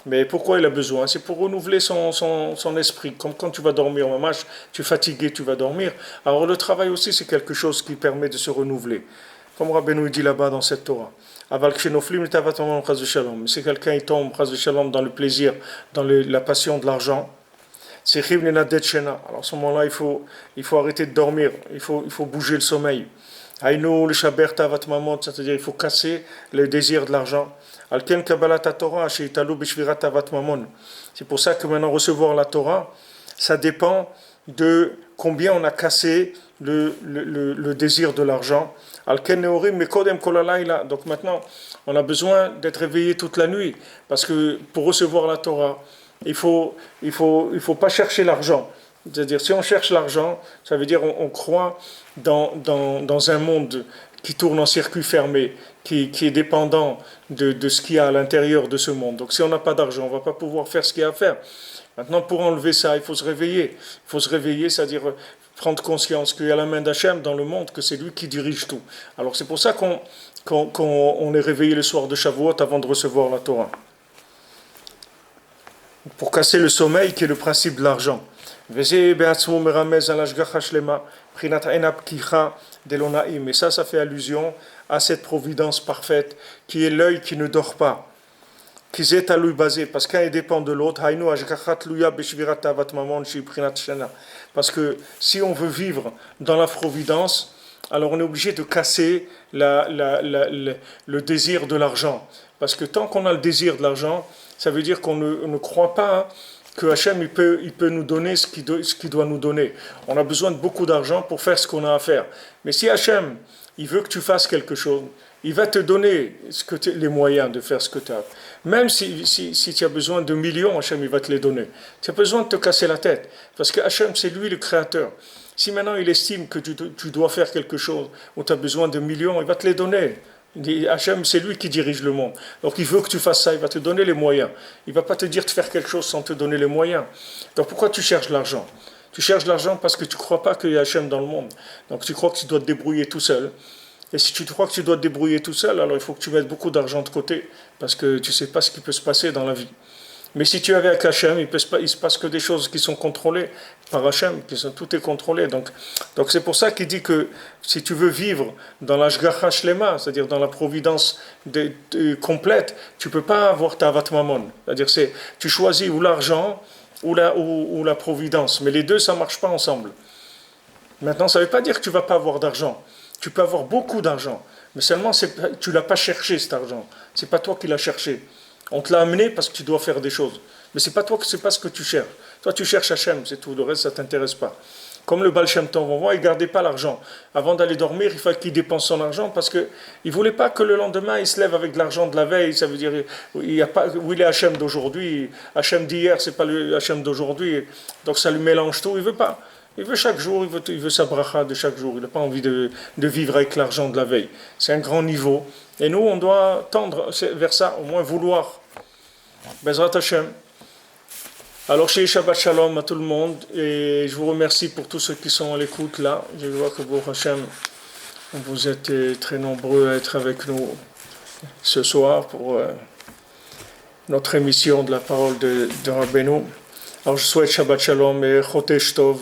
Mais pourquoi il a besoin? C'est pour renouveler son esprit. Comme quand tu vas dormir, maman, tu es fatigué, tu vas dormir. Alors le travail aussi, c'est quelque chose qui permet de se renouveler. Comme Rabbeinu dit là-bas dans cette Torah. Si quelqu'un tombe dans le plaisir, dans la passion de l'argent, alors à ce moment-là, il faut arrêter de dormir, il faut bouger le sommeil. C'est-à-dire il faut casser le désir de l'argent. C'est pour ça que maintenant recevoir la Torah, ça dépend de combien on a cassé le désir de l'argent. Donc maintenant, on a besoin d'être réveillé toute la nuit, parce que pour recevoir la Torah, il faut pas chercher l'argent. C'est-à-dire, si on cherche l'argent, ça veut dire on croit dans un monde qui tourne en circuit fermé, qui est dépendant de ce qu'il y a à l'intérieur de ce monde. Donc si on n'a pas d'argent, on ne va pas pouvoir faire ce qu'il y a à faire. Maintenant, pour enlever ça, il faut se réveiller. Il faut se réveiller, c'est-à-dire prendre conscience qu'il y a la main d'Hachem dans le monde, que c'est lui qui dirige tout. Alors c'est pour ça qu'on est réveillé le soir de Shavuot avant de recevoir la Torah. Pour casser le sommeil qui est le principe de l'argent. Et ça fait allusion à cette providence parfaite qui est l'œil qui ne dort pas. Parce qu'un dépend de l'autre. Parce que si on veut vivre dans la providence, alors on est obligé de casser le désir de l'argent. Parce que tant qu'on a le désir de l'argent, ça veut dire qu'on ne croit pas que Hachem il peut nous donner ce qu'il doit nous donner. On a besoin de beaucoup d'argent pour faire ce qu'on a à faire. Mais si Hachem il veut que tu fasses quelque chose, il va te donner les moyens de faire ce que tu as. Même si tu as besoin de millions, Hachem il va te les donner. Tu as besoin de te casser la tête. Parce que Hachem c'est lui le créateur. Si maintenant il estime que tu dois faire quelque chose où tu as besoin de millions, il va te les donner. Hachem, c'est lui qui dirige le monde. Donc il veut que tu fasses ça, il va te donner les moyens. Il ne va pas te dire de faire quelque chose sans te donner les moyens. Donc pourquoi tu cherches l'argent? Tu cherches l'argent parce que tu ne crois pas qu'il y a Hachem dans le monde. Donc tu crois que tu dois te débrouiller tout seul. Et si tu crois que tu dois te débrouiller tout seul, alors il faut que tu mettes beaucoup d'argent de côté. Parce que tu ne sais pas ce qui peut se passer dans la vie. Mais si tu es avec Hachem, il ne se passe que des choses qui sont contrôlées par Hachem, tout est contrôlé. Donc c'est pour ça qu'il dit que si tu veux vivre dans l'Ashgacha Shlema, c'est-à-dire dans la providence complète, tu ne peux pas avoir ta Avat Mamon. C'est-à-dire tu choisis ou l'argent ou la providence. Mais les deux, ça ne marche pas ensemble. Maintenant, ça ne veut pas dire que tu ne vas pas avoir d'argent. Tu peux avoir beaucoup d'argent. Mais seulement, tu ne l'as pas cherché, cet argent. Ce n'est pas toi qui l'as cherché. On te l'a amené parce que tu dois faire des choses. Mais ce n'est pas toi, c'est pas ce que tu cherches. Toi, tu cherches Hachem, c'est tout. Le reste, ça ne t'intéresse pas. Comme le Baal Shem Tov, on voit, il ne gardait pas l'argent. Avant d'aller dormir, il fallait qu'il dépense son argent parce qu'il ne voulait pas que le lendemain, il se lève avec de l'argent de la veille. Ça veut dire, il y a pas, où il est Hachem d'aujourd'hui. Hachem d'hier, ce n'est pas le Hachem d'aujourd'hui. Donc ça lui mélange tout. Il ne veut pas. Il veut chaque jour, il veut sa bracha de chaque jour. Il n'a pas envie de vivre avec l'argent de la veille. C'est un grand niveau. Et nous, on doit tendre vers ça, au moins vouloir. Bezrat Hashem. Alors, chez Shabbat Shalom à tout le monde. Et je vous remercie pour tous ceux qui sont à l'écoute là. Je vois que Baruch Hashem, vous êtes très nombreux à être avec nous ce soir pour notre émission de la parole de Rabbeinu. Alors, je souhaite Shabbat Shalom et Chodesh Tov.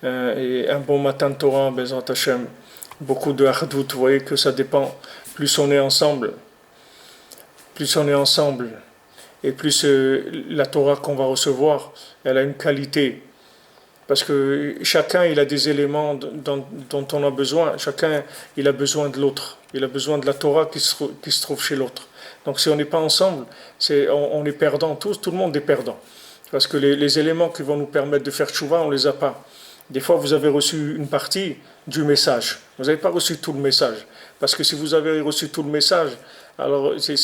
Et un bon matin de Torah, Bezrat Hashem. Beaucoup de Achdout, vous voyez que ça dépend. Plus on est ensemble, et plus la Torah qu'on va recevoir, elle a une qualité. Parce que chacun, il a des éléments dont on a besoin. Chacun, il a besoin de l'autre. Il a besoin de la Torah qui se trouve chez l'autre. Donc si on n'est pas ensemble, on est perdant. Tout le monde est perdant. Parce que les éléments qui vont nous permettre de faire tchouva, on ne les a pas. Des fois, vous avez reçu une partie du message. Vous n'avez pas reçu tout le message. Parce que si vous avez reçu tout le message, alors ce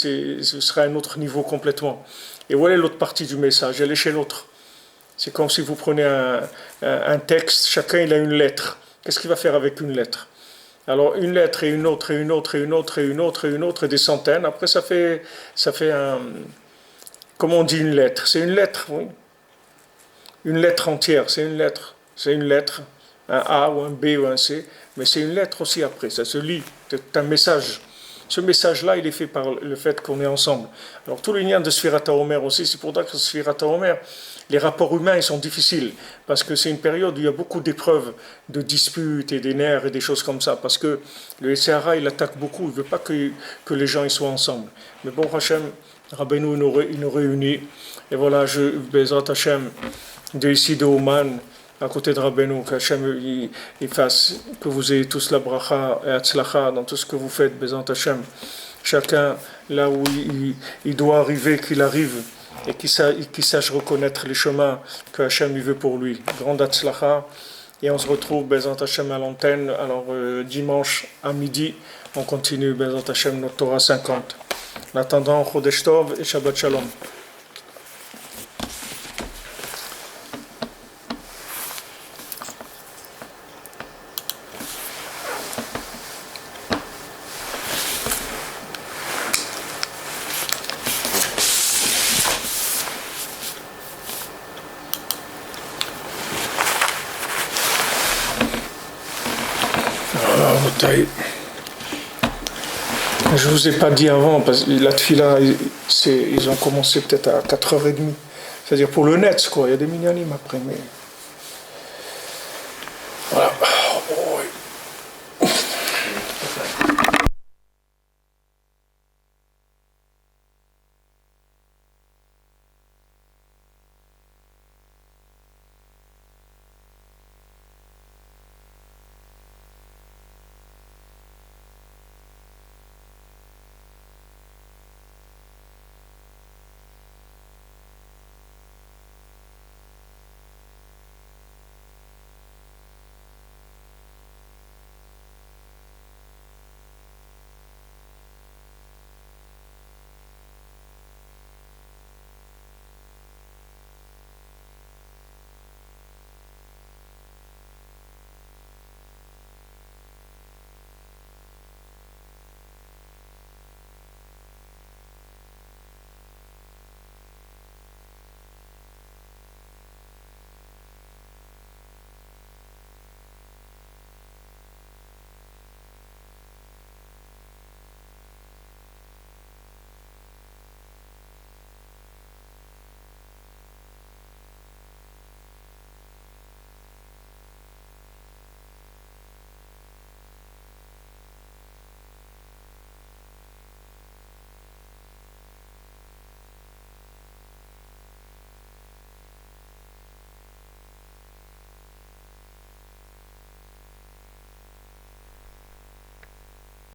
sera un autre niveau complètement. Et voilà l'autre partie du message, elle est chez l'autre. C'est comme si vous prenez un texte, chacun il a une lettre. Qu'est-ce qu'il va faire avec une lettre? Alors une lettre et une autre, et une autre, et une autre, et une autre, et une autre, et des centaines. Après ça fait un... Comment on dit une lettre? C'est une lettre, oui. Une lettre entière, c'est une lettre. C'est une lettre, un A ou un B ou un C, mais c'est une lettre aussi après, ça se lit, c'est un message. Ce message-là, il est fait par le fait qu'on est ensemble. Alors tout le lien de Sfirat HaOmer aussi, c'est pour ça que Sfirat HaOmer, les rapports humains, ils sont difficiles, parce que c'est une période où il y a beaucoup d'épreuves, de disputes et des nerfs et des choses comme ça, parce que le SRA, il attaque beaucoup, il ne veut pas que les gens ils soient ensemble. Mais bon, Hachem, Rabbeinu, il nous réunit, et voilà, Bezrat Hachem, de ici de Oman, à côté de Rabbeinu, qu'Hachem il fasse, que vous ayez tous la bracha et atzlacha dans tout ce que vous faites, Bezrat Hachem. Chacun, là où il doit arriver, qu'il arrive, et qu'il sache reconnaître les chemins que Hachem il veut pour lui. Grande atzlacha. Et on se retrouve, Bezrat Hachem, à l'antenne. Alors, dimanche à midi, on continue, Bezrat Hachem, notre Torah 50. En attendant, Chodesh Tov et Shabbat Shalom. Rabotai. Je ne vous ai pas dit avant, parce que la tfila, ils ont commencé peut-être à 4h30. C'est-à-dire pour le net, quoi. Il y a des minyanim après, mais